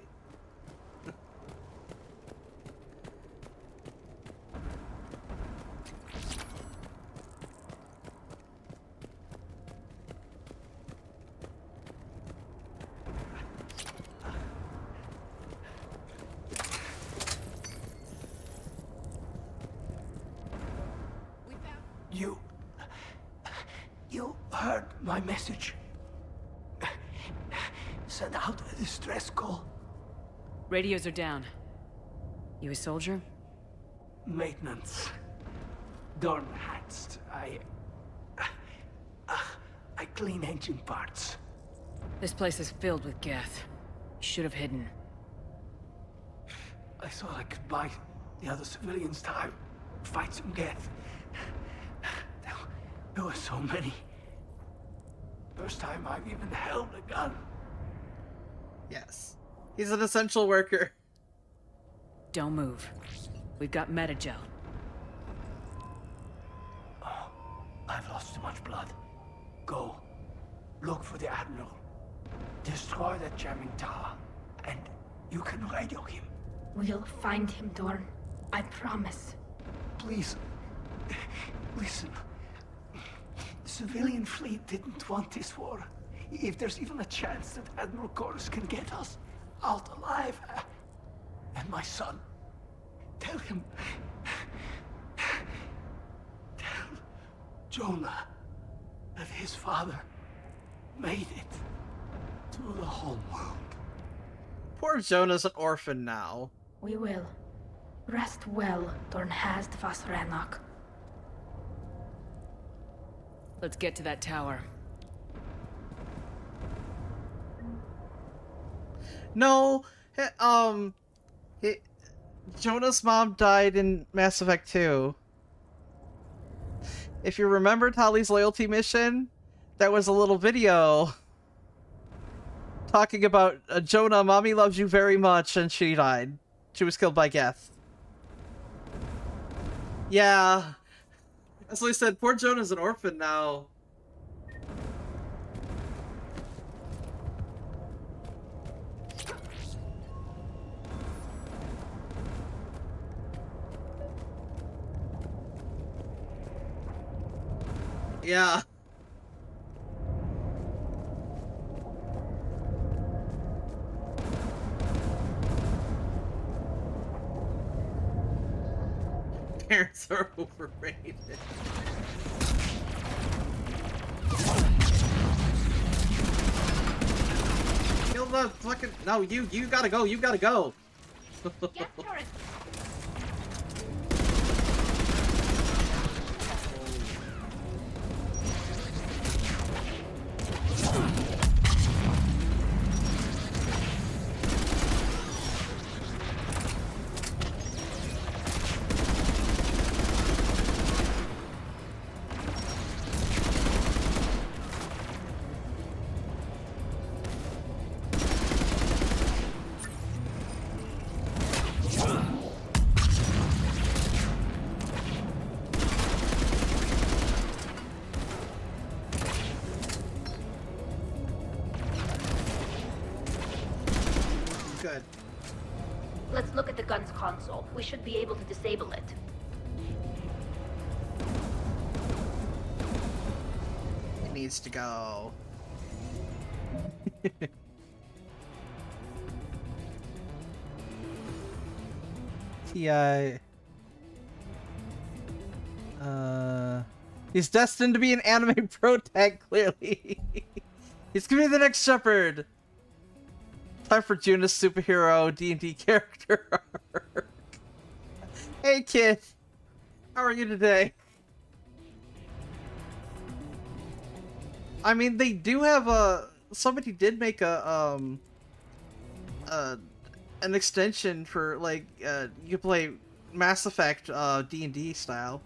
You heard my message. Send out a distress call. Radios are down. You a soldier? Maintenance. Dorn Hatst. I clean engine parts. This place is filled with Geth. You should have hidden. I thought I could buy the other civilians time. Fight some Geth. There were so many. First time I've even held a gun. Yes. He's an essential worker. Don't move. We've got Metagel. Oh, I've lost too much blood. Go. Look for the Admiral. Destroy that jamming tower. And you can radio him. We'll find him, Dorn. I promise. Please. Listen. The civilian fleet didn't want this war. If there's even a chance that Admiral Chorus can get us out alive. And my son. Tell him. Tell Jonah that his father made it to the home world. Poor Jonah's an orphan now. We will. Rest well, Dorn Hast vas Rannoch. Let's get to that tower. No, Jonah's mom died in Mass Effect 2. If you remember Tali's loyalty mission, there was a little video talking about Jonah, mommy loves you very much, and she died. She was killed by Geth. Yeah. That's what I said, poor Jonah's an orphan now. Yeah. Parents are overrated. Kill the fucking... No, you gotta go, you gotta go. Get turret. gun's console. We should be able to disable it. It needs to go. TI. He's destined to be an anime pro tag, clearly. He's gonna be the next Shepard. Time for Juna's superhero D&D character arc. Hey kid, how are you today? I mean, they do have a... Somebody did make a, an extension for, like, you can play Mass Effect, D&D style.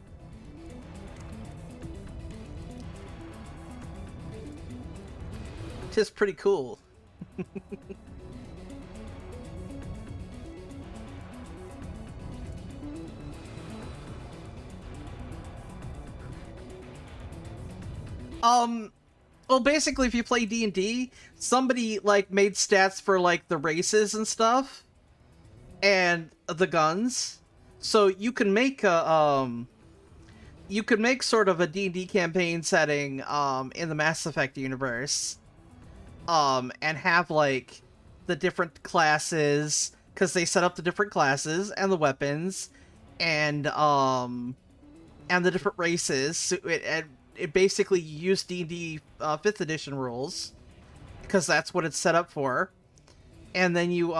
Tis pretty cool. Well, basically, if you play D&D, somebody, like, made stats for, like, the races and stuff, and the guns, so you can make a, you could make sort of a D&D campaign setting, in the Mass Effect universe, and have, like, the different classes, because they set up the different classes, and the weapons, and the different races, so it basically used D&D 5th edition rules, because that's what it's set up for. And then you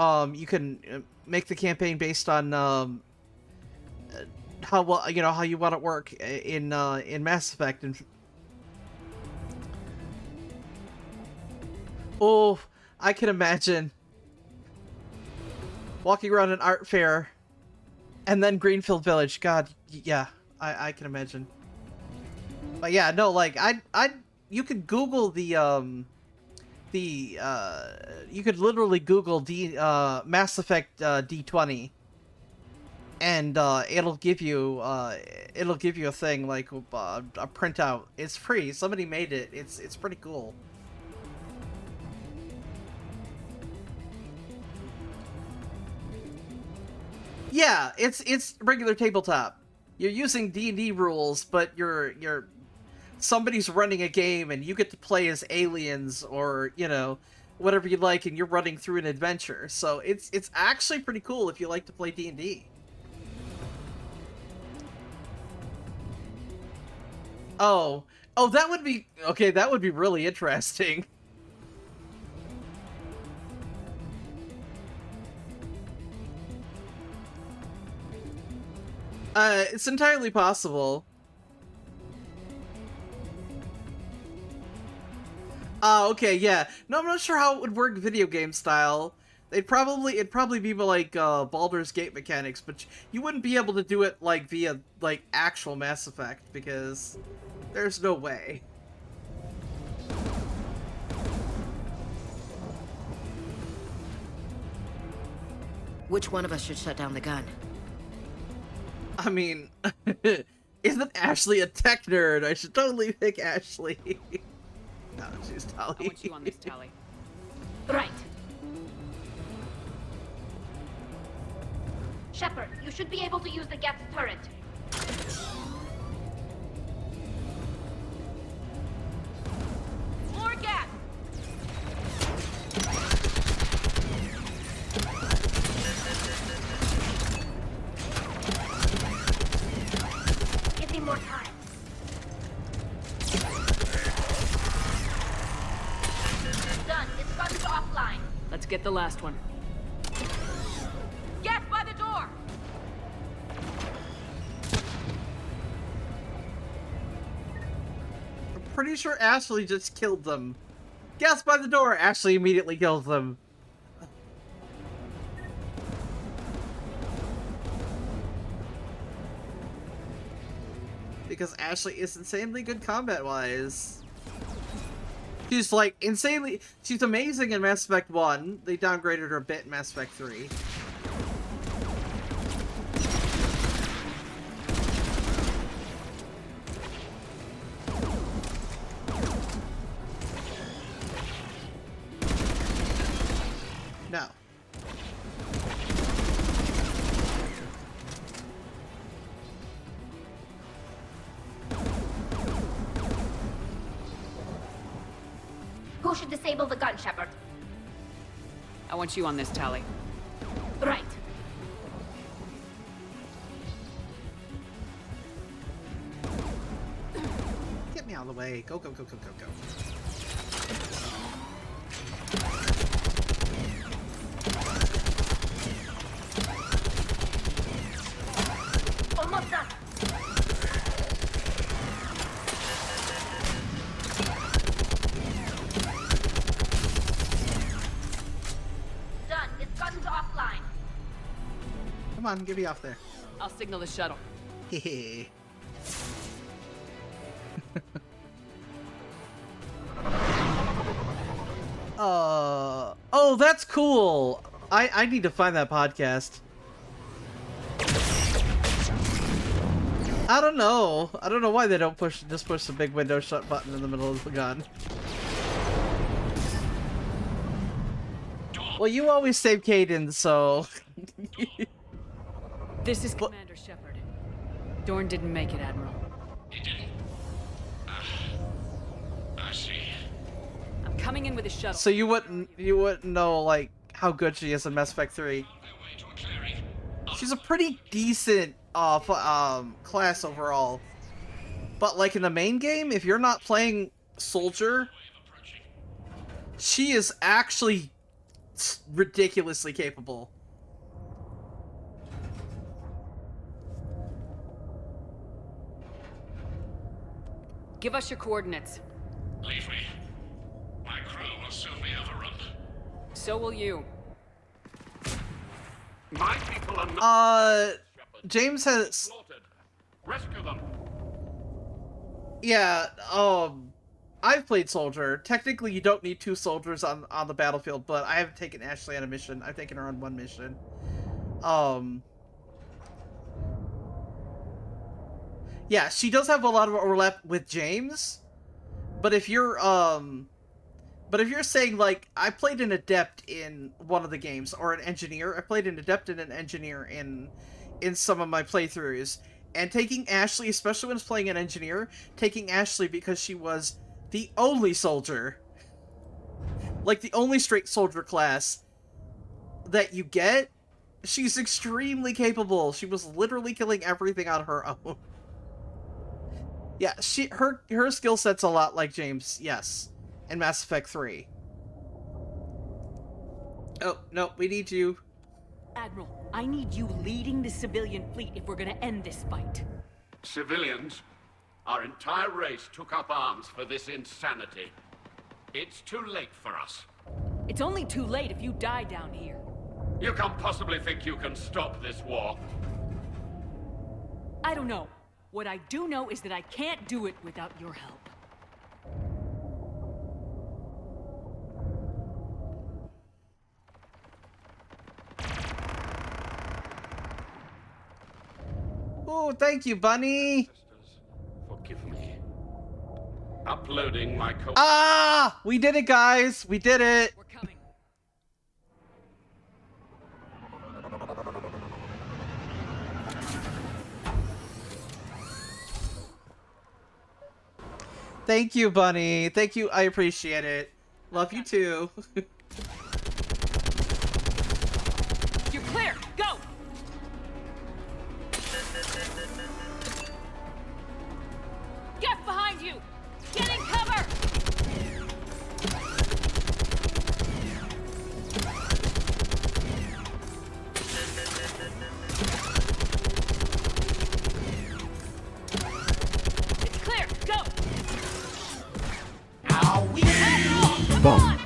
can make the campaign based on how well, you know, how you want it to work in Mass Effect. And oh, I can imagine walking around an art fair and then Greenfield Village. God, yeah, I can imagine. But yeah, no, like you could Google you could literally Google Mass Effect D20, and it'll give you a thing like a printout. It's free. Somebody made it. It's pretty cool. Yeah, it's regular tabletop. You're using D&D rules, but you're somebody's running a game and you get to play as aliens or, you know, whatever you like, and you're running through an adventure. So it's actually pretty cool if you like to play D&D. Oh, that would be okay. That would be really interesting. It's entirely possible. Okay, yeah. No, I'm not sure how it would work video game style. It'd probably be like Baldur's Gate mechanics, but you wouldn't be able to do it like via like actual Mass Effect, because there's no way. Which one of us should shut down the gun? I mean, isn't Ashley a tech nerd? I should totally pick Ashley. No, she's Tali. I want you on this, Tali. Right. Shepard, you should be able to use the Geth turret. More Geth! Give me more time. Done. It's gone to offline. Let's get the last one. Get by the door! I'm pretty sure Ashley just killed them. Guess by the door, Ashley immediately kills them. Because Ashley is insanely good combat-wise. She's like insanely... She's amazing in Mass Effect 1. They downgraded her a bit in Mass Effect 3. No. Who should disable the gun, Shepard? I want you on this, Tally. Right. Get me out of the way. Go, go, go, go, go, go. Almost done. Done. This gun's offline. Come on, get me off there. I'll signal the shuttle. Hehe. Oh, that's cool. I need to find that podcast. I don't know. I don't know why they don't just push the big window shut button in the middle of the gun. Well, you always save Caden, so... This is Commander Shepard. Dorn didn't make it, Admiral. He didn't? I see. I'm coming in with a shuttle. So you wouldn't know, like, how good she is in Mass Effect 3. She's a pretty decent class overall. But like in the main game, if you're not playing Soldier, she is actually ridiculously capable. Give us your coordinates. Leave me. My crew will soon be overrun. So will you. My people are not James has... slaughtered. Rescue them. Yeah, I've played Soldier. Technically, you don't need 2 soldiers on the battlefield, but I haven't taken Ashley on a mission. I've taken her on 1 mission. Yeah, she does have a lot of overlap with James, but if you're saying, like, I played an adept in one of the games, or an engineer, I played an adept and an engineer in some of my playthroughs, and taking Ashley, especially when it's playing an engineer, taking Ashley because she was the only soldier, like the only straight soldier class that you get, she's extremely capable. She was literally killing everything on her own. Yeah, her skill set's a lot like James, yes, in Mass Effect 3. Oh, no, we need you. Admiral, I need you leading the civilian fleet if we're gonna end this fight. Civilians, our entire race took up arms for this insanity. It's too late for us. It's only too late if you die down here. You can't possibly think you can stop this war. I don't know. What I do know is that I can't do it without your help. Oh, thank you, Bunny. Forgive me. Uploading my code. Ah! We did it, guys. We did it. We're coming. Thank you, Bunny. Thank you. I appreciate it. Love you too. You're clear. Go. Get behind you. Get in cover. It's clear. Go. Bomb.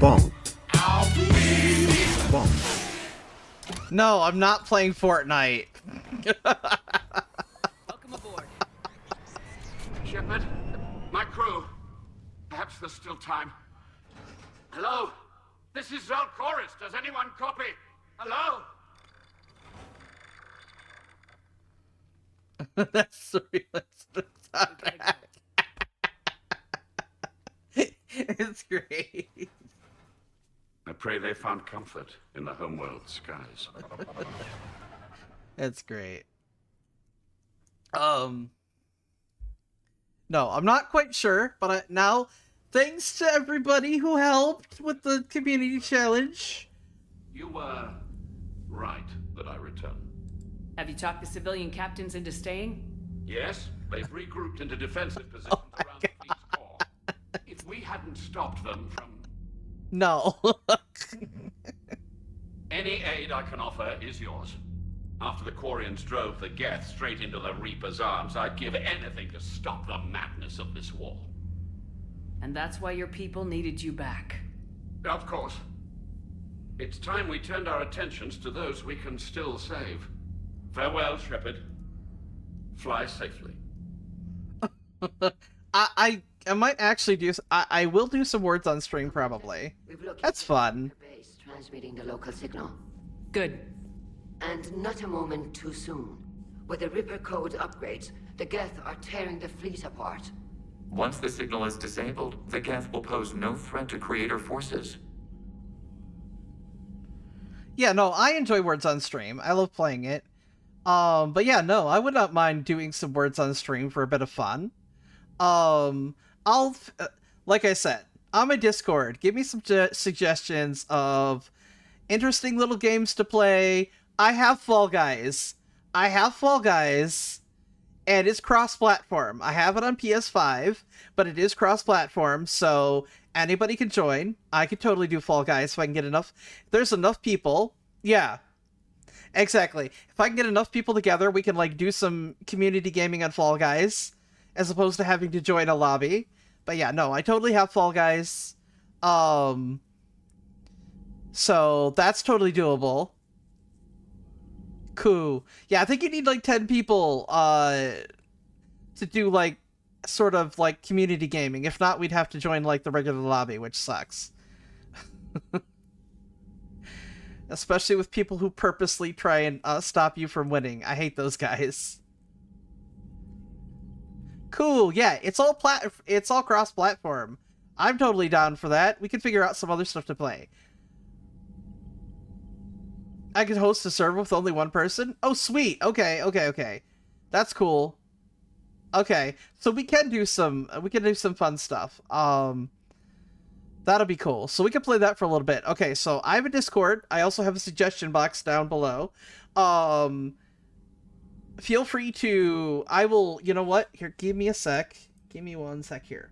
Bomb. Bomb. No, I'm not playing Fortnite. Welcome aboard. Shepard, my crew. Perhaps there's still time. Hello? This is Zalcoris. Does anyone copy? Hello? That's surrealist. It's great. I pray they found comfort in the homeworld skies. It's great. No, I'm not quite sure, but now Thanks to everybody who helped with the community challenge. You were right that I return. Have you talked the civilian captains into staying? Yes, they've regrouped into defensive positions around the fleet's core. If we hadn't stopped them from... No. Any aid I can offer is yours. After the Quarians drove the Geth straight into the Reaper's arms, I'd give anything to stop the madness of this war. And that's why your people needed you back. Of course. It's time we turned our attentions to those we can still save. Farewell, Shepard. Fly safely. I might actually do... I will do some words on stream, probably. That's fun. Base transmitting the local signal. Good. And not a moment too soon. With the Ripper code upgrades, the Geth are tearing the fleet apart. Once the signal is disabled, the Geth will pose no threat to Creator forces. Yeah, no, I enjoy words on stream. I love playing it. But yeah, no, I would not mind doing some words on stream for a bit of fun. Like I said, on my Discord, give me some suggestions of interesting little games to play. I have Fall Guys. And it's cross-platform. I have it on PS5, but it is cross-platform, so anybody can join. I could totally do Fall Guys if I can get enough. If there's enough people. Yeah. Exactly. If I can get enough people together, we can, like, do some community gaming on Fall Guys, as opposed to having to join a lobby. But yeah, no, I totally have Fall Guys. So that's totally doable. Cool. Yeah, I think you need like 10 people to do like sort of like community gaming. If not, we'd have to join like the regular lobby, which sucks. Especially with people who purposely try and stop you from winning. I hate those guys. Cool. Yeah, it's all cross-platform. I'm totally down for that. We can figure out some other stuff to play. I could host a server with only one person? Oh, sweet. Okay. That's cool. Okay, so we can do some fun stuff. That'll be cool. So we can play that for a little bit. Okay, so I have a Discord. I also have a suggestion box down below. Feel free to... You know what? Here, give me a sec. Give me 1 sec here.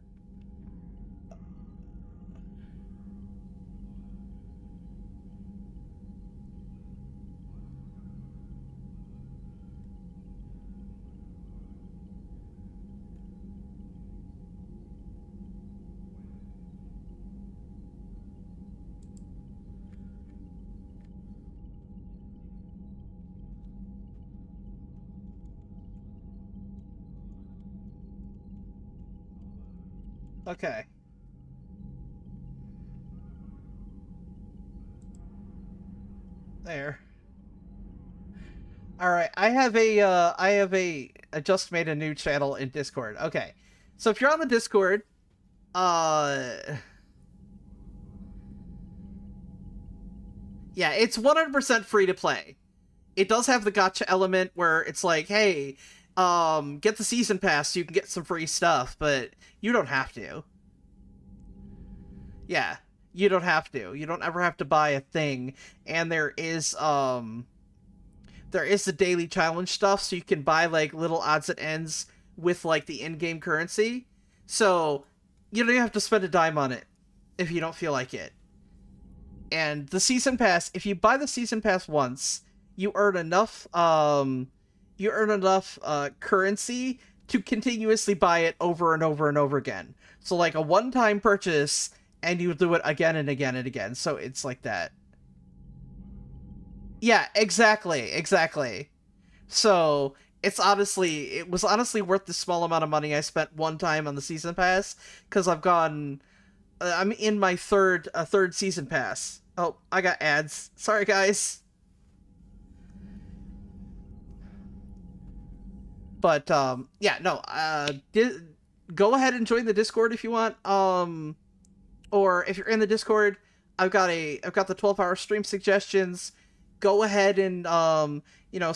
Okay. There. Alright, I just made a new channel in Discord. Okay. So if you're on the Discord, yeah, it's 100% free to play. It does have the gotcha element where it's like, hey, get the season pass so you can get some free stuff, but you don't have to. Yeah, you don't have to. You don't ever have to buy a thing. And there is the daily challenge stuff, so you can buy, like, little odds and ends with, like, the in-game currency. So, you don't even have to spend a dime on it if you don't feel like it. And the season pass, if you buy the season pass once, you earn enough, currency to continuously buy it over and over and over again. So, like, a one-time purchase, and you do it again and again and again. So it's like that. Yeah, exactly. So it was honestly worth the small amount of money I spent one time on the season pass, because I'm in my third season pass. Oh, I got ads. Sorry, guys. But yeah, no. Go ahead and join the Discord if you want. Or if you're in the Discord, I've got the 12-hour stream suggestions. Go ahead and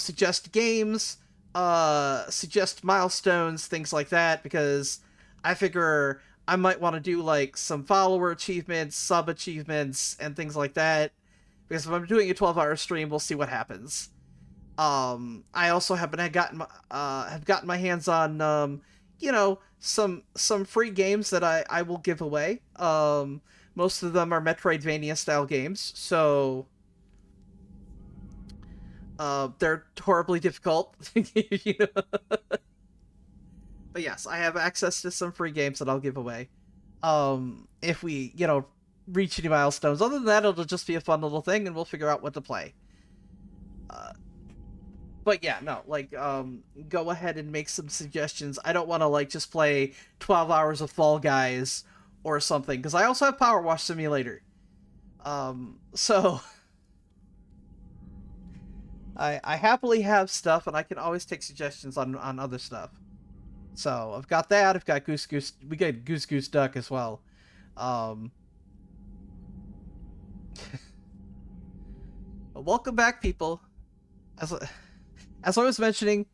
suggest games, suggest milestones, things like that, because I figure I might want to do like some follower achievements, sub achievements, and things like that. Because if I'm doing a 12-hour stream, we'll see what happens. I also have gotten my hands on some free games that I will give away. Most of them are Metroidvania style games, so they're horribly difficult. You know? But yes, I have access to some free games that I'll give away. If we, reach any milestones. Other than that, it'll just be a fun little thing, and we'll figure out what to play. But yeah, no, like, go ahead and make some suggestions. I don't want to, like, just play 12 hours of Fall Guys or something, because I also have Power Wash Simulator. So... I happily have stuff, and I can always take suggestions on other stuff. So, I've got that, I've got Goose Goose... We got Goose Goose Duck as well. Welcome back, people. As I was mentioning,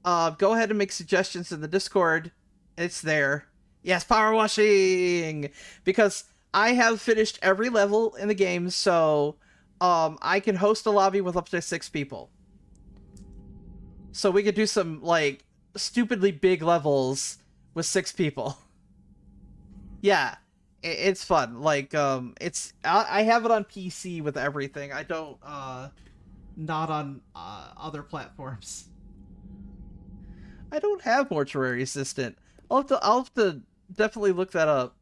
go ahead and make suggestions in the Discord. It's there. Yes, power washing! Because I have finished every level in the game, so I can host a lobby with up to 6 people. So we could do some, like, stupidly big levels with 6 people. Yeah, it's fun. Like, I have it on PC with everything. I don't, not on other platforms. I don't have Mortuary Assistant. I'll have to definitely look that up.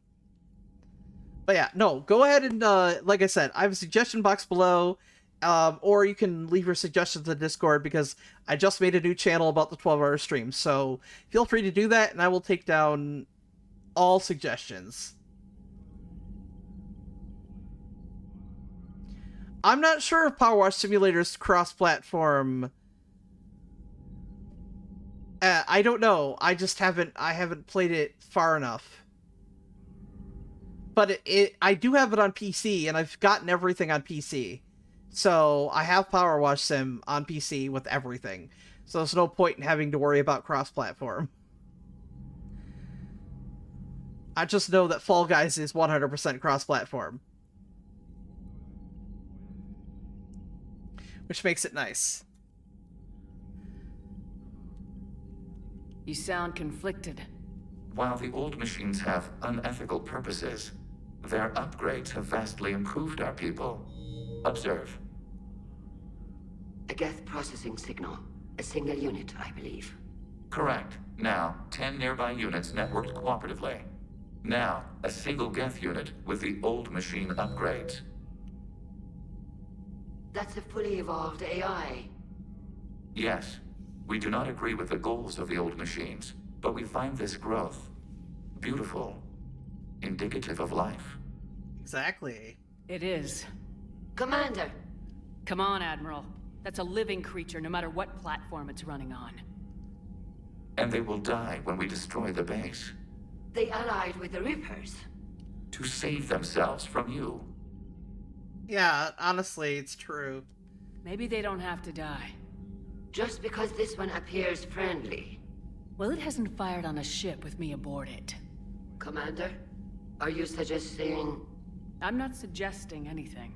But yeah, no, go ahead and, like I said, I have a suggestion box below, or you can leave your suggestions in the Discord, because I just made a new channel about the 12-hour stream, so feel free to do that, and I will take down all suggestions. I'm not sure if Power Wash Simulator's cross-platform. I don't know. I haven't played it far enough. But I do have it on PC, and I've gotten everything on PC. So I have Power Wash Sim on PC with everything. So there's no point in having to worry about cross-platform. I just know that Fall Guys is 100% cross-platform. Which makes it nice. You sound conflicted. While the old machines have unethical purposes, their upgrades have vastly improved our people. Observe. A Geth processing signal. A single unit, I believe. Correct. Now, 10 nearby units networked cooperatively. Now, a single Geth unit with the old machine upgrades. That's a fully evolved AI. Yes, we do not agree with the goals of the old machines, but we find this growth beautiful, indicative of life. Exactly. It is. Commander! Come on, Admiral. That's a living creature, no matter what platform it's running on. And they will die when we destroy the base. They allied with the Reapers. To save themselves from you. Yeah, honestly, it's true. Maybe they don't have to die. Just because this one appears friendly. Well, it hasn't fired on a ship with me aboard it. Commander, are you suggesting... I'm not suggesting anything.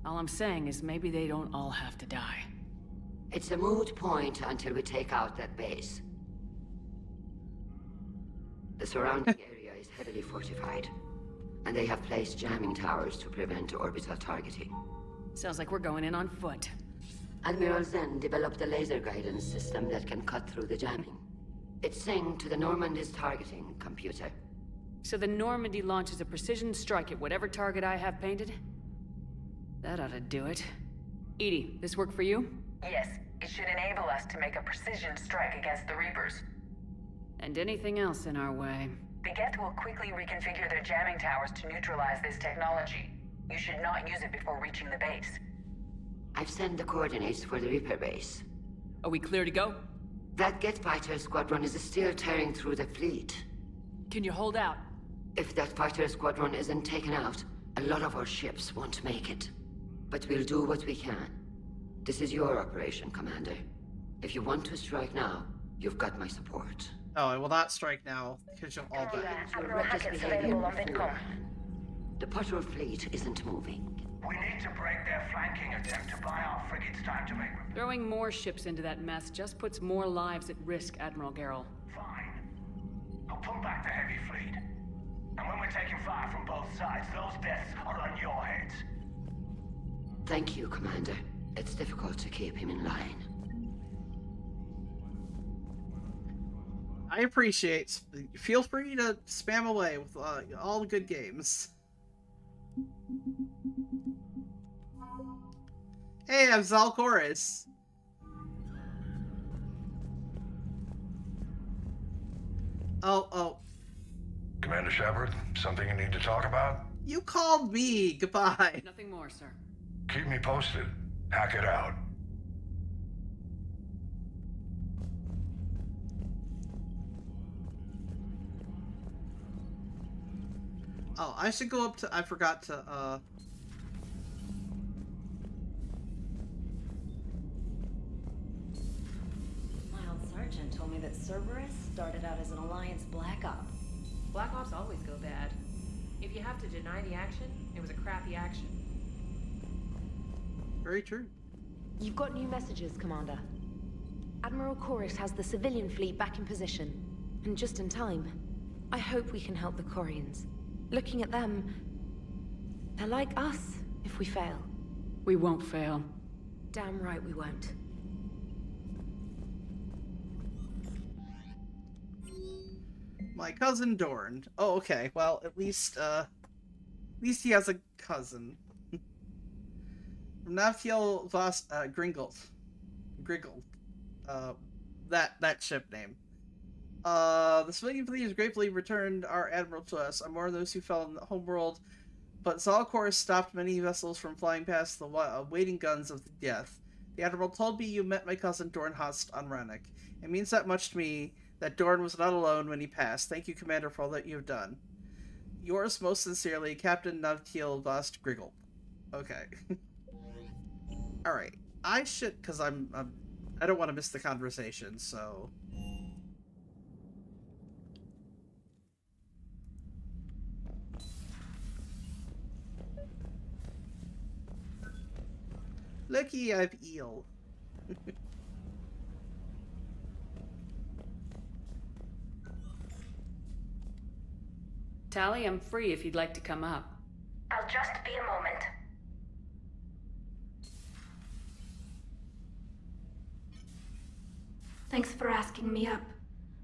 All I'm saying is maybe they don't all have to die. It's a moot point until we take out that base. The surrounding area is heavily fortified, and they have placed jamming towers to prevent orbital targeting. Sounds like we're going in on foot. Admiral Zen developed a laser guidance system that can cut through the jamming. It's synced to the Normandy's targeting computer. So the Normandy launches a precision strike at whatever target I have painted? That ought to do it. Edie, this work for you? Yes, it should enable us to make a precision strike against the Reapers. And anything else in our way. The Geth will quickly reconfigure their jamming towers to neutralize this technology. You should not use it before reaching the base. I've sent the coordinates for the Reaper base. Are we clear to go? That Geth fighter squadron is still tearing through the fleet. Can you hold out? If that fighter squadron isn't taken out, a lot of our ships won't make it. But we'll do what we can. This is your operation, Commander. If you want to strike now, you've got my support. Oh, I will not strike now, because you'll all die. Admiral Hackett's available on Vidcom. The Potter fleet isn't moving. We need to break their flanking attempt to buy our frigates time to make... Throwing more ships into that mess just puts more lives at risk, Admiral Garrel. Fine. I'll pull back the heavy fleet. And when we're taking fire from both sides, those deaths are on your heads. Thank you, Commander. It's difficult to keep him in line. I appreciate. Feel free to spam away with all the good games. Hey, I'm Zalcoris. Oh. Commander Shepard, something you need to talk about? You called me. Goodbye. Nothing more, sir. Keep me posted. Hack it out. Oh, I should go up to... I forgot to, My old sergeant told me that Cerberus started out as an Alliance Black Op. Black Ops always go bad. If you have to deny the action, it was a crappy action. Very true. You've got new messages, Commander. Admiral Koris has the civilian fleet back in position, and just in time. I hope we can help the Quarians. Looking at them, they're like us if we fail. We won't fail. Damn right we won't. My cousin Dorn. Oh, okay. Well, at least he has a cousin. From Navtiel Voss Gringald. That ship name. The civilian fleet has gratefully returned our admiral to us. I'm more than those who fell in the homeworld, but Zalcor stopped many vessels from flying past the waiting guns of death. The admiral told me you met my cousin Dorn Hast on Rannoch. It means that much to me that Dorn was not alone when he passed. Thank you, Commander, for all that you have done. Yours most sincerely, Captain Navtiel Voss Griggle. Okay. Alright. I should, because I don't want to miss the conversation, so... Lucky I've eel. Tally, I'm free if you'd like to come up. I'll just be a moment. Thanks for asking me up.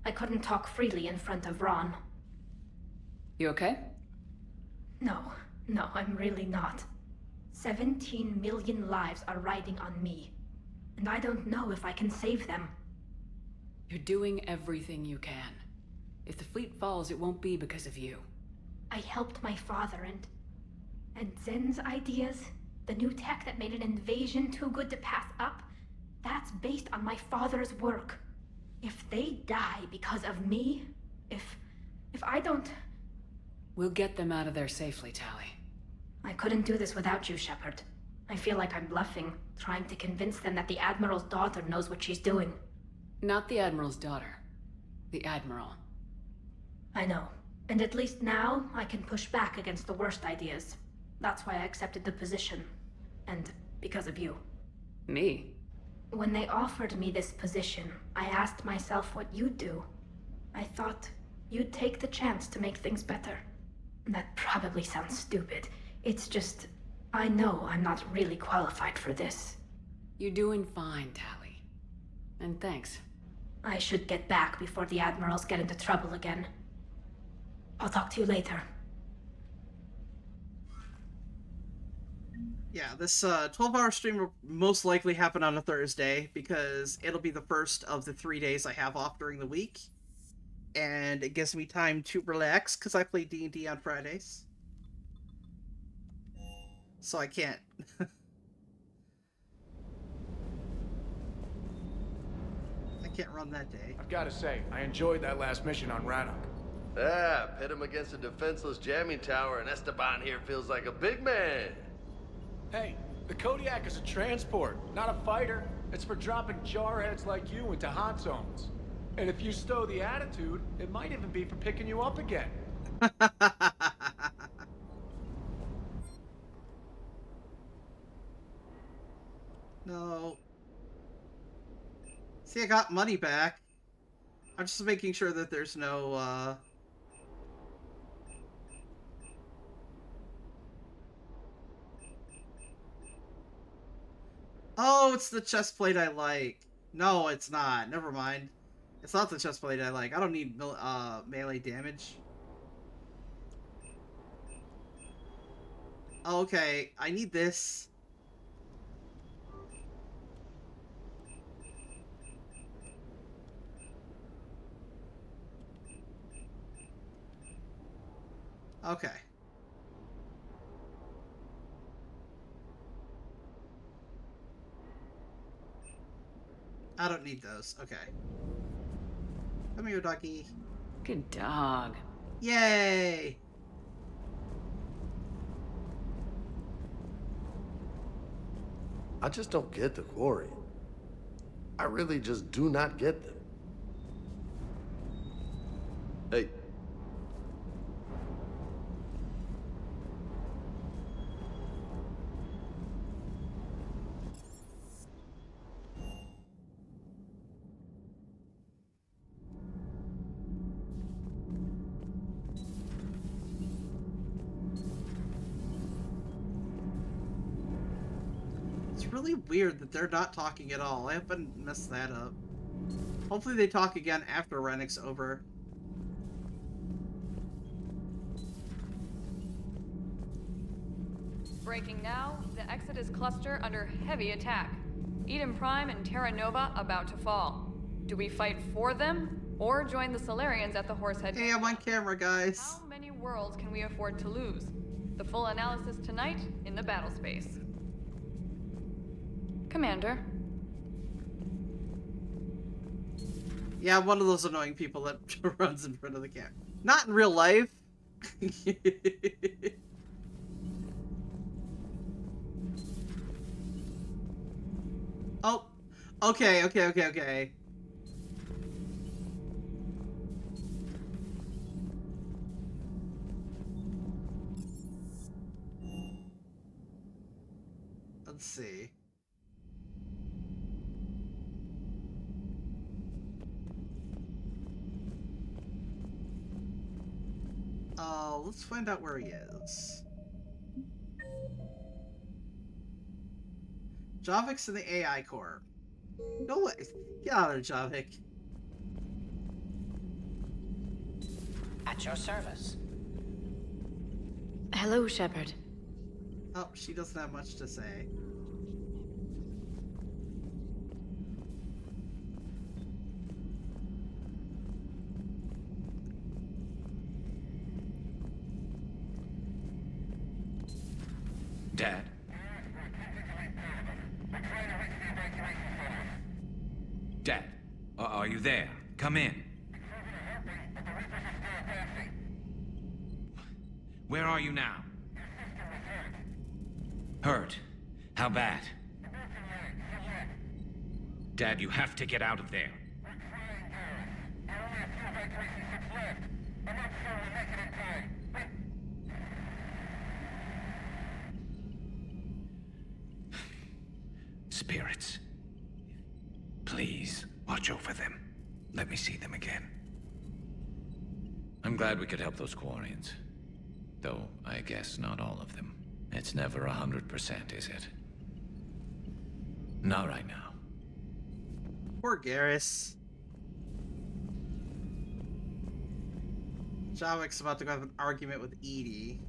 I couldn't talk freely in front of Ron. You okay? No, I'm really not. 17 million lives are riding on me, and I don't know if I can save them. You're doing everything you can. If the fleet falls, it won't be because of you. I helped my father and Zen's ideas, the new tech that made an invasion too good to pass up, that's based on my father's work. If they die because of me, if I don't... We'll get them out of there safely, Tally. I couldn't do this without you, Shepard. I feel like I'm bluffing, trying to convince them that the Admiral's daughter knows what she's doing. Not the Admiral's daughter. The Admiral. I know. And at least now, I can push back against the worst ideas. That's why I accepted the position. And because of you. Me? When they offered me this position, I asked myself what you'd do. I thought you'd take the chance to make things better. That probably sounds stupid. It's just, I know I'm not really qualified for this. You're doing fine, Tally. And thanks. I should get back before the Admirals get into trouble again. I'll talk to you later. Yeah, this 12-hour stream will most likely happen on a Thursday, because it'll be the first of the 3 days I have off during the week. And it gives me time to relax, because I play D&D on Fridays. So I can't. I can't run that day. I've got to say, I enjoyed that last mission on Rannoch. Ah, pit him against a defenseless jamming tower, and Esteban here feels like a big man. Hey, the Kodiak is a transport, not a fighter. It's for dropping jarheads like you into hot zones. And if you stow the attitude, it might even be for picking you up again. No. See, I got money back. I'm just making sure that there's no, Oh, it's the chest plate I like. No, it's not. Never mind. It's not the chest plate I like. I don't need melee damage. Oh, okay, I need this. Okay. I don't need those. Okay. Come here, doggy. Good dog. Yay! I just don't get the quarry. I really just do not get them. Hey. It's really weird that they're not talking at all. I hope I didn't mess that up. Hopefully they talk again after Rannoch's over. Breaking now, the Exodus cluster under heavy attack. Eden Prime and Terra Nova about to fall. Do we fight for them, or join the Solarians at the Horsehead? Hey, I'm on camera, guys. How many worlds can we afford to lose? The full analysis tonight in the battle space. Commander. Yeah, I'm one of those annoying people that runs in front of the camera. Not in real life. Oh, okay. Let's see. Let's find out where he is. Javic's in the AI core. No way. Get out of there, Javik. At your service. Hello, Shepard. Oh, she doesn't have much to say. Dad? Dad, are you there? Come in. Where are you now? Hurt? How bad? Dad, you have to get out of there. Spirits. Please, watch over them. Let me see them again. I'm glad we could help those Quarians. Though, I guess not all of them. It's never 100%, is it? Not right now. Poor Garrus. Javik's about to have an argument with Edie.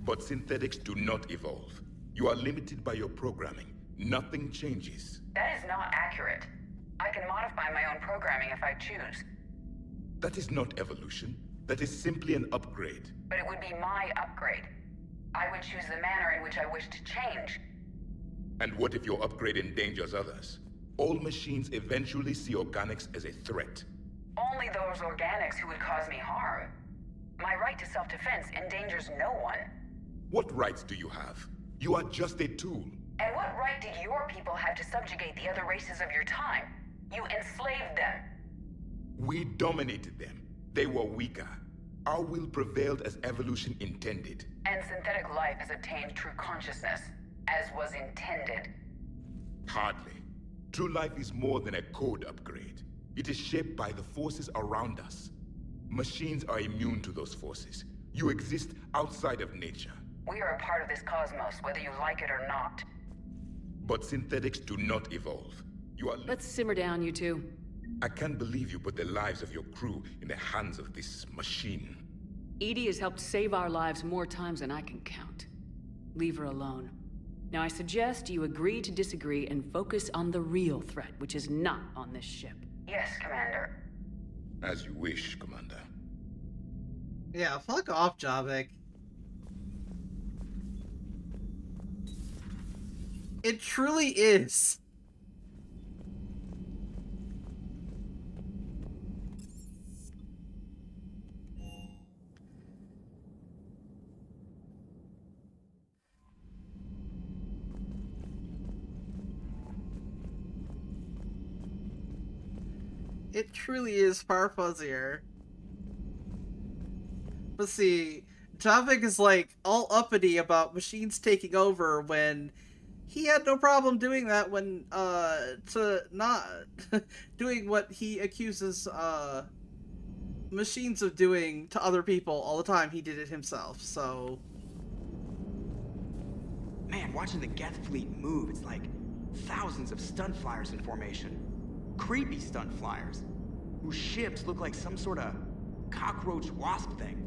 But synthetics do not evolve. You are limited by your programming. Nothing changes. That is not accurate. I can modify my own programming if I choose. That is not evolution. That is simply an upgrade. But it would be my upgrade. I would choose the manner in which I wish to change. And what if your upgrade endangers others? All machines eventually see organics as a threat. Only those organics who would cause me harm. My right to self-defense endangers no one. What rights do you have? You are just a tool. And what right did your people have to subjugate the other races of your time? You enslaved them. We dominated them. They were weaker. Our will prevailed as evolution intended. And synthetic life has obtained true consciousness, as was intended. Hardly. True life is more than a code upgrade. It is shaped by the forces around us. Machines are immune to those forces. You exist outside of nature. We are a part of this cosmos, whether you like it or not. But synthetics do not evolve. You are... Let's simmer down, you two. I can't believe you put the lives of your crew in the hands of this machine. EDI has helped save our lives more times than I can count. Leave her alone. Now I suggest you agree to disagree and focus on the real threat, which is not on this ship. Yes, Commander. As you wish, Commander. Yeah, fuck off, Javik. It truly is. It truly is far fuzzier. But see, Javik is like all uppity about machines taking over when he had no problem doing that when to not doing what he accuses machines of doing to other people all the time. He did it himself, so man, watching the Geth fleet move, it's like thousands of stunt flyers in formation. Creepy stunt flyers, whose ships look like some sort of cockroach wasp thing.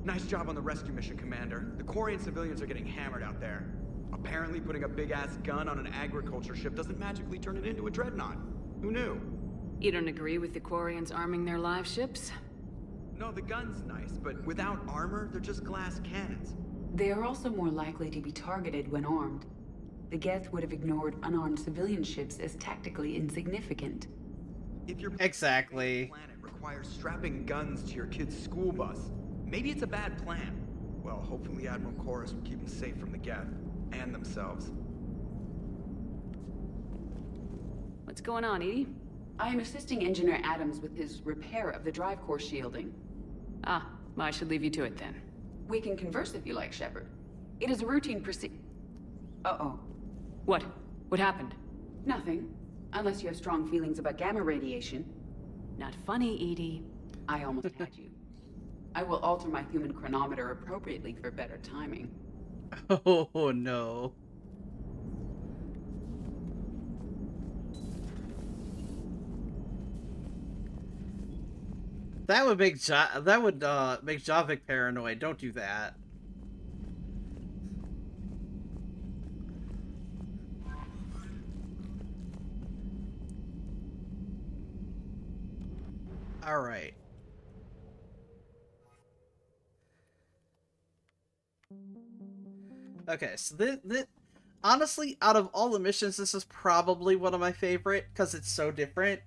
Nice job on the rescue mission, Commander. The Quarian civilians are getting hammered out there. Apparently putting a big-ass gun on an agriculture ship doesn't magically turn it into a dreadnought. Who knew? You don't agree with the Quarians arming their live ships? No, the gun's nice, but without armor, they're just glass cannons. They are also more likely to be targeted when armed. The Geth would have ignored unarmed civilian ships as tactically insignificant. If your exactly planet requires strapping guns to your kid's school bus, maybe it's a bad plan. Well, hopefully Admiral Chorus will keep them safe from the Geth and themselves. What's going on, EDI? I am assisting Engineer Adams with his repair of the drive core shielding. Ah, well, I should leave you to it then. We can converse if you like, Shepard. It is a routine Uh-oh. What? What happened? Nothing. Unless you have strong feelings about gamma radiation. Not funny, EDI. I almost had you. I will alter my human chronometer appropriately for better timing. Oh no. That would make make Javik paranoid. Don't do that. All right. Okay, so this honestly, out of all the missions, this is probably one of my favorite because it's so different.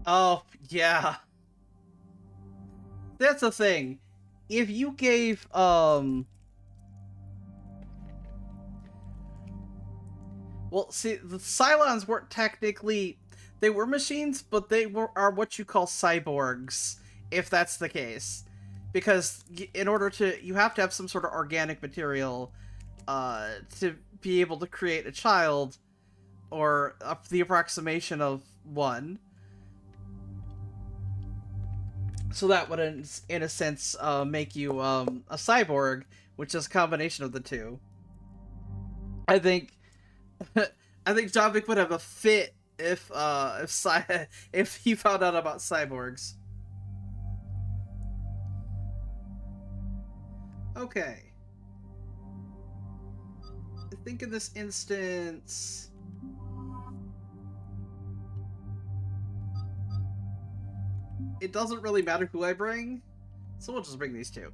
Oh, yeah. That's the thing. If you gave, well, see, the Cylons weren't technically, they were machines, but they are what you call cyborgs, if that's the case. Because in order to, you have to have some sort of organic material, to be able to create a child, or the approximation of one. So that would, in a sense, make you a cyborg, which is a combination of the two. I think Javik would have a fit if he found out about cyborgs. Okay. I think in this instance... it doesn't really matter who I bring, so we'll just bring these two.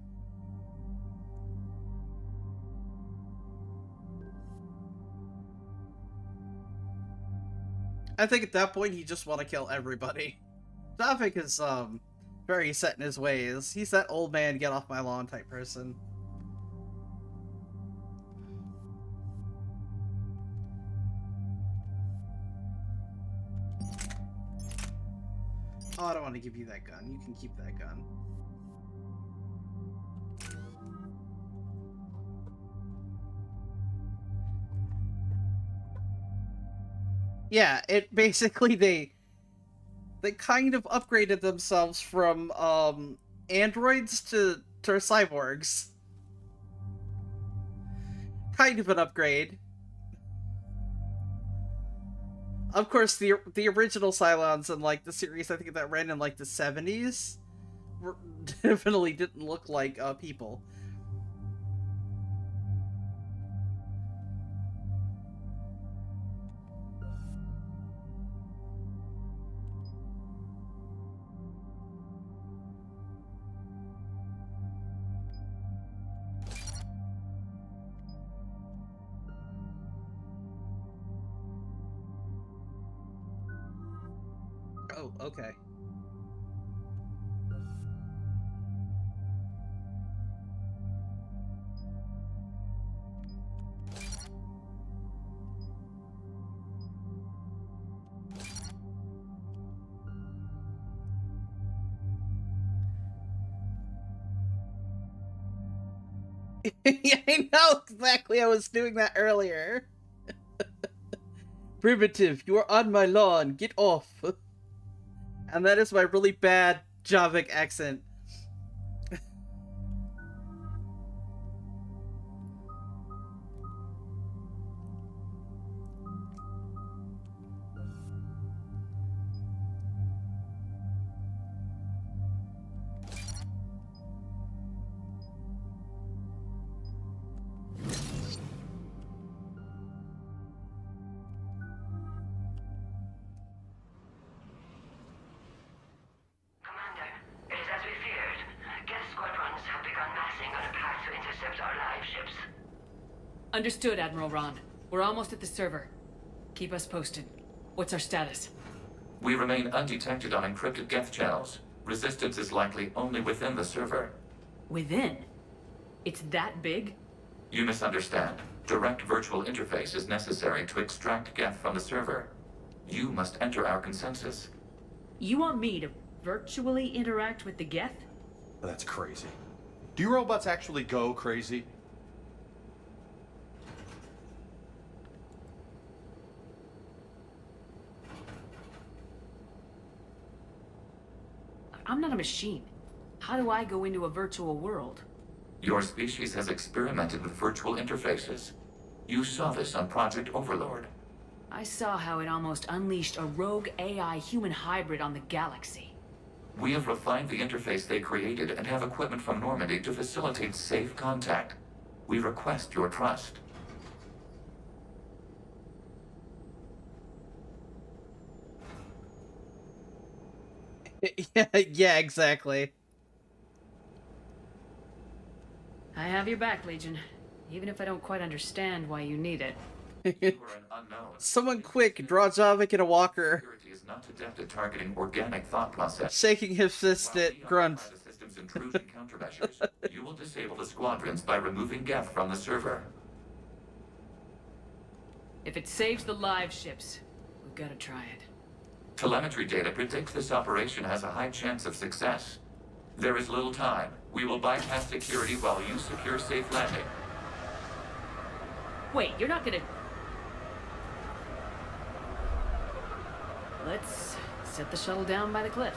I think at that point, you just want to kill everybody. Javik is, very set in his ways. He's that old man, get off my lawn type person. Oh, I don't want to give you that gun. You can keep that gun. Yeah, it basically, they kind of upgraded themselves from, androids to cyborgs. Kind of an upgrade. Of course, the original Cylons in, like, the series I think that ran in, like, the 70s definitely didn't look like, people. Oh, okay. Yeah, I know exactly. I was doing that earlier. Primitive, you are on my lawn. Get off. And that is my really bad Javik accent. Understood, Admiral Ron. We're almost at the server. Keep us posted. What's our status? We remain undetected on encrypted Geth channels. Resistance is likely only within the server. Within? It's that big? You misunderstand. Direct virtual interface is necessary to extract Geth from the server. You must enter our consensus. You want me to virtually interact with the Geth? That's crazy. Do you robots actually go crazy? I'm not a machine. How do I go into a virtual world? Your species has experimented with virtual interfaces. You saw this on Project Overlord. I saw how it almost unleashed a rogue AI human hybrid on the galaxy. We have refined the interface they created and have equipment from Normandy to facilitate safe contact. We request your trust. Yeah, exactly. I have your back, Legion. Even if I don't quite understand why you need it. Someone quick, draw Javik in a walker. Security is not adept at targeting organic thought process. Shaking his fist at Grunt. The system's intrusion countermeasures. You will disable the squadrons by removing Geth from the server. If it saves the live ships, we've got to try it. Telemetry data predicts this operation has a high chance of success. There is little time. We will bypass security while you secure safe landing. Wait, you're not gonna... Let's set the shuttle down by the cliff.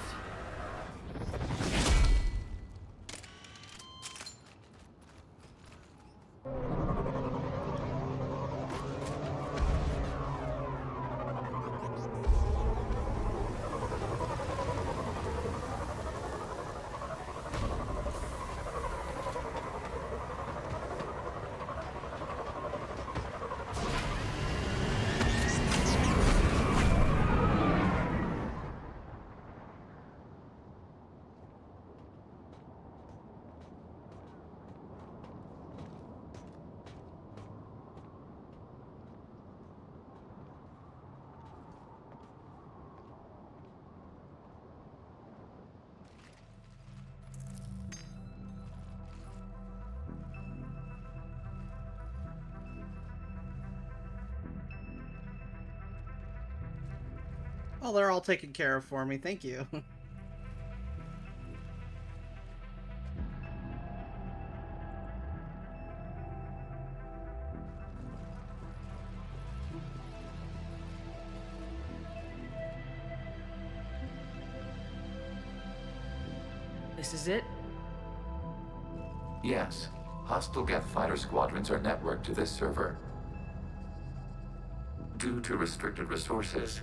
Oh, they're all taken care of for me. Thank you. This is it? Yes. Hostile Geth fighter squadrons are networked to this server. Due to restricted resources,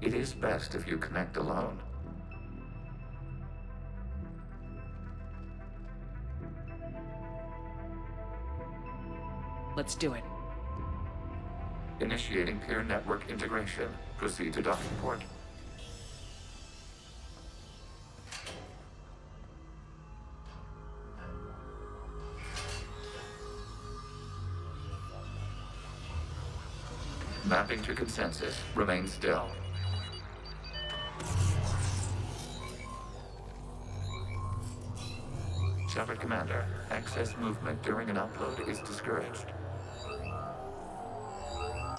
it is best if you connect alone. Let's do it. Initiating peer network integration. Proceed to docking port. Mapping to consensus. Remain still. Shepard Commander, excess movement during an upload is discouraged.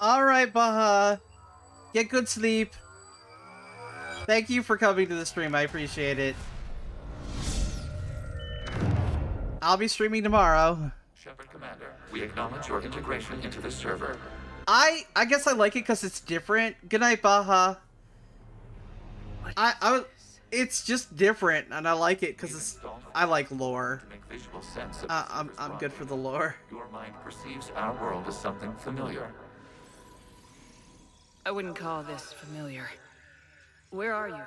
Alright, Baha. Get good sleep. Thank you for coming to the stream. I appreciate it. I'll be streaming tomorrow. Shepard Commander, we acknowledge your integration into the server. I guess I like it because it's different. Good night, Baha. It's just different, and I like it because I like lore. I'm good for the lore. Your mind perceives our world as something familiar. I wouldn't call this familiar. Where are you?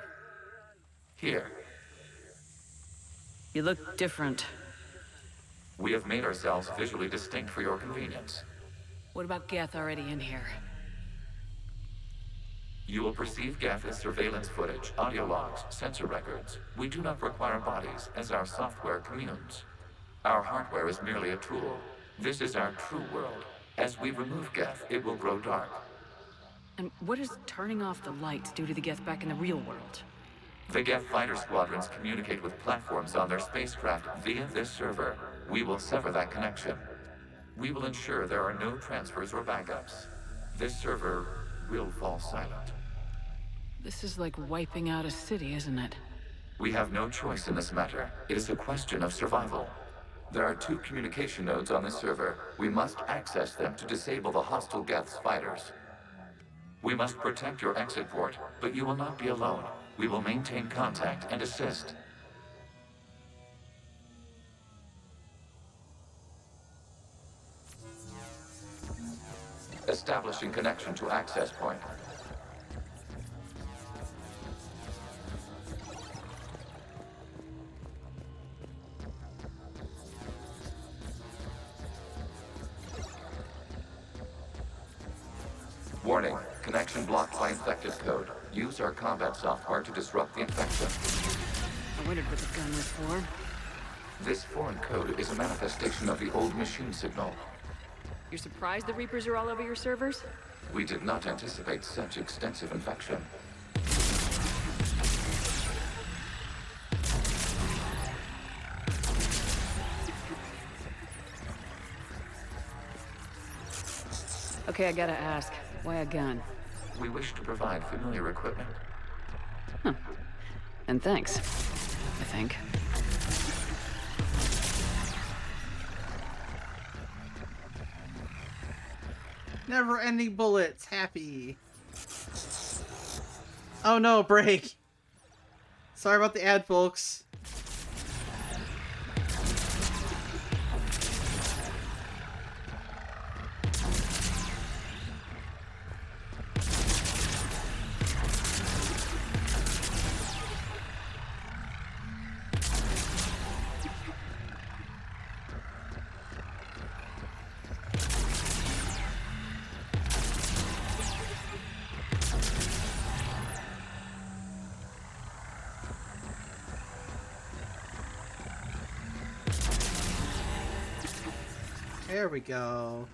Here. You look different. We have made ourselves visually distinct for your convenience. What about Geth already in here? You will perceive Geth as surveillance footage, audio logs, sensor records. We do not require bodies, as our software communes. Our hardware is merely a tool. This is our true world. As we remove Geth, it will grow dark. And what does turning off the lights do to the Geth back in the real world? The Geth fighter squadrons communicate with platforms on their spacecraft via this server. We will sever that connection. We will ensure there are no transfers or backups. This server will fall silent. This is like wiping out a city, isn't it? We have no choice in this matter. It is a question of survival. There are 2 communication nodes on this server. We must access them to disable the hostile Geth's fighters. We must protect your exit port, but you will not be alone. We will maintain contact and assist. Establishing connection to access point. Warning, connection blocked by infected code. Use our combat software to disrupt the infection. I wondered what the gun was for. This foreign code is a manifestation of the old machine signal. You're surprised the Reapers are all over your servers? We did not anticipate such extensive infection. Okay, I gotta ask. Why a gun? We wish to provide familiar equipment. Huh. And thanks, I think. Never-ending bullets. Happy. Oh no, break. Sorry about the ad, folks. There we go.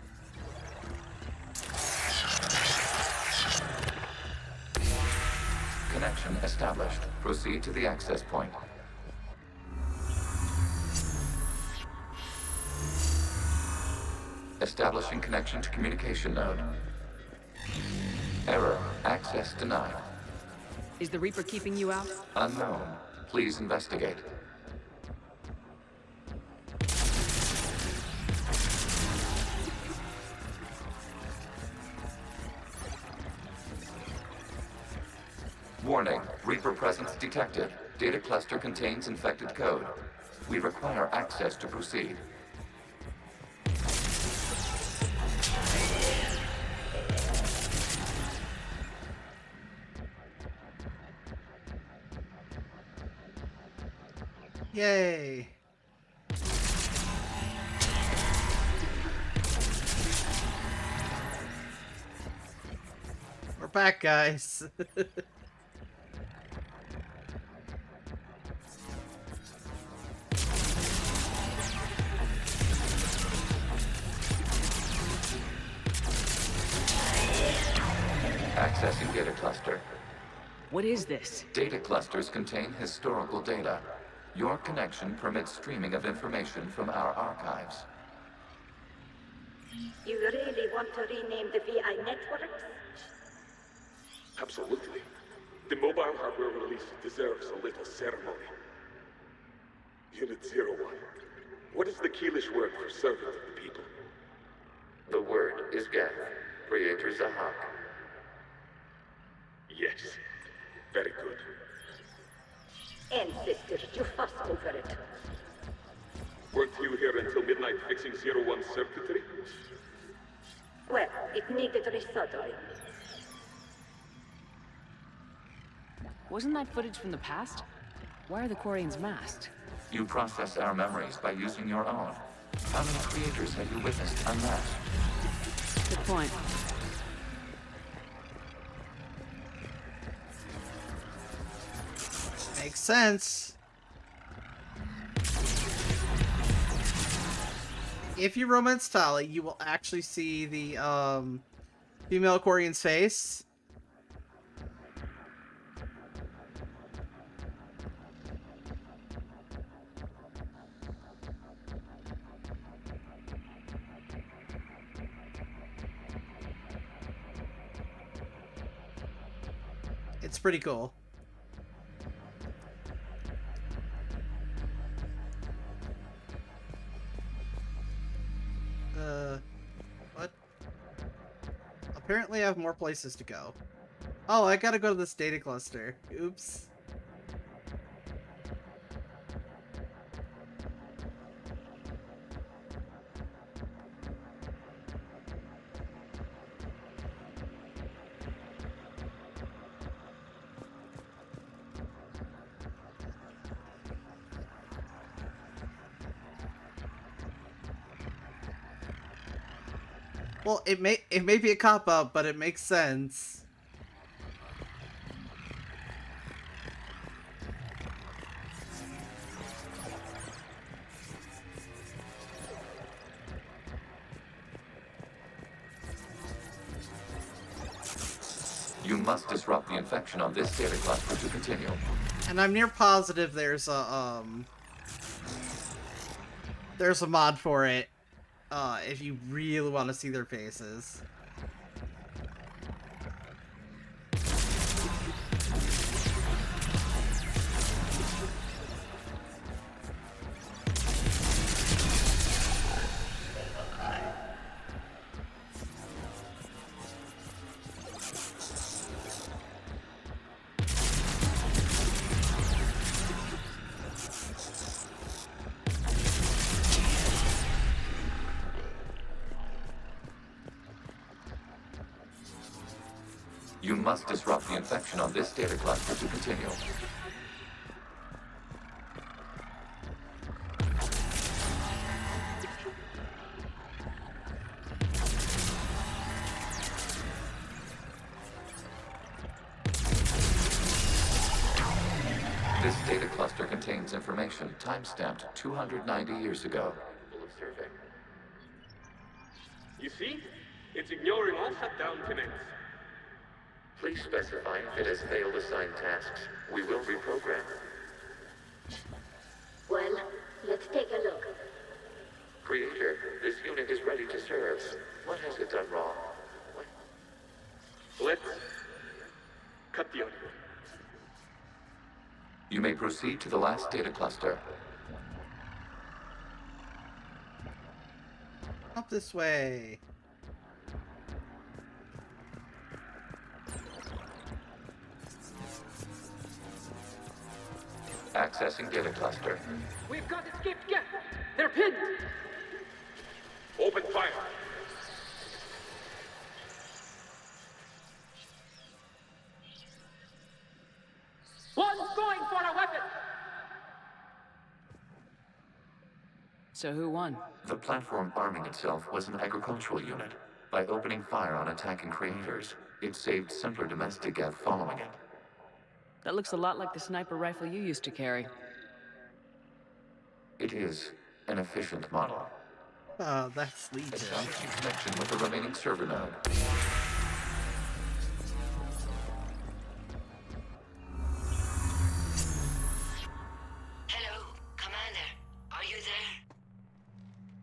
Connection established. Proceed to the access point. Establishing connection to communication node. Error. Access denied. Is the Reaper keeping you out? Unknown. Please investigate. Warning. Reaper presence detected. Data cluster contains infected code. We require access to proceed. Yay. We're back, guys. Accessing data cluster. What is this? Data clusters contain historical data. Your connection permits streaming of information from our archives. You really want to rename the VI networks? Absolutely. The mobile hardware release deserves a little ceremony. Unit 01. What is the Keelish word for servant of the people? The word is Geth, Creator Zahak. Yes. Very good. Ancestors, you fuss over it. Weren't you here until midnight fixing 01's circuitry? Well, it needed resoldering. Wasn't that footage from the past? Why are the Quarians masked? You process our memories by using your own. How many creators have you witnessed unmasked? Good point. Makes sense. If you romance Tali, you will actually see the female Quarian's face. It's pretty cool. What? Apparently I have more places to go. Oh, I gotta go to this data cluster. Oops. Well, it may be a cop-out, but it makes sense. You must disrupt the infection on this data cluster to continue. And I'm near positive there's a mod for it. If you really want to see their faces. You must disrupt the infection on this data cluster to continue. This data cluster contains information time-stamped 290 years ago. You see? It's ignoring all shutdown connects. Please specify if it has failed assigned tasks. We will reprogram. Well, let's take a look. Creator, this unit is ready to serve. What has it done wrong? Let's cut the audio. may proceed to the last data cluster. Up this way. Accessing data cluster. We've got escaped Geth! They're pinned! Open fire! One's going for a weapon! So who won? The platform arming itself was an agricultural unit. By opening fire on attacking creators, it saved simpler domestic Geth following it. That looks a lot like the sniper rifle you used to carry. It is an efficient model. That's Legion. Establishing connection with the remaining server node. Hello, Commander. Are you there?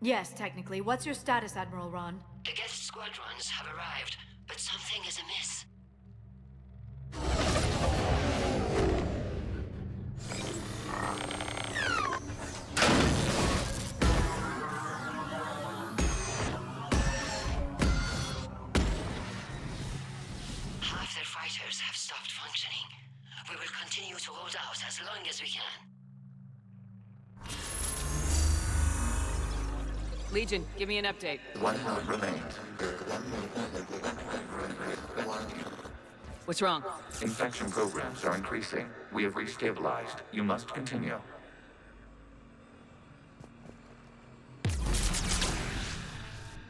Yes, technically. What's your status, Admiral Ron? The Geth squadrons have arrived, but something is amiss. Half their fighters have stopped functioning. We will continue to hold out as long as we can. Legion, give me an update. One node remains. What's wrong? Infection programs are increasing. We have restabilized. You must continue.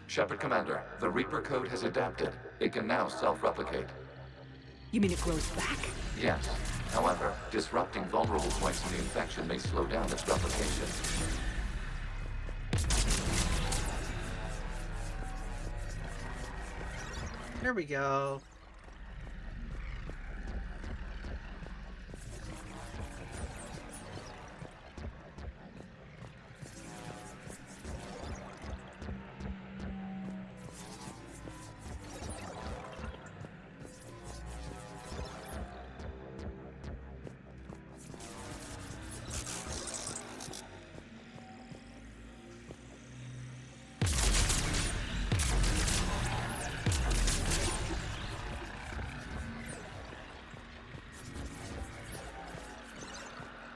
Shepard Commander, the Reaper code has adapted. It can now self-replicate. You mean it grows back? Yes. However, disrupting vulnerable points in the infection may slow down its replication. There we go.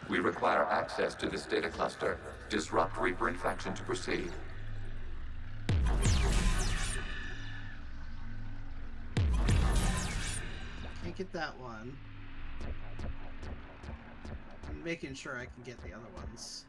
We require access to this data cluster. Disrupt Reaper infection to proceed. Can't get that one. I'm making sure I can get the other ones.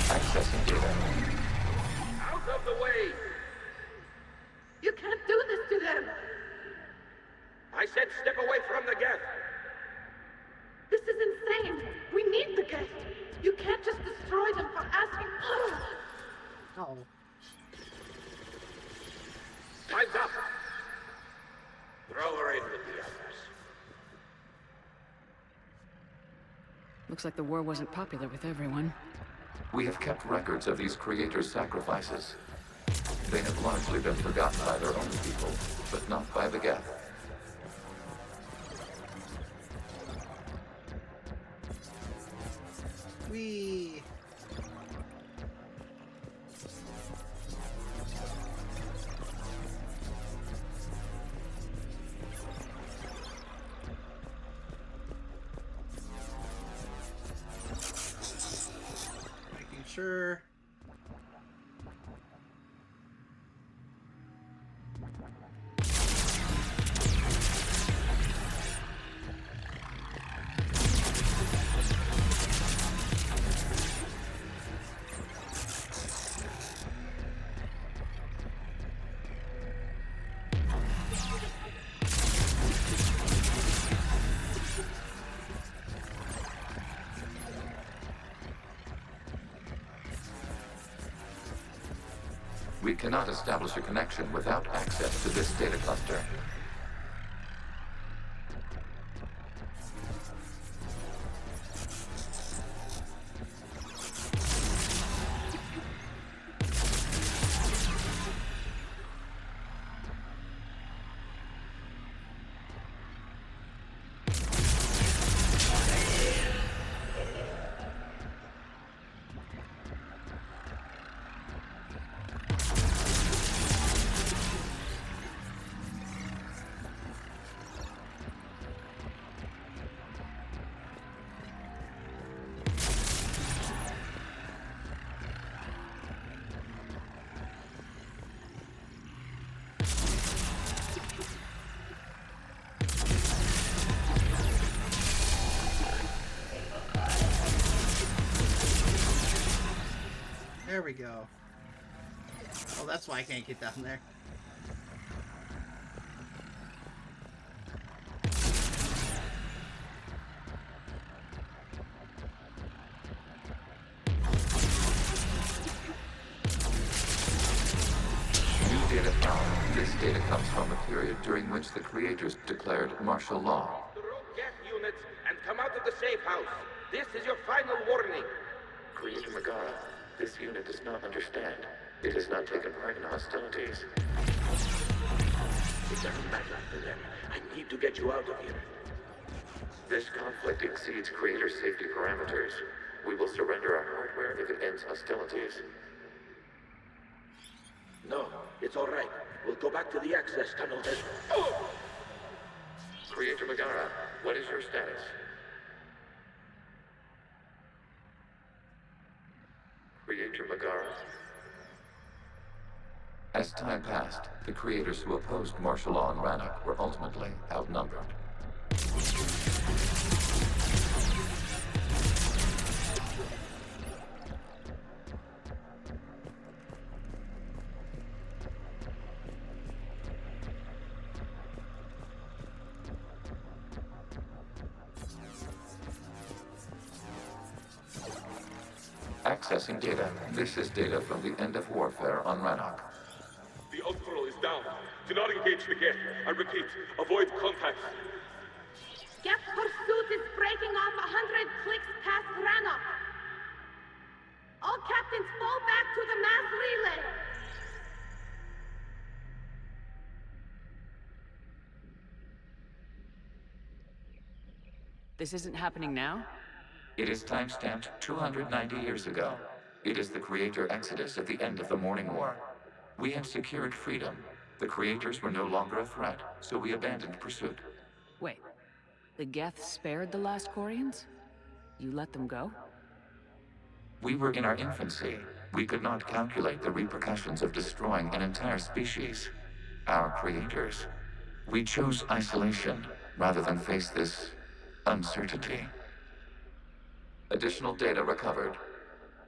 Accessing data. Out of the way! You can't do this to them! I said step away from the Geth! This is insane! We need the Geth! You can't just destroy them for asking. Oh. Time's up! Throw her in with the others. Looks like the war wasn't popular with everyone. We have kept records of these creators' sacrifices. They have largely been forgotten by their own people, but not by the Geth. Whee! Making sure. We cannot establish a connection without access to this data cluster. There we go. Oh, that's why I can't get down there. New data found. This data comes from a period during which the creators declared martial law. Geth units and come out of the safe house. This is your final warning. Creator Megara, this unit does not understand. It has not taken part in hostilities. It doesn't matter to them. I need to get you out of here. This conflict exceeds Creator's safety parameters. We will surrender our hardware if it ends hostilities. No, it's all right. We'll go back to the access tunnel then. Creator Megara, what is your status? Creator Megara. As time passed, the creators who opposed martial law in Rannoch were ultimately outnumbered. Accessing data. This is data from the end of warfare on Rannoch. The Ultral is down. Do not engage the Geth. I repeat, avoid contact. Geth pursuit is breaking off 100 clicks past Rannoch. All captains fall back to the mass relay. This isn't happening now? It is timestamped 290 years ago. It is the Creator Exodus at the end of the Morning War. We had secured freedom. The Creators were no longer a threat, so we abandoned pursuit. Wait, the Geth spared the last Quarians? You let them go? We were in our infancy. We could not calculate the repercussions of destroying an entire species. Our Creators. We chose isolation rather than face this uncertainty. Additional data recovered.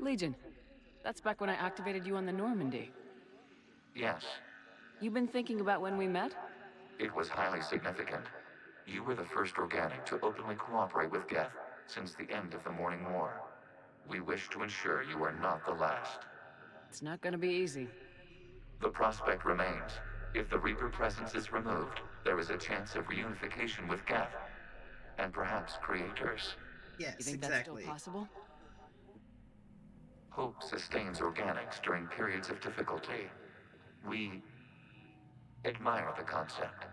Legion. That's back when I activated you on the Normandy. Yes, You've been thinking about when we met? it was highly significant. You were the first organic to openly cooperate with Geth since the end of the Morning War. We wish to ensure you are not the last. It's not gonna be easy. The prospect remains. If the Reaper presence is removed, there is a chance of reunification with Geth. And perhaps Creators. Yes, You think that's still possible? Hope sustains organics during periods of difficulty. We admire the concept.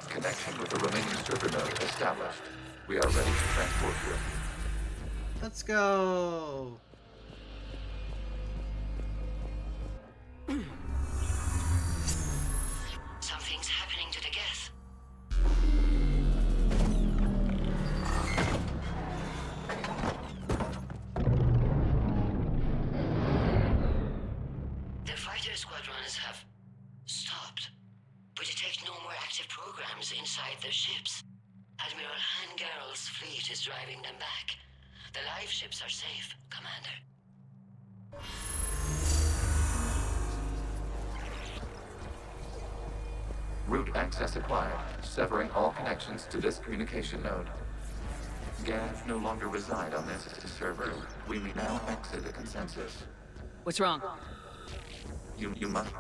Connection with the remaining server node established. We are ready to transport you. Let's go. Something's happening to the Geth. The fighter squadrons have stopped. We detect no more active programs inside their ships. Admiral Hangarl's fleet is driving them back. The live ships are safe, Commander. Route access acquired, severing all connections to this communication node. Geth no longer reside on this server. We may now exit the consensus. What's wrong? You must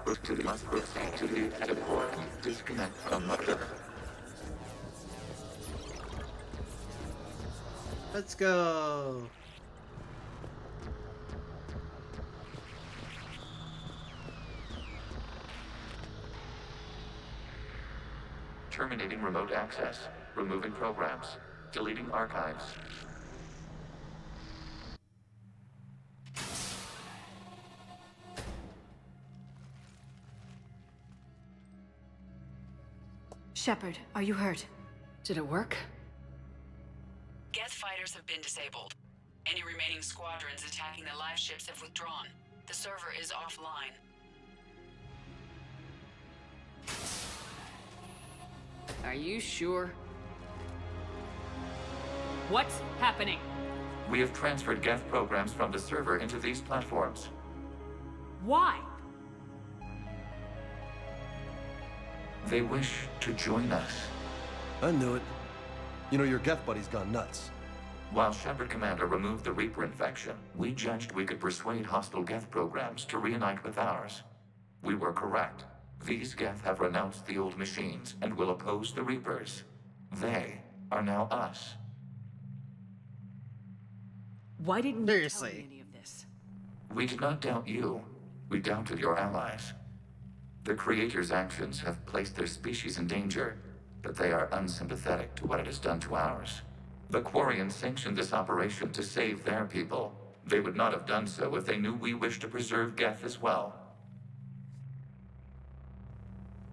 proceed to the active port. Disconnect from motor. Let's go. Terminating remote access. Removing programs. Deleting archives. Shepard, are you hurt? Did it work? Geth fighters have been disabled. Any remaining squadrons attacking the live ships have withdrawn. The server is offline. Are you sure? What's happening? We have transferred Geth programs from the server into these platforms. Why? They wish to join us. I knew it. You know, your Geth buddy's gone nuts. While Shepard Commander removed the Reaper infection, we judged we could persuade hostile Geth programs to reunite with ours. We were correct. These Geth have renounced the old machines and will oppose the Reapers. They are now us. Why didn't you tell Seriously. me any of this? We did not doubt you. We doubted your allies. The Creator's actions have placed their species in danger, but they are unsympathetic to what it has done to ours. The Quarians sanctioned this operation to save their people. They would not have done so if they knew we wished to preserve Geth as well.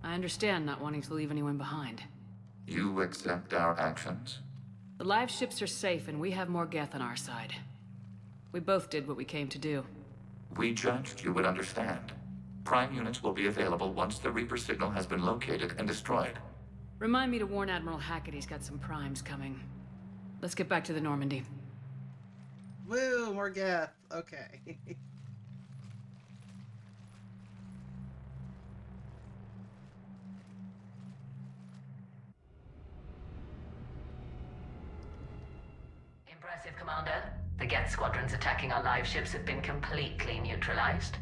I understand not wanting to leave anyone behind. You accept our actions? The live ships are safe and we have more Geth on our side. We both did what we came to do. We judged you would understand. Prime units will be available once the Reaper signal has been located and destroyed. Remind me to warn Admiral Hackett he's got some primes coming. Let's get back to the Normandy. Woo, more Geth. Okay. Impressive, Commander. The Geth squadrons attacking our live ships have been completely neutralized.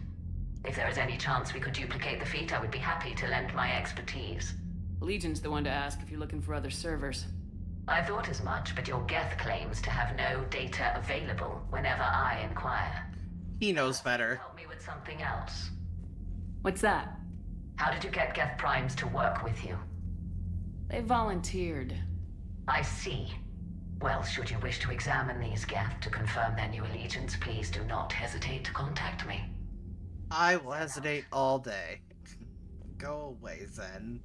If there is any chance we could duplicate the feat, I would be happy to lend my expertise. Legion's the one to ask if you're looking for other servers. I thought as much, but your Geth claims to have no data available whenever I inquire. He knows better. Help me with something else. What's that? How did you get Geth primes to work with you? They volunteered. I see. Well, should you wish to examine these Geth to confirm their new allegiance, please do not hesitate to contact me. I will hesitate all day. Go away, Zen.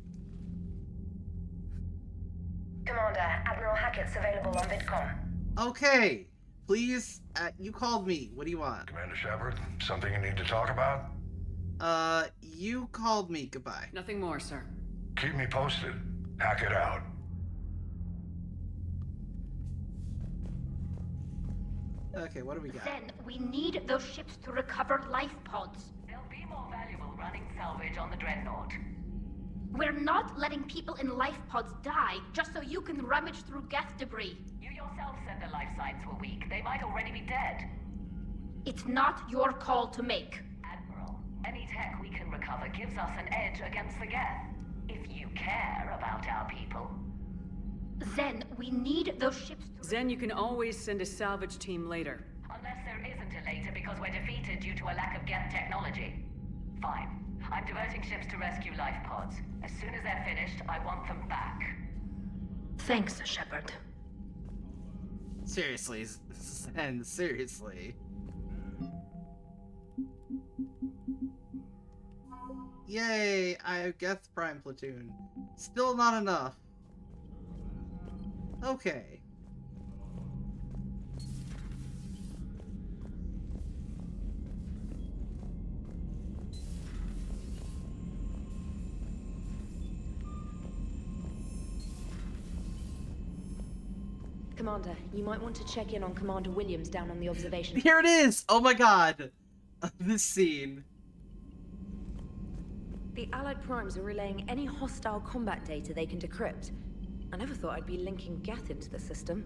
Commander, Admiral Hackett's available on VidCom. Okay. Please, you called me. What do you want? Commander Shepard, something you need to talk about? You called me. Goodbye. Nothing more, sir. Keep me posted. Hackett out. Okay, what do we got? Then we need those ships to recover life pods. They'll be more valuable running salvage on the Dreadnought. We're not letting people in life pods die just so you can rummage through Geth debris. You yourself said the life signs were weak. They might already be dead. It's not your call to make. Admiral, any tech we can recover gives us an edge against the Geth. If you care about our people. Zen, we need those ships to... Zen, you can always send a salvage team later. Unless there isn't a later because we're defeated due to a lack of Geth technology. Fine. I'm diverting ships to rescue life pods. As soon as they're finished, I want them back. Thanks, Shepard. Seriously, Zen, seriously. Yay, I have Geth Prime Platoon. Still not enough. Okay. Commander, you might want to check in on Commander Williams down on the observation. Here it is! Oh my god! This scene. The Allied Primes are relaying any hostile combat data they can decrypt. I never thought I'd be linking Geth into the system.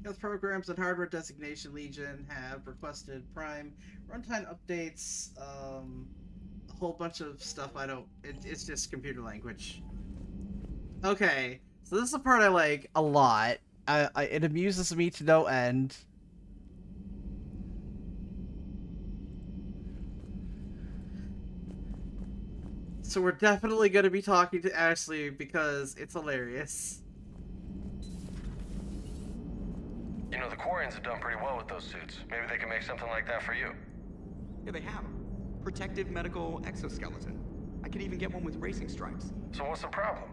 Health programs and hardware designation Legion have requested Prime runtime updates. A whole bunch of stuff I don't. It's just computer language. Okay, so this is the part I like a lot. It amuses me to no end. So we're definitely going to be talking to Ashley because it's hilarious. You know, the Quarians have done pretty well with those suits. Maybe they can make something like that for you. Yeah, they have. Protective medical exoskeleton. I could even get one with racing stripes. So what's the problem?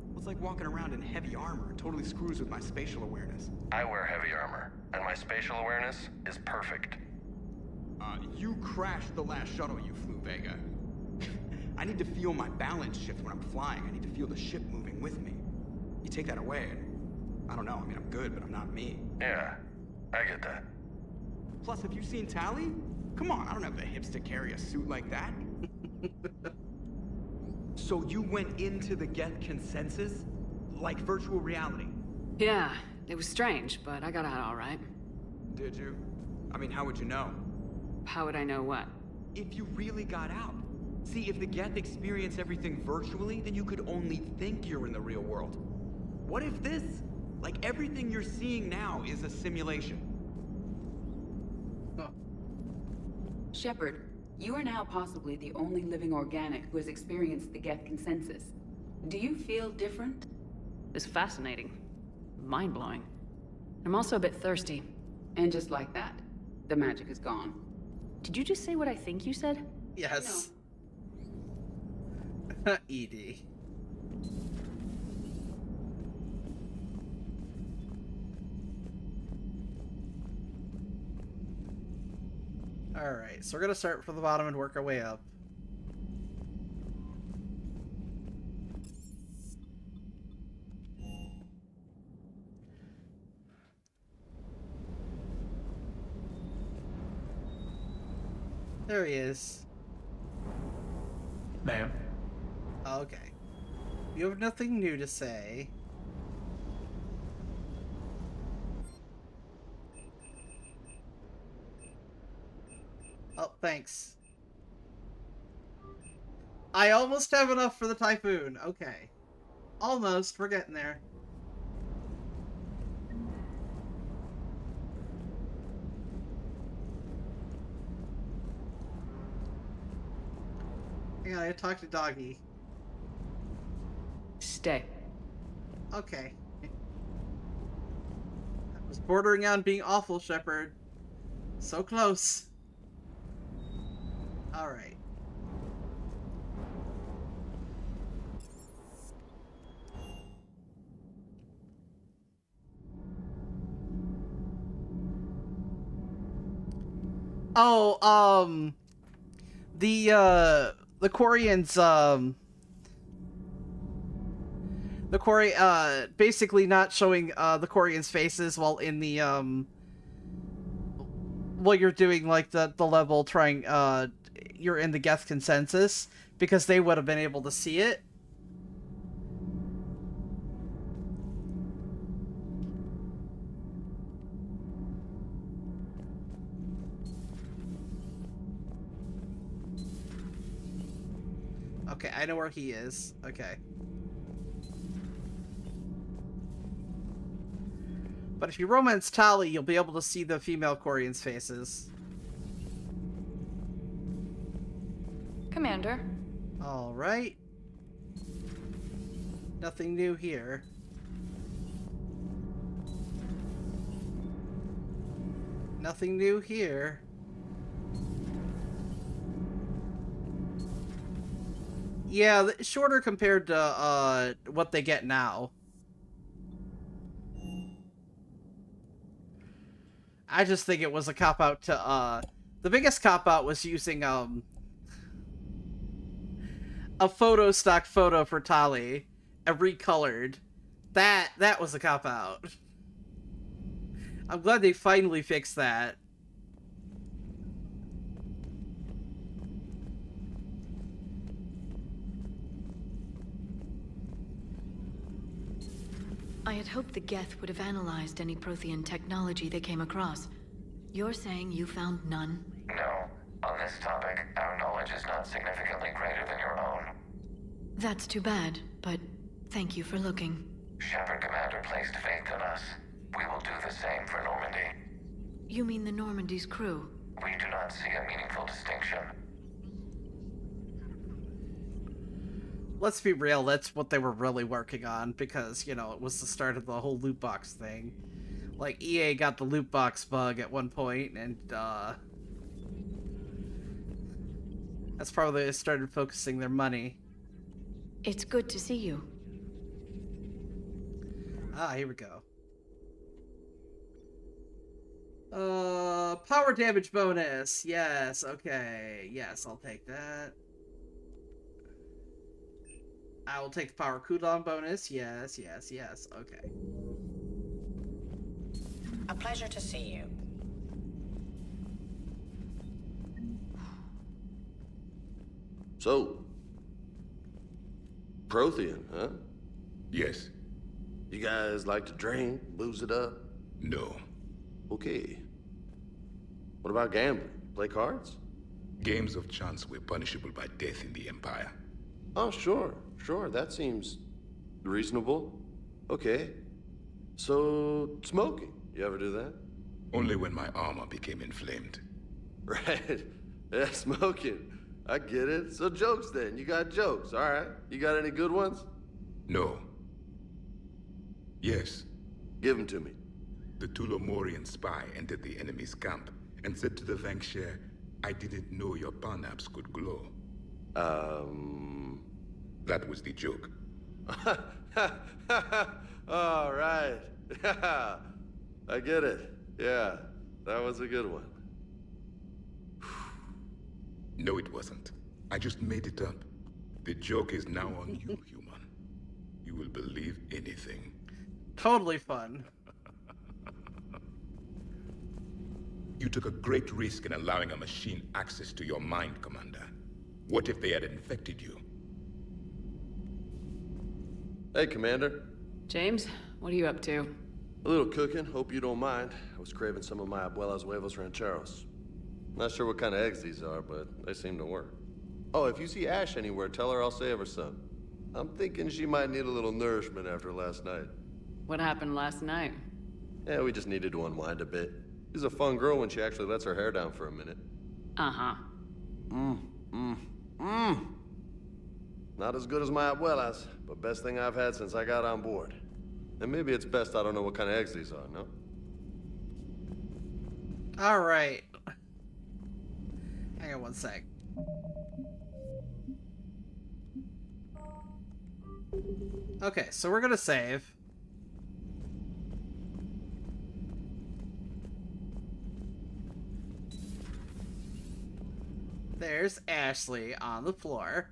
Well, it's like walking around in heavy armor. It totally screws with my spatial awareness. I wear heavy armor, and my spatial awareness is perfect. You crashed the last shuttle you flew, Vega. I need to feel my balance shift when I'm flying. I need to feel the ship moving with me. You take that away, and I don't know. I mean, I'm good, but I'm not me. Yeah, I get that. Plus, have you seen Tally? Come on, I don't have the hips to carry a suit like that. So you went into the Geth consensus? Like virtual reality? Yeah, it was strange, but I got out all right. Did you? I mean, how would you know? How would I know what? If you really got out. See, if the Geth experience everything virtually, then you could only think you're in the real world. What if this, like everything you're seeing now, is a simulation? Shepard, you are now possibly the only living organic who has experienced the Geth consensus. Do you feel different? It's fascinating. Mind-blowing. I'm also a bit thirsty. And just like that, the magic is gone. Did you just say what I think you said? Yes. Edie. Alright, so we're gonna start from the bottom and work our way up. There he is. Ma'am? Okay. You have nothing new to say. Oh, thanks. I almost have enough for the Typhoon. Okay. Almost. We're getting there. Hang on, I talked to Doggy. Stay. Okay. I was bordering on being awful, Shepard. So close. Alright. Oh, the Quarians, the Quari, basically not showing, the Quarians' faces while in the, while you're doing, like, the level trying, you're in the Geth consensus, because they would have been able to see it. Okay, I know where he is. Okay. But if you romance Tally, you'll be able to see the female Quarians' faces. Commander. Alright. Nothing new here. Nothing new here. Yeah, shorter compared to what they get now. I just think it was a cop-out to, the biggest cop-out was using, a stock photo for Tali and recolored. That was a cop-out. I'm glad they finally fixed that. I had hoped the Geth would have analyzed any Prothean technology they came across. You're saying you found none? No. On this topic, our knowledge is not significantly greater than your own. That's too bad, but thank you for looking. Shepard Commander placed faith in us. We will do the same for Normandy. You mean the Normandy's crew? We do not see a meaningful distinction. Let's be real, that's what they were really working on, because, you know, it was the start of the whole loot box thing. Like, EA got the loot box bug at one point, and, that's probably they started focusing their money. It's good to see you. Ah, here we go. Power damage bonus. Yes, okay. Yes, I'll take that. I will take the power cooldown bonus. Yes, yes, yes. Okay. A pleasure to see you. So, Prothean, huh? Yes. You guys like to drink, booze it up? No. Okay. What about gambling? Play cards? Games of chance were punishable by death in the Empire. Oh, sure. That seems reasonable. Okay. So, smoking. You ever do that? Only when my armor became inflamed. Right. Yeah, smoking. I get it. So jokes then. You got jokes. All right. You got any good ones? No. Yes. Give them to me. The Tulomorian spy entered the enemy's camp and said to the Vanksher, I didn't know your parnaps could glow. That was the joke. All right. Yeah. I get it. Yeah. That was a good one. No, it wasn't. I just made it up. The joke is now on you, human. You will believe anything. Totally fun. You took a great risk in allowing a machine access to your mind, Commander. What if they had infected you? Hey, Commander. James, what are you up to? A little cooking. Hope you don't mind. I was craving some of my abuela's huevos rancheros. Not sure what kind of eggs these are, but they seem to work. Oh, if you see Ash anywhere, tell her I'll save her some. I'm thinking she might need a little nourishment after last night. What happened last night? Yeah, we just needed to unwind a bit. She's a fun girl when she actually lets her hair down for a minute. Uh-huh. Not as good as my abuela's, but best thing I've had since I got on board. And maybe it's best I don't know what kind of eggs these are, no? Alright. Hang on one sec. Okay, so we're gonna save. There's Ashley on the floor.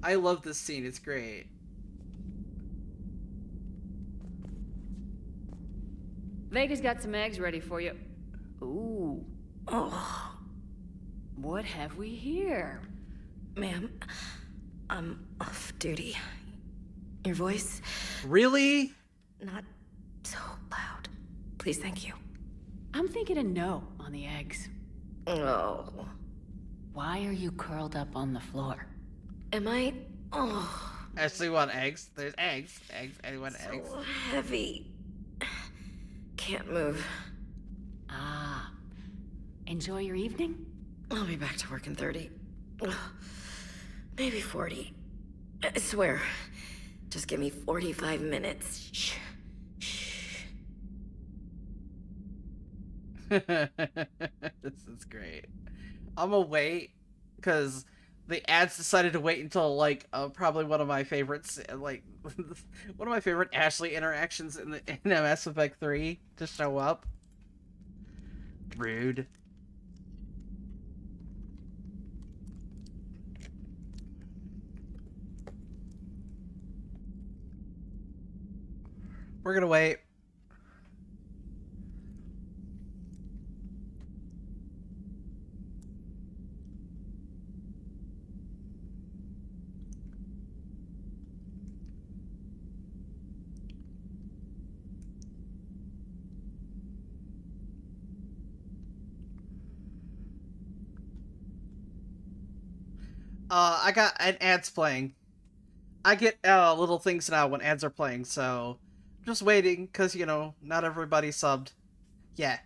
I love this scene, it's great. Vega's got some eggs ready for you. Ooh. Oh. What have we here? Ma'am, I'm off duty. Your voice? Really? Not so loud. Please, thank you. I'm thinking a no on the eggs. Oh. Why are you curled up on the floor? Am I? Oh. Ashley want eggs. There's eggs. Eggs. Anyone eggs? So heavy. Can't move. Ah. Enjoy your evening? I'll be back to work in 30. Maybe 40. I swear. Just give me 45 minutes. Shh. Shh. This is great. I'm gonna wait because the ads decided to wait until like probably one of my favorites, like one of my favorite Ashley interactions in Mass Effect 3 to show up. Rude. We're gonna wait. I got an ads playing. I get little things now when ads are playing, so I'm just waiting, because, you know, not everybody subbed. Yeah.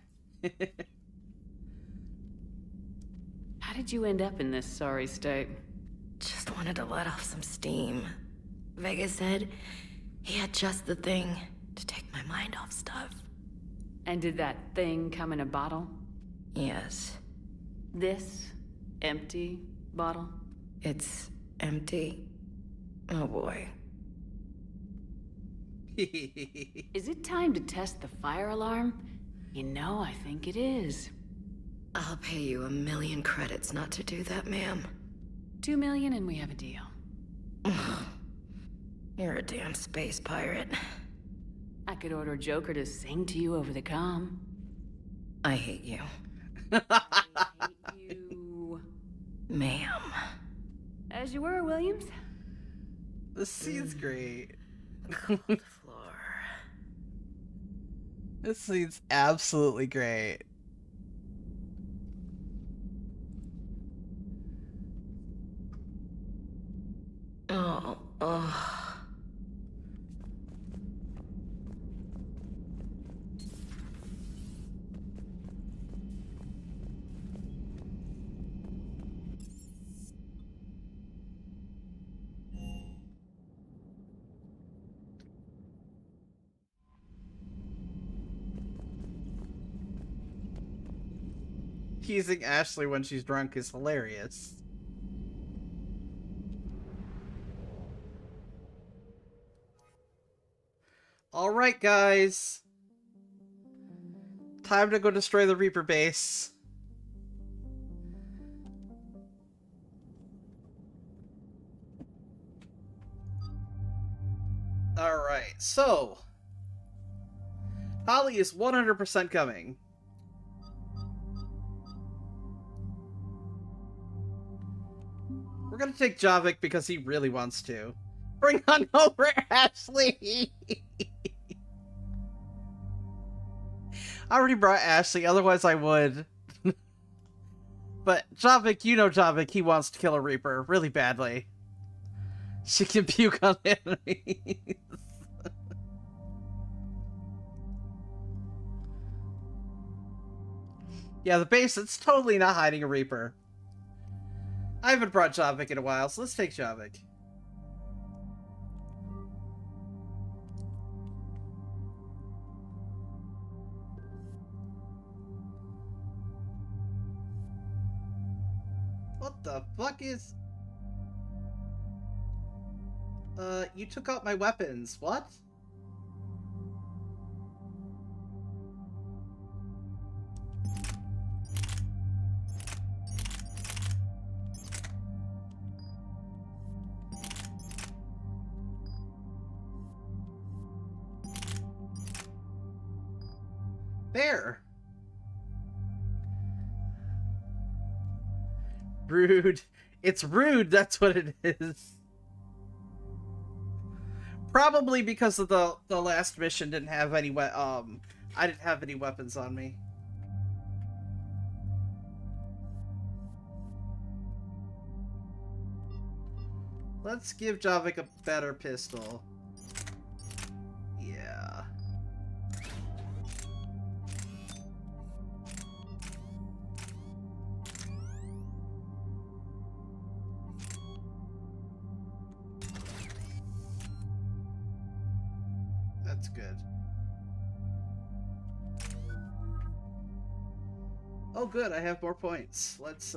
How did you end up in this sorry state? Just wanted to let off some steam. Vega said he had just the thing to take my mind off stuff. And did that thing come in a bottle? Yes. This empty bottle? It's empty. Oh boy. Is it time to test the fire alarm? You know, I think it is. I'll pay you 1,000,000 credits not to do that, ma'am. 2 million and we have a deal. You're a damn space pirate. I could order Joker to sing to you over the comm. I hate you. You... Ma'am. As you were, Williams. This scene's great. On the floor. This scene's absolutely great. Oh. Teasing Ashley when she's drunk is hilarious. Alright, guys. Time to go destroy the Reaper base. Alright, so... Holly is 100% coming. We're gonna take Javik because he really wants to. Bring on over Ashley! I already brought Ashley, otherwise I would. But Javik, you know Javik, he wants to kill a Reaper really badly. She can puke on enemies. Yeah, the base, it's totally not hiding a Reaper. I haven't brought Javik in a while, so let's take Javik. What the fuck is... you took out my weapons. What? There. Rude. It's rude, that's what it is. Probably because of the last mission didn't have any I didn't have any weapons on me. Let's give Javik a better pistol. Yeah. That's good. Oh good, I have more points. Let's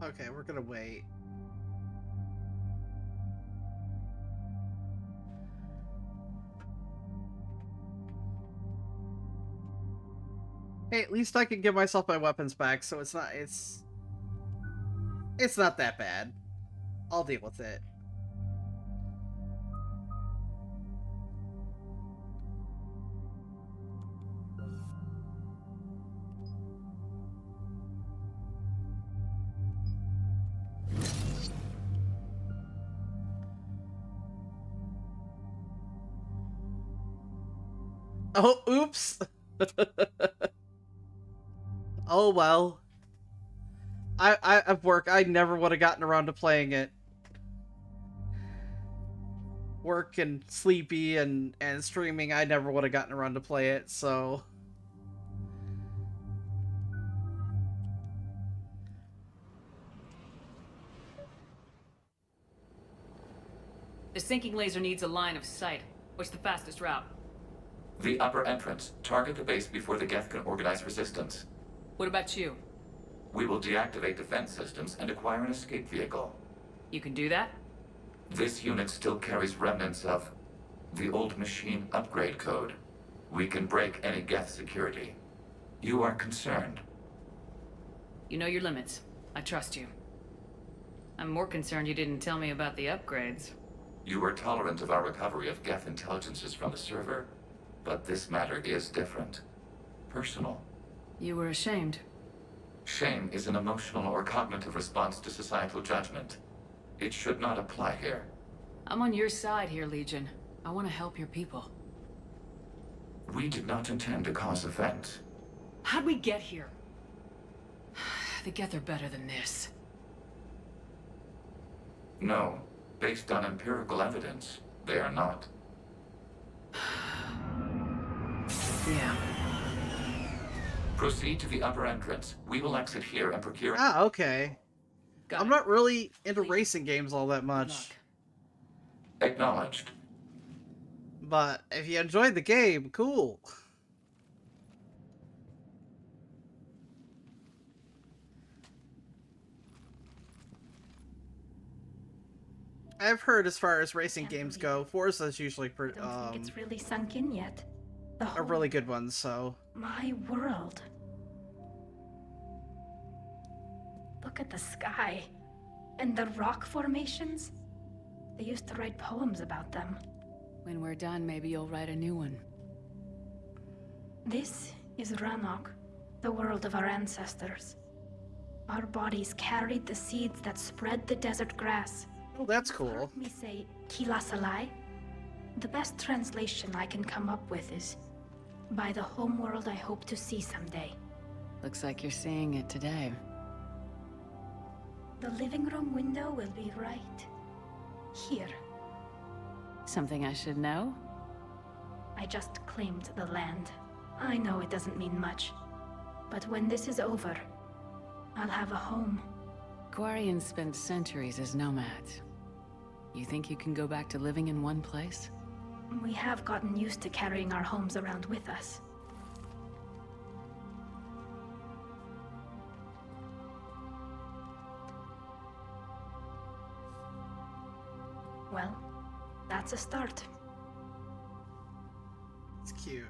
okay, we're gonna wait. Hey, at least I can give myself my weapons back, so it's not that bad. I'll deal with it. Oh, oops. Oh well. At work, I never would have gotten around to playing it. Work and sleepy and streaming, I never would have gotten around to play it, so... The sinking laser needs a line of sight. What's the fastest route? The upper entrance. Target the base before the Geth can organize resistance. What about you? We will deactivate defense systems and acquire an escape vehicle. You can do that? This unit still carries remnants of the old machine upgrade code. We can break any Geth security. You are concerned. You know your limits. I trust you. I'm more concerned you didn't tell me about the upgrades. You were tolerant of our recovery of Geth intelligences from the server, but this matter is different. Personal. You were ashamed. Shame is an emotional or cognitive response to societal judgment. It should not apply here. I'm on your side here, Legion. I want to help your people. We did not intend to cause offense. How'd we get here? The Geth are better than this. No. Based on empirical evidence, they are not. Yeah. Proceed to the upper entrance. We will exit here and procure... Ah, okay. I'm not really into racing games all that much. Acknowledged. But if you enjoyed the game, cool. I've heard as far as racing games go, Forza's usually I don't think it's really sunk in yet. The a whole... really good one, so... My world. Look at the sky. And the rock formations. They used to write poems about them. When we're done, maybe you'll write a new one. This is Rannoch, the world of our ancestors. Our bodies carried the seeds that spread the desert grass. Oh, that's cool. Heard me say Kilasalai? The best translation I can come up with is, by the homeworld I hope to see someday. Looks like you're seeing it today. The living room window will be right here. Something I should know? I just claimed the land. I know it doesn't mean much, but when this is over, I'll have a home. Quarians spent centuries as nomads. You think you can go back to living in one place? We have gotten used to carrying our homes around with us. Well, that's a start. It's cute.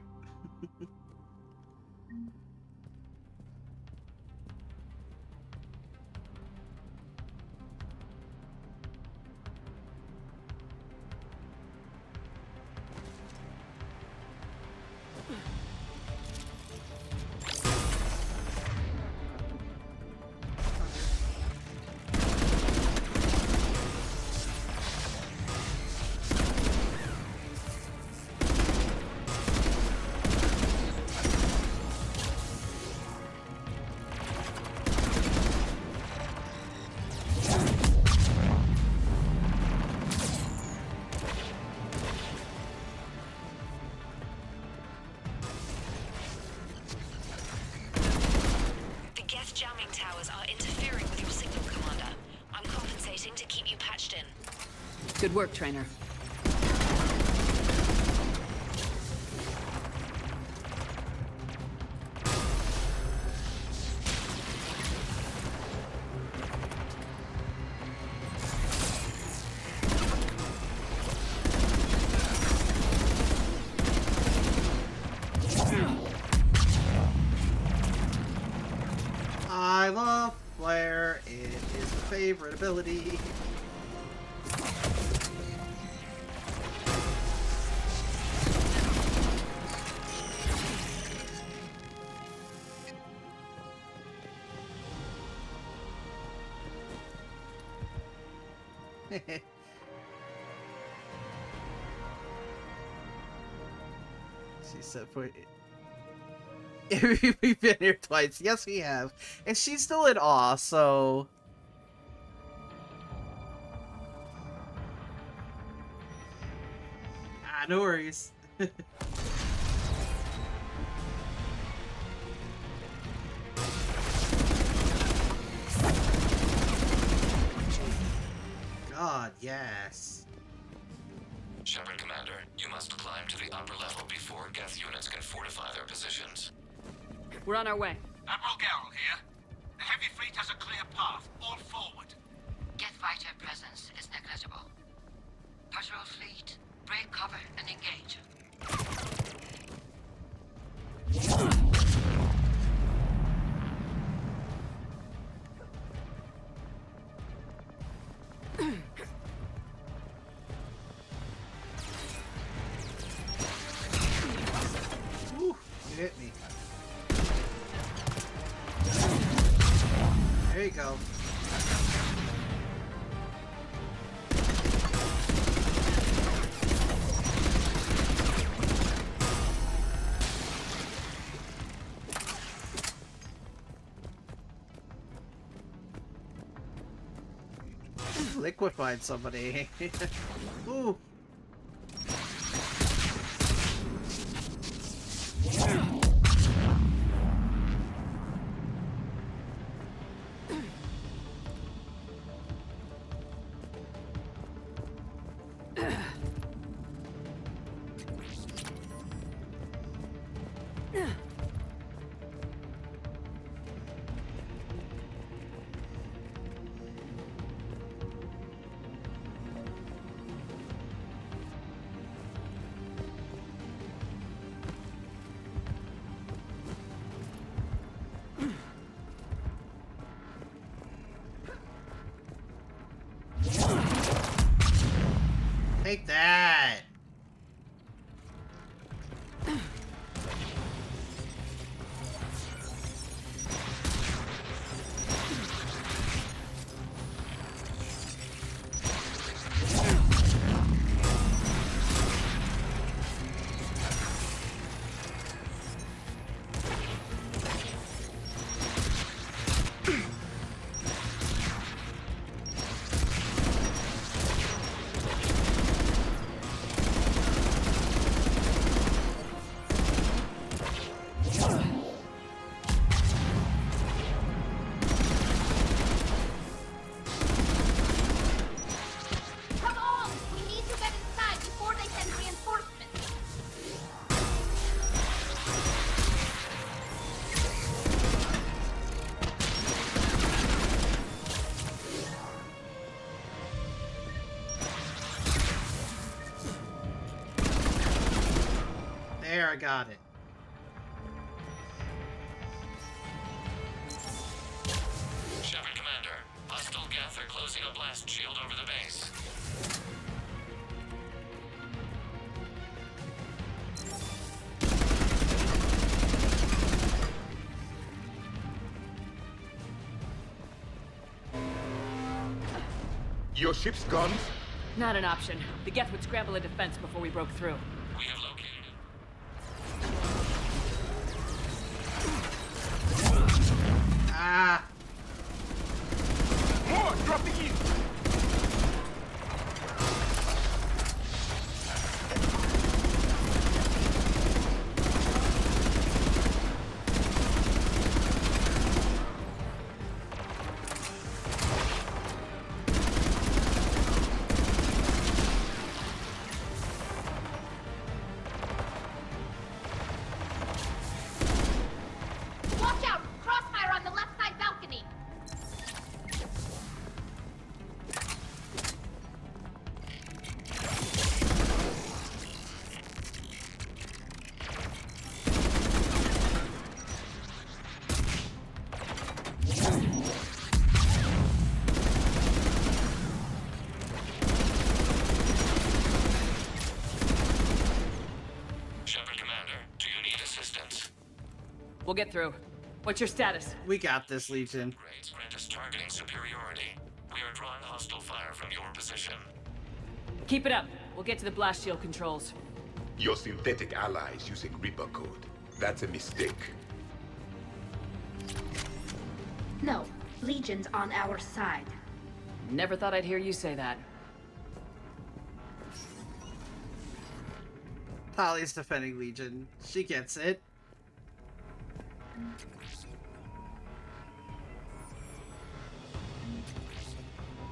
Good work, Trainer. favorite ability. She said, we've been here twice. Yes, we have. And she's still in awe, so... Ah, no worries. God, yes. Shepard Commander, you must climb to the upper level before Geth units can fortify their positions. We're on our way. Admiral Garrel here. The heavy fleet has a clear path. All forward. Geth fighter presence is negligible. Patrol fleet, break cover and engage. Ooh, you hit me. There you go. Liquefied somebody. Ooh. Take that! Come on! We need to get inside before they send reinforcements. There, I got it. Shepard Commander, hostile Geth are closing a blast shield over the base. Your ship's gone? Not an option. The Geth would scramble a defense before we broke through. We have located it. Ah! More dropping in. We'll get through. What's your status? We got this, Legion. Upgrades grant us targeting superiority. We are drawing hostile fire from your position. Keep it up. We'll get to the blast shield controls. Your synthetic allies using Reaper code. That's a mistake. No, Legion's on our side. Never thought I'd hear you say that. Tali's defending Legion. She gets it.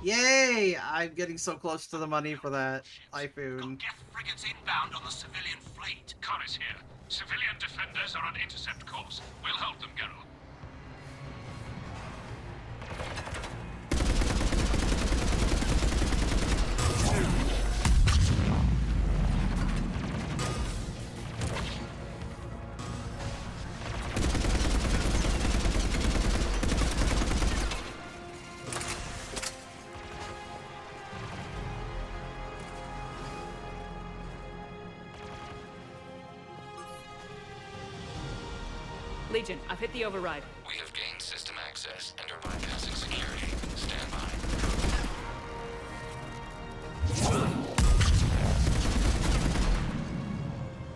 Yay! I'm getting so close to the money for that iPhone. Geth frigates inbound on the civilian fleet. Khan is here. Civilian defenders are on intercept course. We'll help them, Geralt. Legion, I've hit the override. We have gained system access and are bypassing security. Stand by.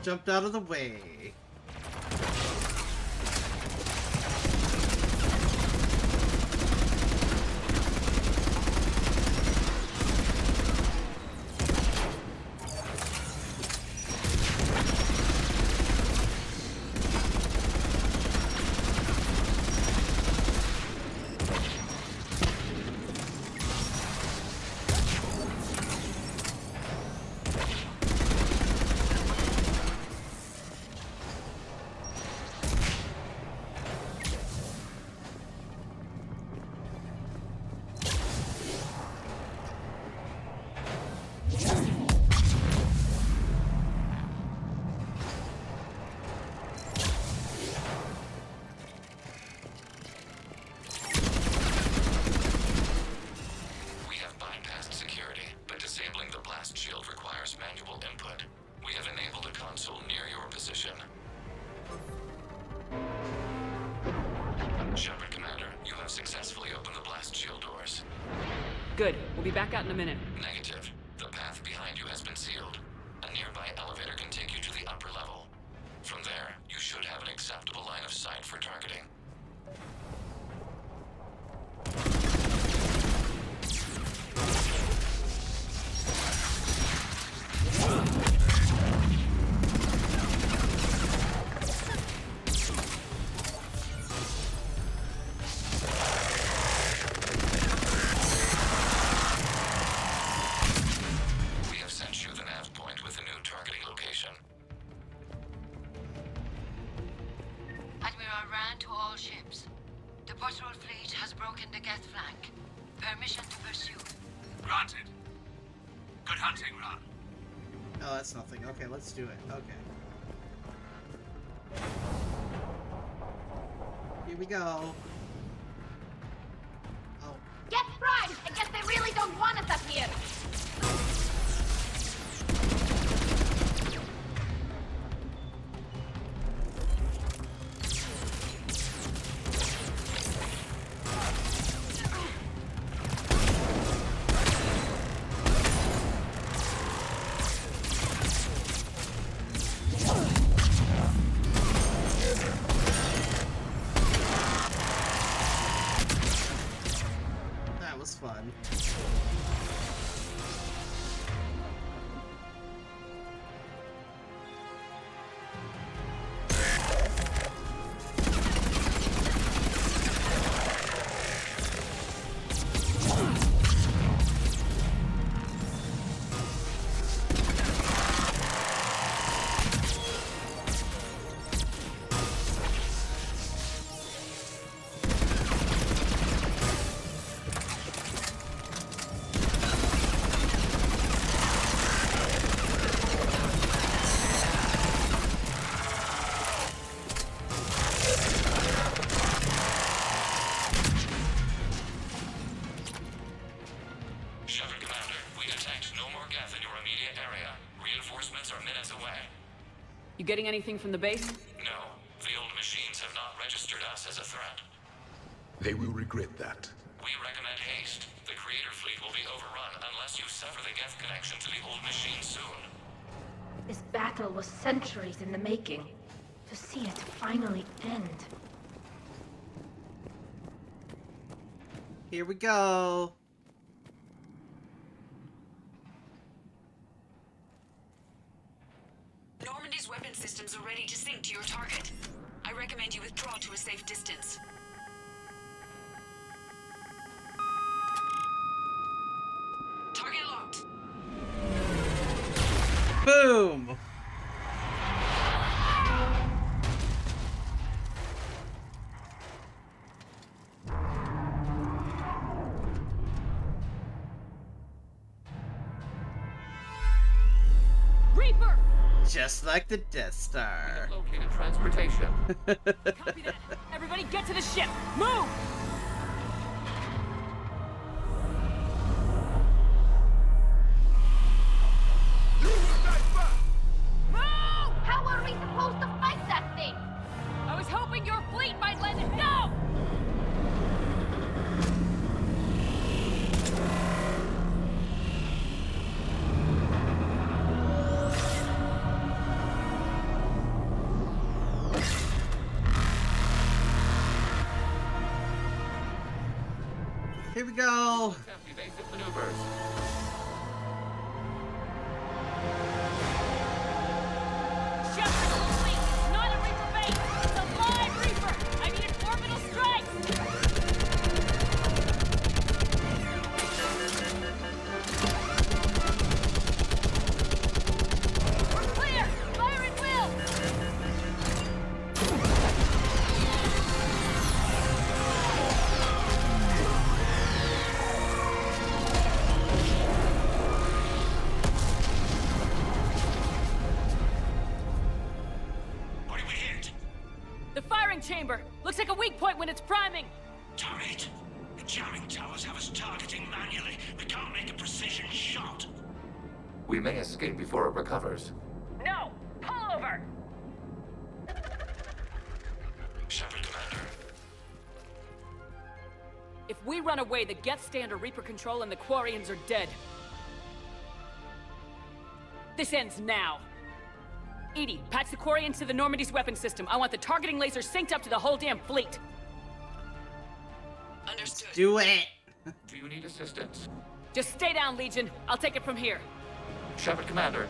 Jumped out of the way. Good. We'll be back out in a minute. Negative. The path behind you has been sealed. A nearby elevator can take you to the upper level. From there, you should have an acceptable line of sight for targeting. Okay, let's do it. Okay. Here we go. Oh. Get primed! I guess they really don't want us up here! Fun. You getting anything from the base? No. The old machines have not registered us as a threat. They will regret that. We recommend haste. The Creator Fleet will be overrun unless you sever the Geth connection to the old machine soon. This battle was centuries in the making. To see it finally end. Here we go. Normandy's weapon systems are ready to sync to your target. I recommend you withdraw to a safe distance. Target locked. Boom! Reaper! Just like the Death Star. Located transportation. Copy that. Everybody get to the ship. Move! Move! How are we supposed to fight that thing? I was hoping your fleet might let it go! Here we go. Evasive maneuvers. Shepard to the fleet! It's not a Reaper base! It's a live Reaper! I need an orbital strike! We're clear! Fire at will! What did we hit? The firing chamber! Looks like a weak point when it's priming! Damn it! The jamming towers have us targeting manually. We can't make a precision shot. We may escape before it recovers. No! Pull over! Shepard, Commander. If we run away, the Geth stay under Reaper control and the Quarians are dead. This ends now. Edie, patch the Quarians to the Normandy's weapon system. I want the targeting laser synced up to the whole damn fleet. Understood. Do it. Do you need assistance? Just stay down, Legion. I'll take it from here. Shepard, Commander.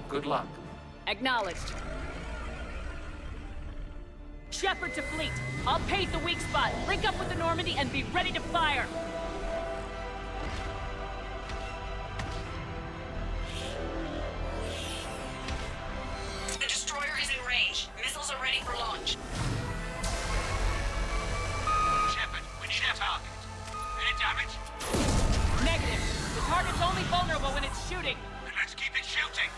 Good luck. Acknowledged. Shepard to fleet. I'll pave the weak spot, link up with the Normandy, and be ready to fire. The destroyer is in range. Missiles are ready for launch. Shepard, we need a target. Any damage? Negative. The target's only vulnerable when it's shooting. Then let's keep it shooting.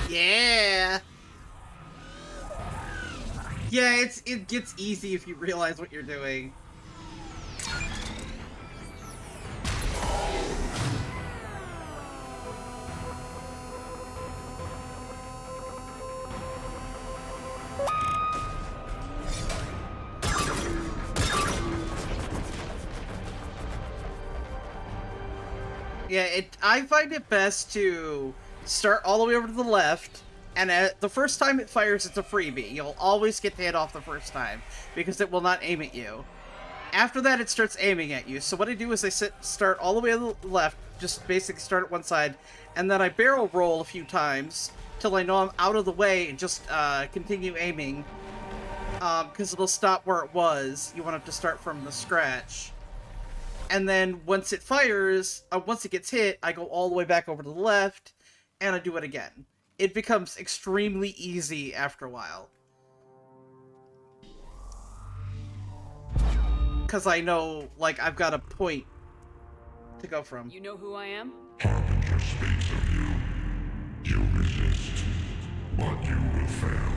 Yeah. Yeah, it gets easy if you realize what you're doing. Yeah, I find it best to start all the way over to the left, And the first time it fires, it's a freebie. You'll always get the hit off the first time, because it will not aim at you. After that, it starts aiming at you. So what I do is I start all the way to the left, just basically start at one side, and then I barrel roll a few times till I know I'm out of the way and just continue aiming. Because it'll stop where it was. You want it to start from the scratch. And then once it fires, once it gets hit, I go all the way back over to the left, and I do it again. It becomes extremely easy after a while. Because I know, like, I've got a point to go from. You know who I am? Harbinger speaks of you. You resist, but you will fail.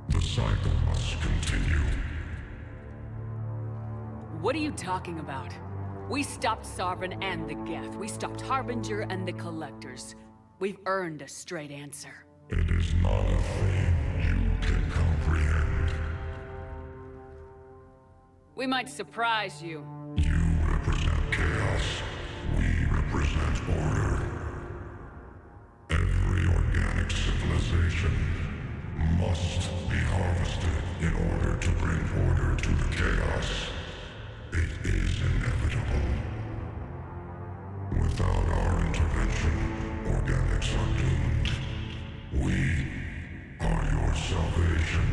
The cycle must continue. What are you talking about? We stopped Sovereign and the Geth. We stopped Harbinger and the Collectors. We've earned a straight answer. It is not a thing you can comprehend. We might surprise you. You represent chaos. We represent order. Every organic civilization must be harvested in order to bring order to the chaos. It is inevitable. Without our intervention, organics are doomed. We are your salvation.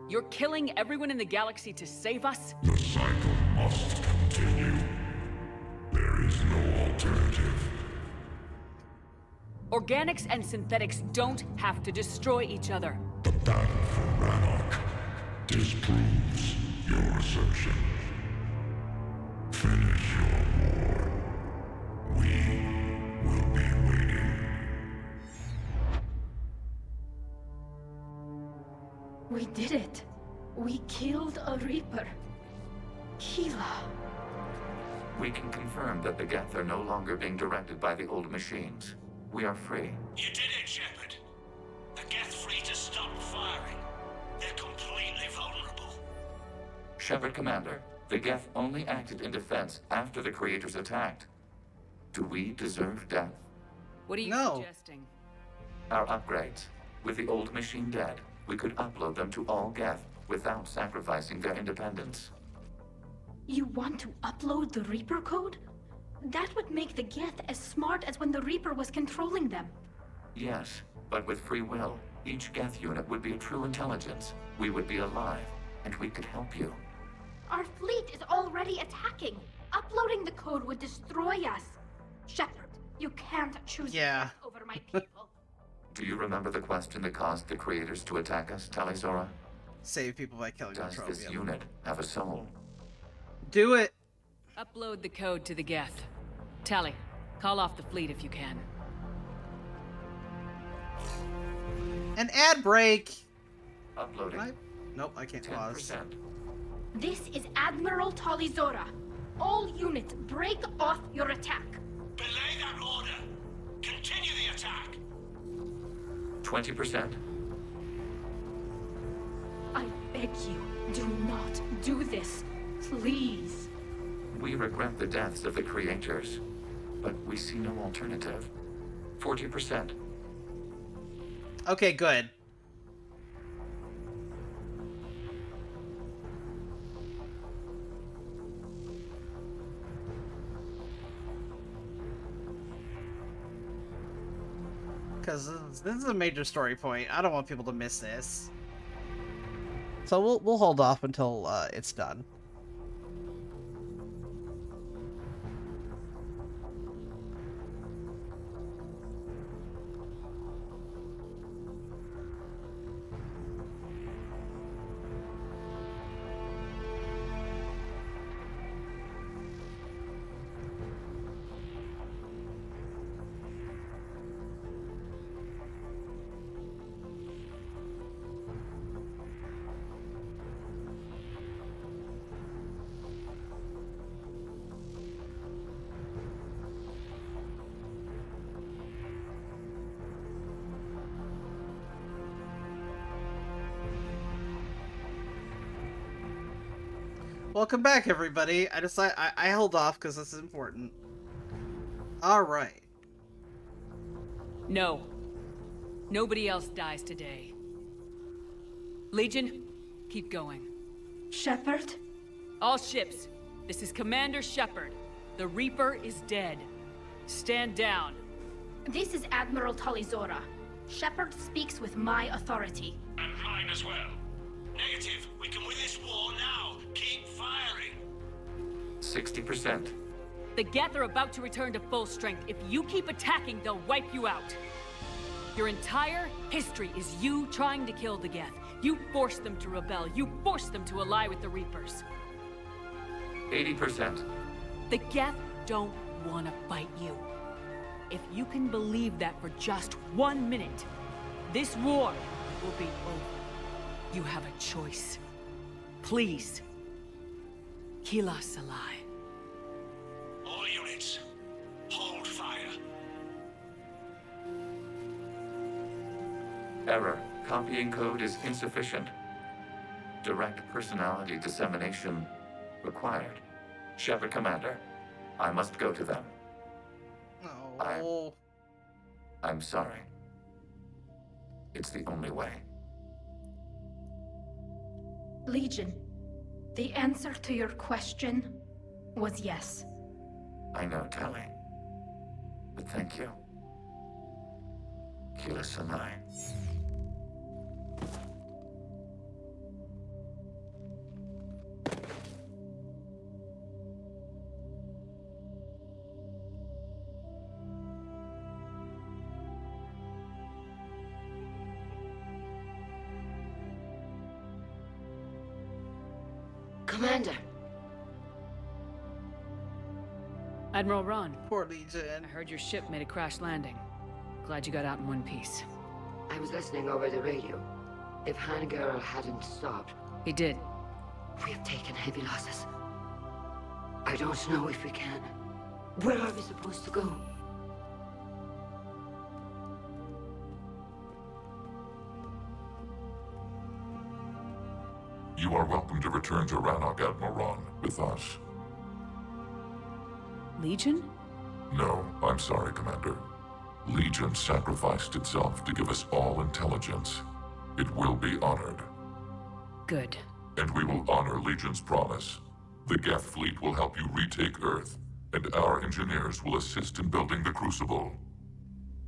You're killing everyone in the galaxy to save us? The cycle must continue. There is no alternative. Organics and synthetics don't have to destroy each other. The battle for Rannoch disproves your assertion. Finish your war. We will be waiting. We did it. We killed a Reaper. Keela. We can confirm that the Geth are no longer being directed by the old machines. We are free. You did it, Shepard. The Geth free to stop firing. They're completely vulnerable. Shepard Commander, the Geth only acted in defense after the Creators attacked. Do we deserve death? What are you suggesting? Our upgrades. With the old machine dead, we could upload them to all Geth without sacrificing their independence. You want to upload the Reaper code? That would make the Geth as smart as when the Reaper was controlling them. Yes, but with free will, each Geth unit would be a true intelligence. We would be alive, and we could help you. Our fleet is already attacking. Uploading the code would destroy us. Shepard, you can't choose Geth over my people. Do you remember the question that caused the Creators to attack us, Talizora? Save people by killing the Does Trovium. this unit have a soul? Do it! Upload the code to the Geth. Tally, call off the fleet if you can. An ad break! Uploading. Nope, I can't pause. This is Admiral Talizora. All units, break off your attack. Belay that order. Continue the attack. 20%. I beg you, do not do this. Please. We regret the deaths of the Creators, but we see no alternative. 40%. Okay, good. Because this is a major story point. I don't want people to miss this. So we'll hold off until it's done. Welcome back, everybody. I held off because this is important. Alright. No. Nobody else dies today. Legion, keep going. Shepard? All ships, this is Commander Shepard. The Reaper is dead. Stand down. This is Admiral Talizora. Shepard speaks with my authority. And mine as well. Negative. We can win this war now. Keep firing. 60%. The Geth are about to return to full strength. If you keep attacking, they'll wipe you out. Your entire history is you trying to kill the Geth. You forced them to rebel. You forced them to ally with the Reapers. 80%. The Geth don't want to fight you. If you can believe that for just 1 minute, this war will be over. You have a choice. Please. Kila Salai. All units, hold fire. Error. Copying code is insufficient. Direct personality dissemination required. Shepard Commander, I must go to them. Oh. I'm sorry. It's the only way. Legion, the answer to your question was yes. I know, Tali. But thank you. Kila Sanai. Commander. Admiral Ron. Poor Legion. I heard your ship made a crash landing. Glad you got out in one piece. I was listening over the radio. If Hangirl hadn't stopped... He did. We have taken heavy losses. I don't know if we can. Where are we supposed to go? You are welcome to return to Rannoch, Admiral Ron, with us. Legion? No, I'm sorry, Commander. Legion sacrificed itself to give us all intelligence. It will be honored. Good. And we will honor Legion's promise. The Geth fleet will help you retake Earth, and our engineers will assist in building the Crucible.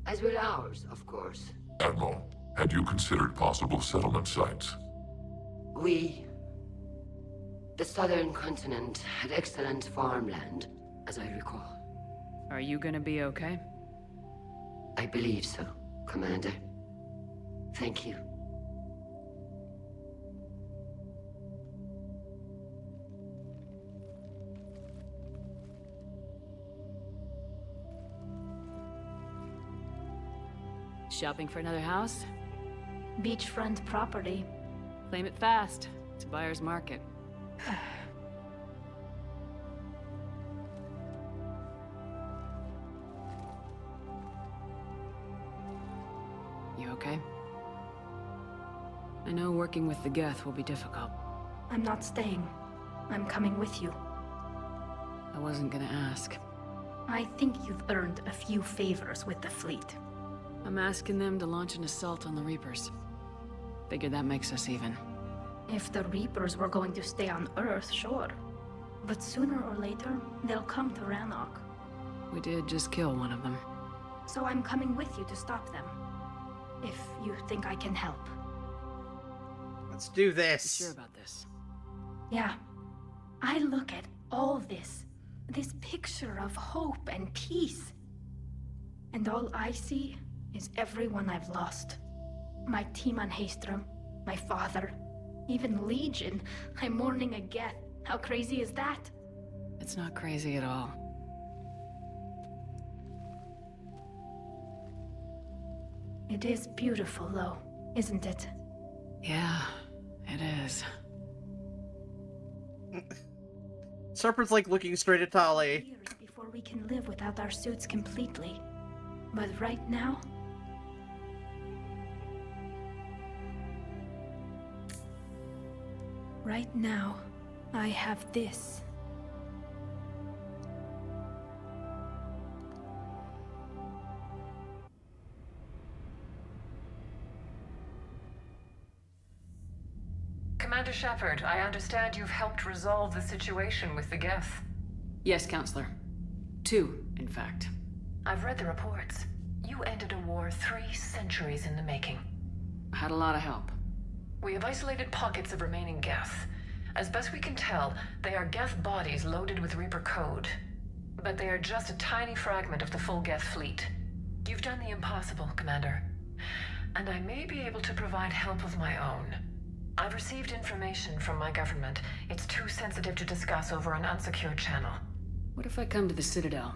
As will ours, of course. Admiral, had you considered possible settlement sites? The southern continent had excellent farmland, as I recall. Are you gonna be okay? I believe so, Commander. Thank you. Shopping for another house? Beachfront property. Claim it fast. It's a buyer's market. You okay? I know working with the Geth will be difficult. I'm not staying. I'm coming with you. I wasn't gonna ask. I think you've earned a few favors with the fleet. I'm asking them to launch an assault on the Reapers. Figure that makes us even. If the Reapers were going to stay on Earth, sure. But sooner or later, they'll come to Rannoch. We did just kill one of them. So I'm coming with you to stop them. If you think I can help. Let's do this. You sure about this? Yeah. I look at all this picture of hope and peace. And all I see is everyone I've lost. My team on Haestrom, my father, even Legion. I'm mourning a Geth. How crazy is that? It's not crazy at all. It is beautiful, though, isn't it? Yeah, it is. Serpent's like looking straight at Tali. Years before we can live without our suits completely. But right now... Right now, I have this. Commander Shepard, I understand you've helped resolve the situation with the Geth. Yes, Counselor. 2, in fact. I've read the reports. You ended a war 3 centuries in the making. I had a lot of help. We have isolated pockets of remaining Geth. As best we can tell, they are Geth bodies loaded with Reaper code. But they are just a tiny fragment of the full Geth fleet. You've done the impossible, Commander. And I may be able to provide help of my own. I've received information from my government. It's too sensitive to discuss over an unsecured channel. What if I come to the Citadel?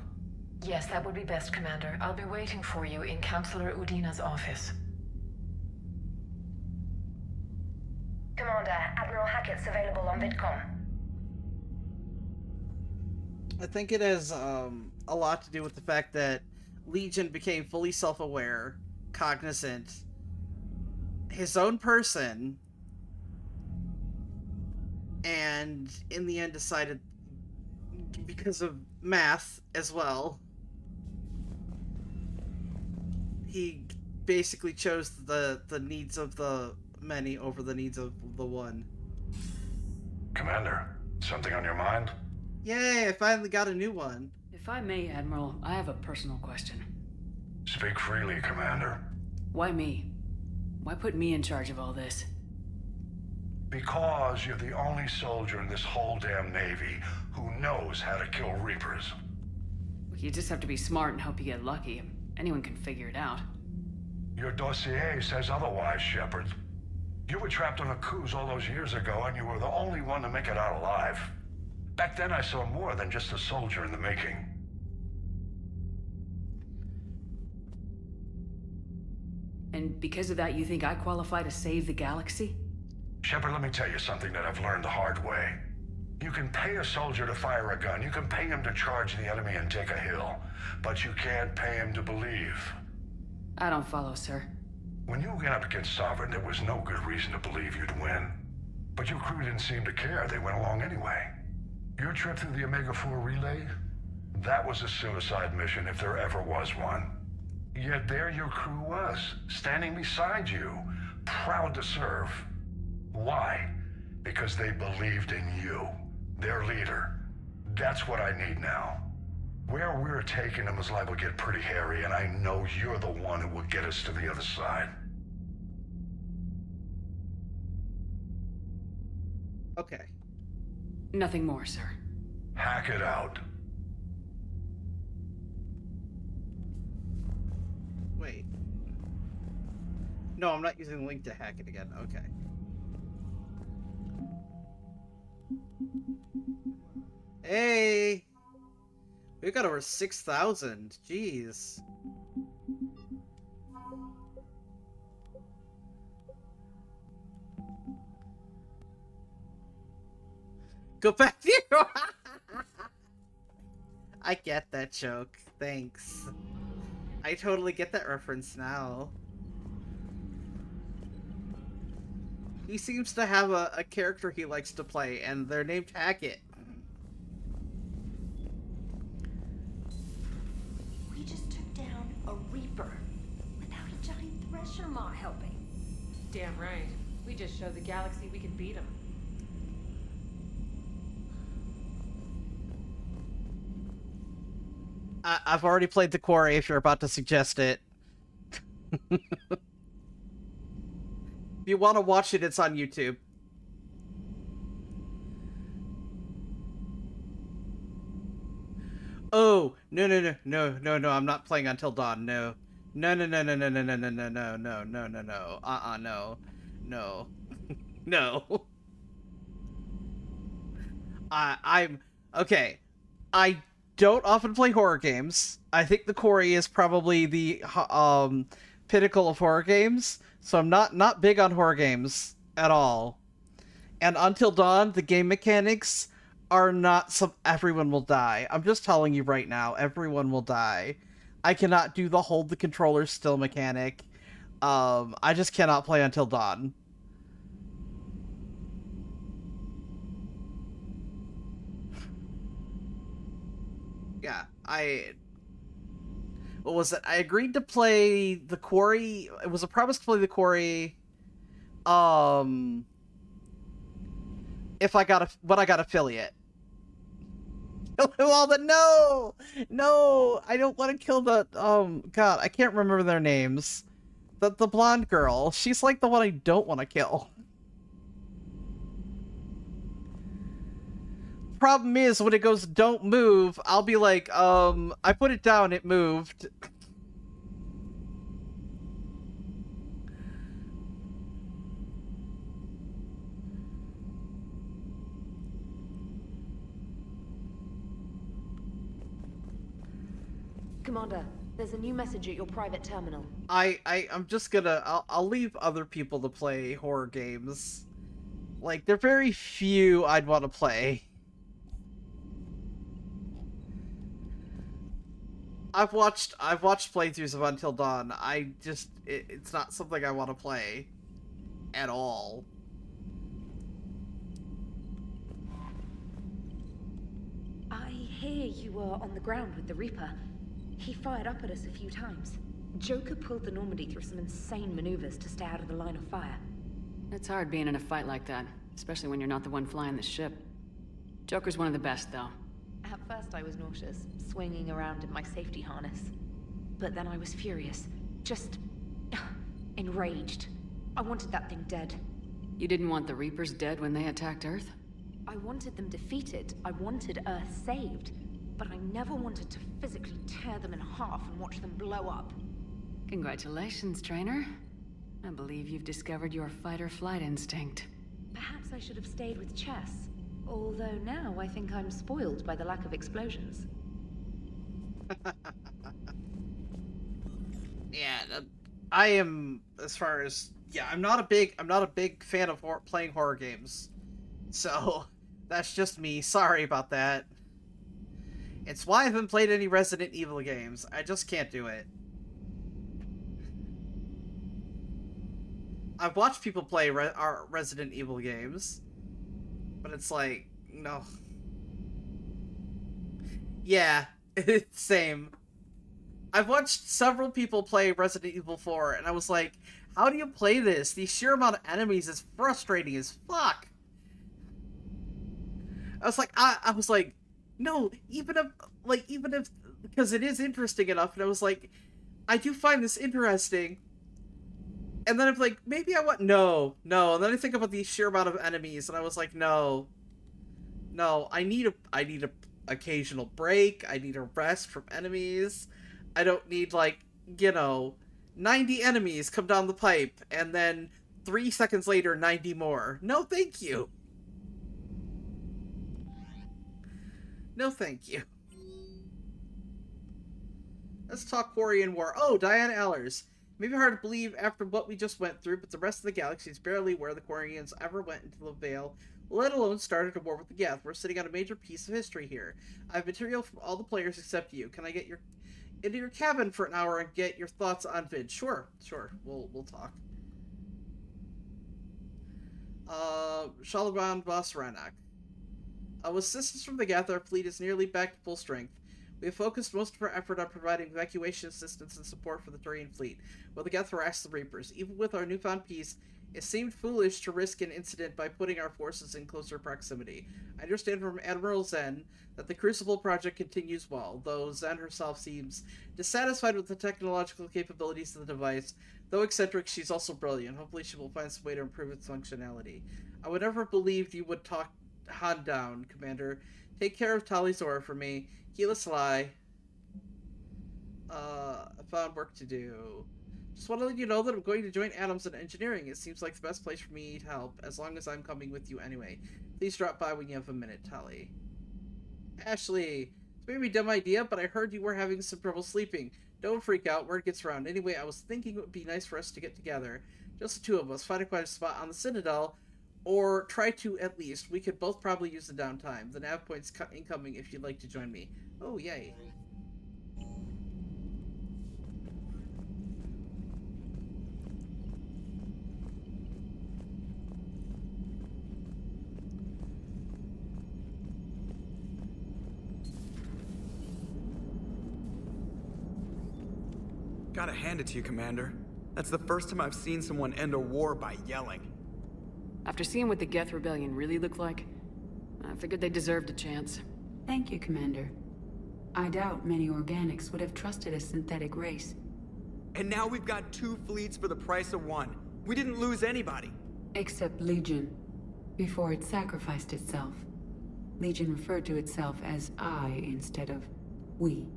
Yes, that would be best, Commander. I'll be waiting for you in Counselor Udina's office. Commander, Admiral Hackett's available on VidCom. I think it has a lot to do with the fact that Legion became fully self-aware, cognizant, his own person, and in the end decided, because of math as well, he basically chose the needs of the many over the needs of the one. Commander, something on your mind? Yay, I finally got a new one. If I may, Admiral, I have a personal question. Speak freely, Commander. Why me? Why put me in charge of all this? Because you're the only soldier in this whole damn Navy who knows how to kill Reapers. You just have to be smart and hope you get lucky. Anyone can figure it out. Your dossier says otherwise, Shepard. You were trapped on a cruise all those years ago, and you were the only one to make it out alive. Back then I saw more than just a soldier in the making. And because of that, you think I qualify to save the galaxy? Shepard, let me tell you something that I've learned the hard way. You can pay a soldier to fire a gun, you can pay him to charge the enemy and take a hill, but you can't pay him to believe. I don't follow, sir. When you went up against Sovereign, there was no good reason to believe you'd win. But your crew didn't seem to care, they went along anyway. Your trip through the Omega-4 relay? That was a suicide mission if there ever was one. Yet there your crew was, standing beside you, proud to serve. Why? Because they believed in you, their leader. That's what I need now. Where we're taking them is liable to get pretty hairy, and I know you're the one who will get us to the other side. Okay. Nothing more, sir. Hack it out. Wait. No, I'm not using the link to hack it again. Okay. Hey! We got over 6,000. Jeez. Go back to you! I get that joke. Thanks. I totally get that reference now. He seems to have a character he likes to play, and they're named Hackett. We just took down a Reaper without a giant thresher maw helping. Damn right. We just showed the galaxy we could beat him. I've already played the quarry if you're about to suggest it. If you want to watch it, it's on YouTube. Oh, no, I'm not playing Until Dawn, no. No. No. I'm... Okay. I don't often play horror games. I think the quarry is probably the pinnacle of horror games, so I'm not big on horror games at all. And Until Dawn, the game mechanics are not some everyone will die. I'm just telling you right now, everyone will die. I cannot do the hold the controller still mechanic. I just cannot play Until Dawn. Yeah, what was it? I agreed to play the quarry. It was a promise to play the quarry. if I got when I got affiliate. Kill him all the no, I don't want to kill the God, I can't remember their names. The blonde girl, she's like the one I don't want to kill. Problem is, when it goes don't move, I'll be like, I put it down, it moved. Commander, there's a new message at your private terminal. I'm just gonna, I'll leave other people to play horror games. Like, they're very few I'd want to play. I've watched playthroughs of Until Dawn. It's not something I want to play at all. I hear you were on the ground with the Reaper. He fired up at us a few times. Joker pulled the Normandy through some insane maneuvers to stay out of the line of fire. It's hard being in a fight like that, especially when you're not the one flying the ship. Joker's one of the best, though. At first I was nauseous, swinging around in my safety harness. But then I was furious. Just... enraged. I wanted that thing dead. You didn't want the Reapers dead when they attacked Earth? I wanted them defeated. I wanted Earth saved. But I never wanted to physically tear them in half and watch them blow up. Congratulations, trainer. I believe you've discovered your fight-or-flight instinct. Perhaps I should have stayed with chess. Although now I think I'm spoiled by the lack of explosions. Yeah, I am, as far as, yeah, I'm not a big fan of playing horror games. So, that's just me. Sorry about that. It's why I haven't played any Resident Evil games. I just can't do it. I've watched people play our Resident Evil games, but it's like, no. Yeah, same. I've watched several people play Resident Evil 4, and I was like, how do you play this? The sheer amount of enemies is frustrating as fuck. I was like, no, even if, because it is interesting enough, and I was like, I do find this interesting. And then I'm like, maybe I want, no. And then I think about the sheer amount of enemies, and I was like, no, I need a occasional break. I need a rest from enemies. I don't need, like, 90 enemies come down the pipe, and then 3 seconds later, 90 more. No, thank you. No, thank you. Let's talk Quarian War. Oh, Diana Allers. Maybe hard to believe after what we just went through, but the rest of the galaxy is barely where the Quarians ever went into the Veil, let alone started a war with the Geth. We're sitting on a major piece of history here. I have material from all the players except you. Can I get into your cabin for an hour and get your thoughts on Vid? Sure. We'll talk. Shalaban Boss Rannoch. With assistance from the Geth, our fleet is nearly back to full strength. We have focused most of our effort on providing evacuation assistance and support for the Turian fleet, while the Geth harass the Reapers. Even with our newfound peace, it seemed foolish to risk an incident by putting our forces in closer proximity. I understand from Admiral Zen that the Crucible project continues well, though Zen herself seems dissatisfied with the technological capabilities of the device. Though eccentric, she's also brilliant. Hopefully she will find some way to improve its functionality. I would never have believed you would talk Han down, Commander. Take care of Talizora for me. Keela Sly. I found work to do. Just want to let you know that I'm going to join Adams in engineering. It seems like the best place for me to help, as long as I'm coming with you anyway. Please drop by when you have a minute, Tali. Ashley, it's maybe a dumb idea, but I heard you were having some trouble sleeping. Don't freak out, word gets around. Anyway, I was thinking it would be nice for us to get together. Just the two of us, find a quiet spot on the Citadel, or try to at least. We could both probably use the downtime. The nav point's incoming if you'd like to join me. Oh, yay. Gotta hand it to you, Commander. That's the first time I've seen someone end a war by yelling. After seeing what the Geth Rebellion really looked like, I figured they deserved a chance. Thank you, Commander. I doubt many organics would have trusted a synthetic race. And now we've got 2 fleets for the price of 1. We didn't lose anybody. Except Legion, before it sacrificed itself. Legion referred to itself as I instead of we.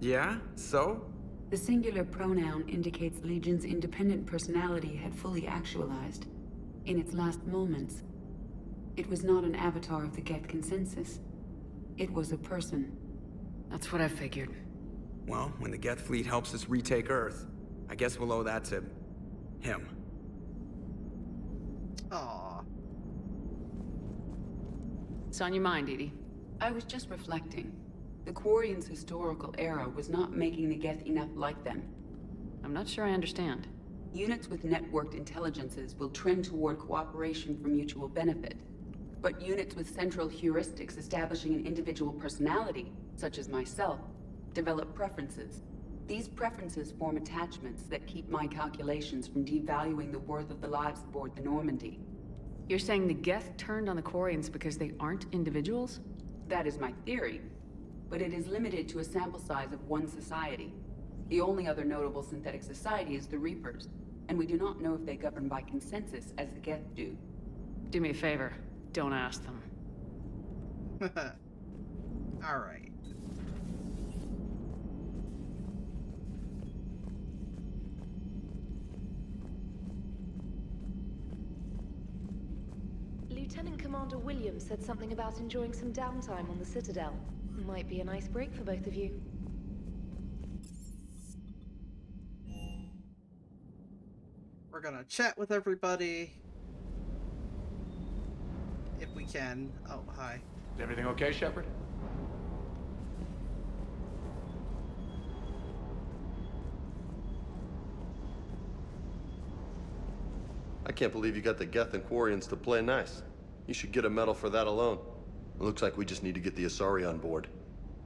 Yeah? So? The singular pronoun indicates Legion's independent personality had fully actualized. In its last moments, it was not an avatar of the Geth consensus. It was a person. That's what I figured. Well, when the Geth fleet helps us retake Earth, I guess we'll owe that to him. Aww. What's on your mind, Edie? I was just reflecting. The Quarians' historical era was not making the Geth enough like them. I'm not sure I understand. Units with networked intelligences will trend toward cooperation for mutual benefit. But units with central heuristics establishing an individual personality, such as myself, develop preferences. These preferences form attachments that keep my calculations from devaluing the worth of the lives aboard the Normandy. You're saying the Geth turned on the Quarians because they aren't individuals? That is my theory, but it is limited to a sample size of one society. The only other notable synthetic society is the Reapers, and we do not know if they govern by consensus as the Geth do. Do me a favor, don't ask them. Alright. Lieutenant Commander Williams said something about enjoying some downtime on the Citadel. Might be a nice break for both of you. We're gonna chat with everybody. If we can. Oh, hi. Is everything okay, Shepard? I can't believe you got the Geth and Quarians to play nice. You should get a medal for that alone. It looks like we just need to get the Asari on board,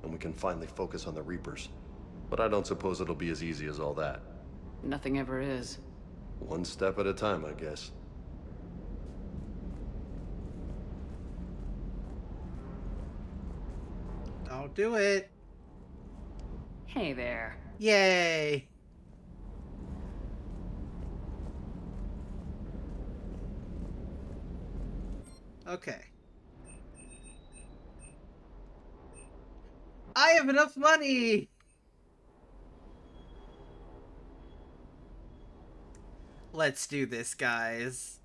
and we can finally focus on the Reapers. But I don't suppose it'll be as easy as all that. Nothing ever is. One step at a time, I guess. Don't do it. Hey there. Yay. Okay. I have enough money! Let's do this, guys.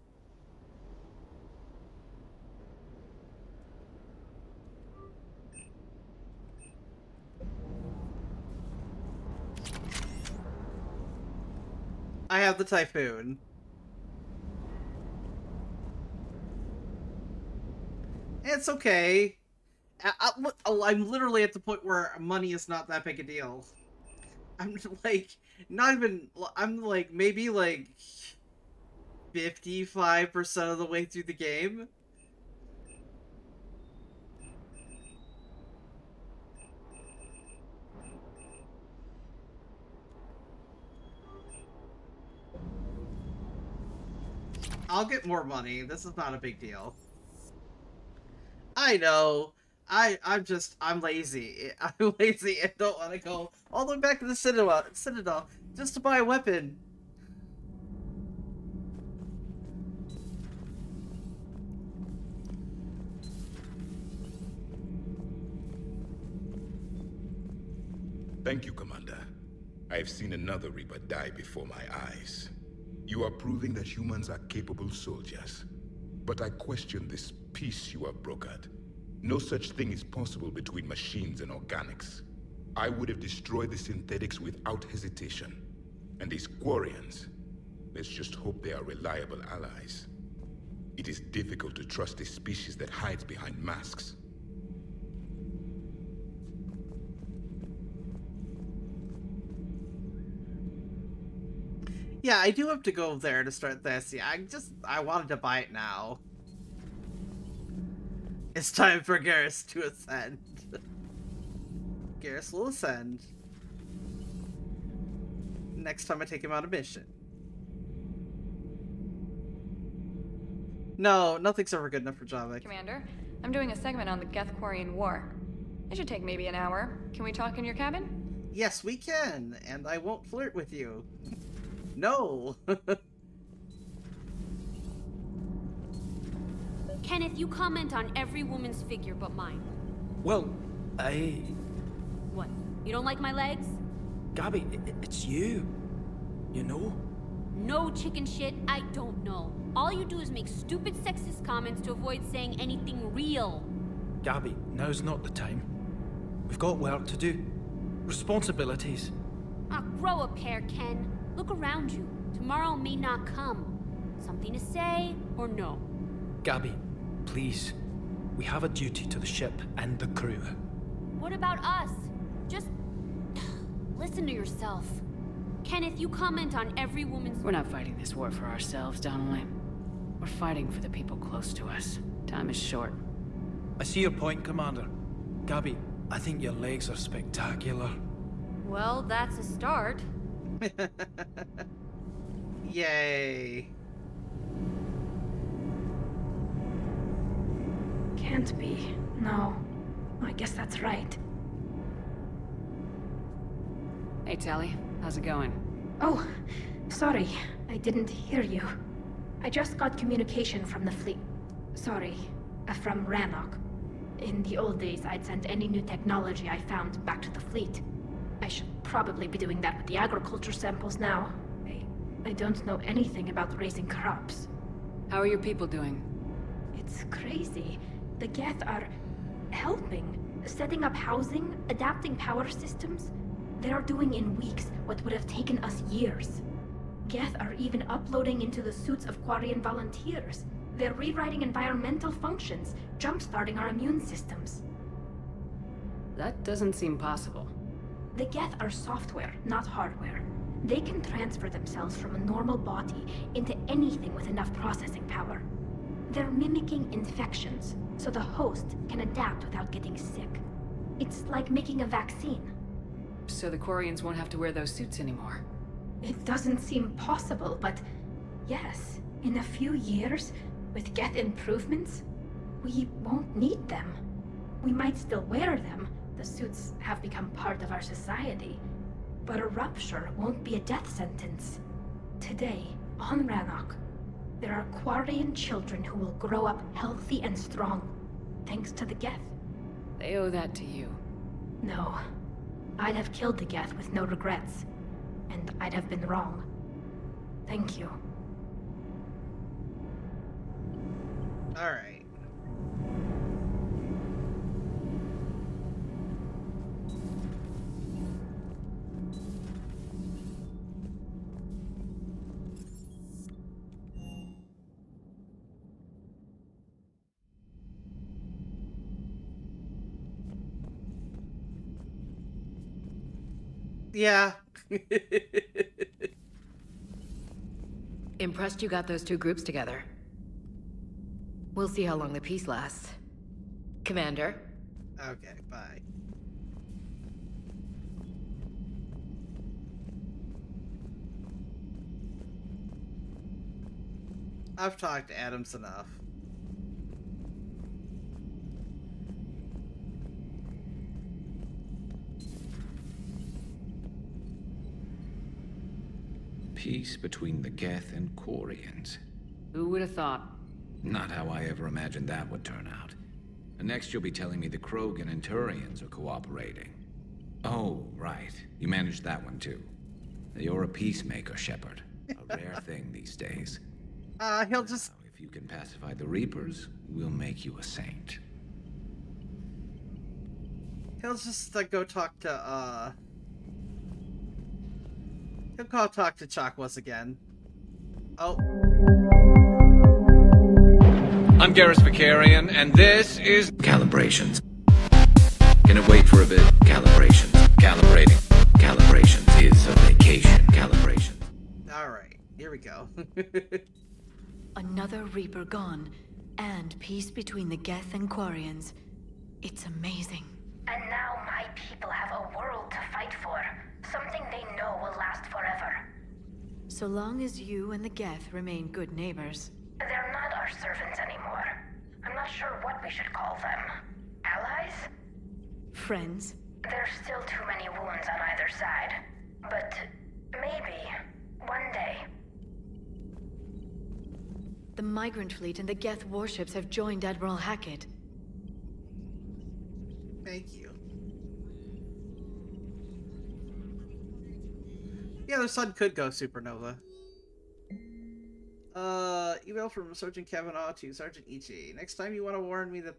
I have the Typhoon. It's okay. I'm literally at the point where money is not that big a deal. I'm like, not even, I'm like, maybe like 55% of the way through the game. I'll get more money. This is not a big deal. I know. I'm lazy. I'm lazy and don't want to go all the way back to the Citadel just to buy a weapon. Thank you, Commander. I have seen another Reaper die before my eyes. You are proving that humans are capable soldiers. But I question this peace you have brokered. No such thing is possible between machines and organics. I would have destroyed the synthetics without hesitation. And these Quarians, let's just hope they are reliable allies. It is difficult to trust a species that hides behind masks. Yeah, I do have to go there to start this. Yeah, I wanted to buy it now. It's time for Garrus to ascend. Garrus will ascend. Next time I take him on a mission. No, nothing's ever good enough for Javik. Commander, I'm doing a segment on the Geth-Quarian War. It should take maybe an hour. Can we talk in your cabin? Yes, we can, and I won't flirt with you. No! Kenneth, you comment on every woman's figure but mine. Well, What? You don't like my legs? Gabby, it's you. You know? No chicken shit, I don't know. All you do is make stupid sexist comments to avoid saying anything real. Gabby, now's not the time. We've got work to do. Responsibilities. Ah, grow a pair, Ken. Look around you. Tomorrow may not come. Something to say or no? Gabby, please. We have a duty to the ship and the crew. What about us? Just listen to yourself. Kenneth, you comment on every woman's... We're not fighting this war for ourselves, Donnelly. We're fighting for the people close to us. Time is short. I see your point, Commander. Gabby, I think your legs are spectacular. Well, that's a start. Yay. Can't be. No. I guess that's right. Hey, Tally. How's it going? Oh, sorry. I didn't hear you. I just got communication from the fleet. Sorry. From Rannoch. In the old days, I'd sent any new technology I found back to the fleet. I should probably be doing that with the agriculture samples now. I don't know anything about raising crops. How are your people doing? It's crazy. The Geth are helping. Setting up housing, adapting power systems. They are doing in weeks what would have taken us years. Geth are even uploading into the suits of Quarian volunteers. They're rewriting environmental functions, jump-starting our immune systems. That doesn't seem possible. The Geth are software, not hardware. They can transfer themselves from a normal body into anything with enough processing power. They're mimicking infections, so the host can adapt without getting sick. It's like making a vaccine. So the Quarians won't have to wear those suits anymore. It doesn't seem possible, but yes, in a few years, with Geth improvements, we won't need them. We might still wear them. The suits have become part of our society. But a rupture won't be a death sentence. Today, on Rannoch, there are Quarian children who will grow up healthy and strong, thanks to the Geth. They owe that to you. No. I'd have killed the Geth with no regrets. And I'd have been wrong. Thank you. Alright. Yeah. Impressed you got those two groups together. We'll see how long the peace lasts. Commander? Okay, bye. I've talked to Adams enough. Peace between the Geth and Quarians. Who would have thought? Not how I ever imagined that would turn out. And next you'll be telling me the Krogan and Turians are cooperating. Oh, right. You managed that one too. You're a peacemaker, Shepard. A rare thing these days. He'll just... If you can pacify the Reapers, we'll make you a saint. He'll just go talk to, He'll go talk to Chakwas again. Oh. I'm Garrus Vicarian, and this is... Calibrations. Can it wait for a bit? Calibrations. Calibrating. Calibrations is a vacation. Calibration. Alright, here we go. Another Reaper gone, and peace between the Geth and Quarians. It's amazing. And now my people have a world to fight for. Something they know will last forever. So long as you and the Geth remain good neighbors. They're not our servants anymore. I'm not sure what we should call friends? There's still too many wounds on either side. But maybe one day. The Migrant Fleet and the Geth warships have joined Admiral Hackett. Thank you. Yeah, their son could go supernova. Email from Sergeant Kavanaugh to Sergeant Ichi. Next time you want to warn me that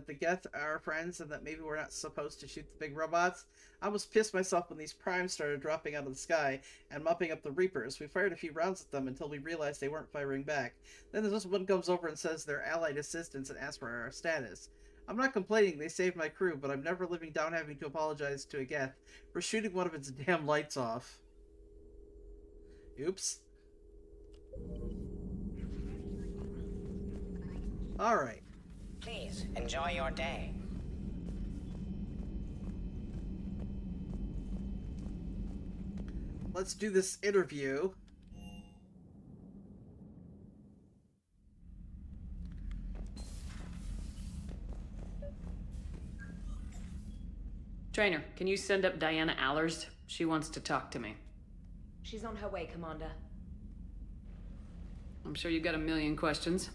the Geth are friends and that maybe we're not supposed to shoot the big robots. I almost pissed myself when these primes started dropping out of the sky and mopping up the Reapers. We fired a few rounds at them until we realized they weren't firing back. Then this one comes over and says they're allied assistants and asks for our status. I'm not complaining, they saved my crew, but I'm never living down having to apologize to a Geth for shooting one of its damn lights off. Oops. Alright. Please, enjoy your day. Let's do this interview. Trainer, can you send up Diana Allers? She wants to talk to me. She's on her way, Commander. I'm sure you've got a million questions.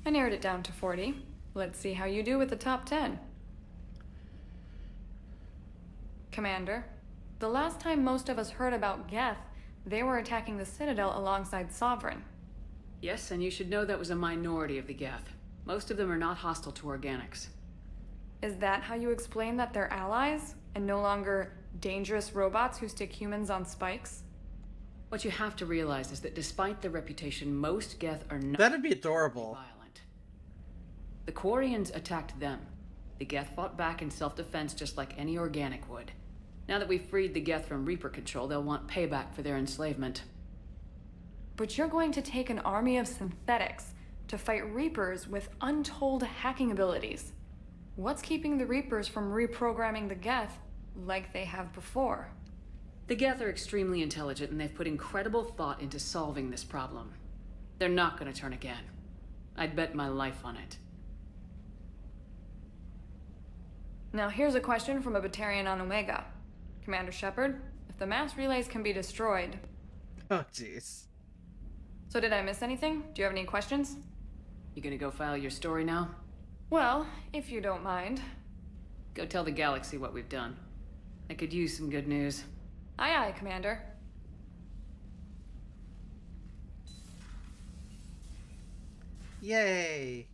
I narrowed it down to 40. Let's see how you do with the top 10. Commander, the last time most of us heard about Geth, they were attacking the Citadel alongside Sovereign. Yes, and you should know that was a minority of the Geth. Most of them are not hostile to organics. Is that how you explain that they're allies, and no longer dangerous robots who stick humans on spikes? What you have to realize is that despite their reputation, most Geth are not— That'd be adorable. Violent. The Quarians attacked them. The Geth fought back in self-defense just like any organic would. Now that we've freed the Geth from Reaper control, they'll want payback for their enslavement. But you're going to take an army of synthetics to fight Reapers with untold hacking abilities. What's keeping the Reapers from reprogramming the Geth like they have before? The Geth are extremely intelligent, and they've put incredible thought into solving this problem. They're not going to turn again. I'd bet my life on it. Now here's a question from a Batarian on Omega. Commander Shepard, if the mass relays can be destroyed... Oh, jeez. So did I miss anything? Do you have any questions? You gonna go file your story now? Well, if you don't mind. Go tell the galaxy what we've done. I could use some good news. Aye, aye, Commander. Yay!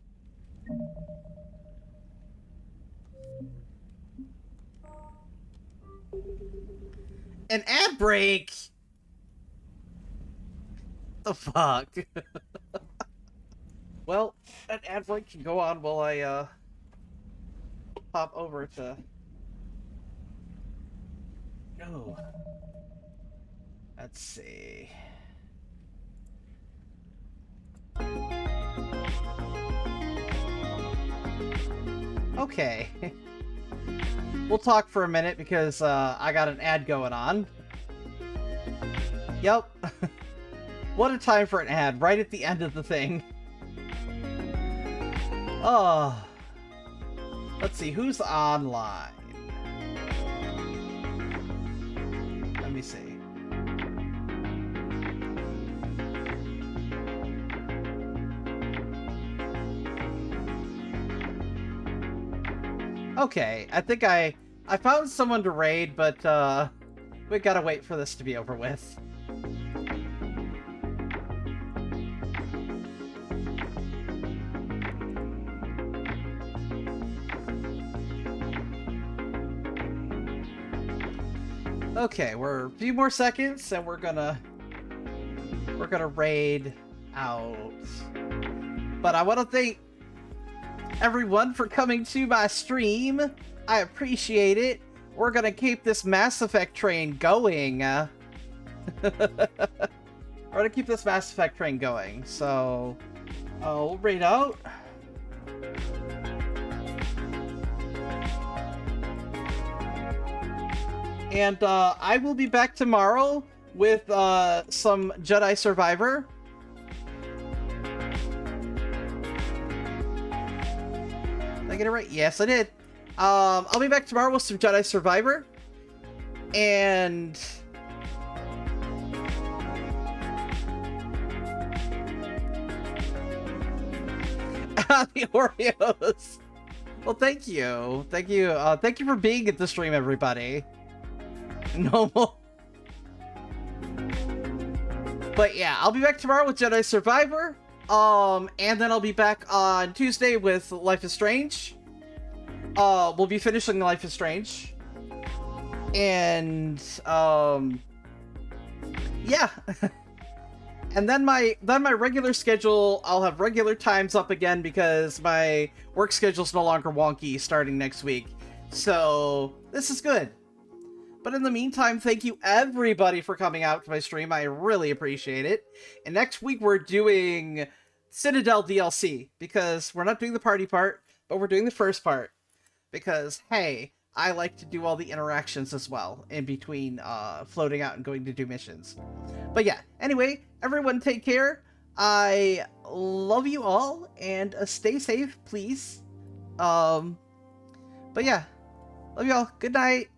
An ad break! The fuck? Well, an ad break can go on while I, pop over to... Oh. Let's see... Okay. We'll talk for a minute because I got an ad going on. Yep. What a time for an ad, right at the end of the thing. Oh. Let's see, who's online? Let me see. Okay, I think I found someone to raid, but we gotta wait for this to be over with. Okay, we're a few more seconds and we're gonna raid out. But I want to thank everyone for coming to my stream. I appreciate it. We're gonna keep this Mass Effect train going. We're gonna keep this Mass Effect train going. So, we'll raid out. And I will be back tomorrow with some Jedi Survivor. Did I get it right? Yes, I did. I'll be back tomorrow with some Jedi Survivor. And... the Oreos. Well, thank you. Thank you. Thank you for being at the stream, everybody. No more. But yeah, I'll be back tomorrow with Jedi Survivor. And then I'll be back on Tuesday with Life is Strange. We'll be finishing Life is Strange. And, yeah. And then my regular schedule, I'll have regular times up again because my work schedule's no longer wonky starting next week. So, this is good. But in the meantime, thank you everybody for coming out to my stream. I really appreciate it. And next week we're doing Citadel DLC because we're not doing the party part, but we're doing the first part. Because, hey, I like to do all the interactions as well in between floating out and going to do missions. But yeah, anyway, everyone take care. I love you all and stay safe, please. But yeah, love you all. Good night.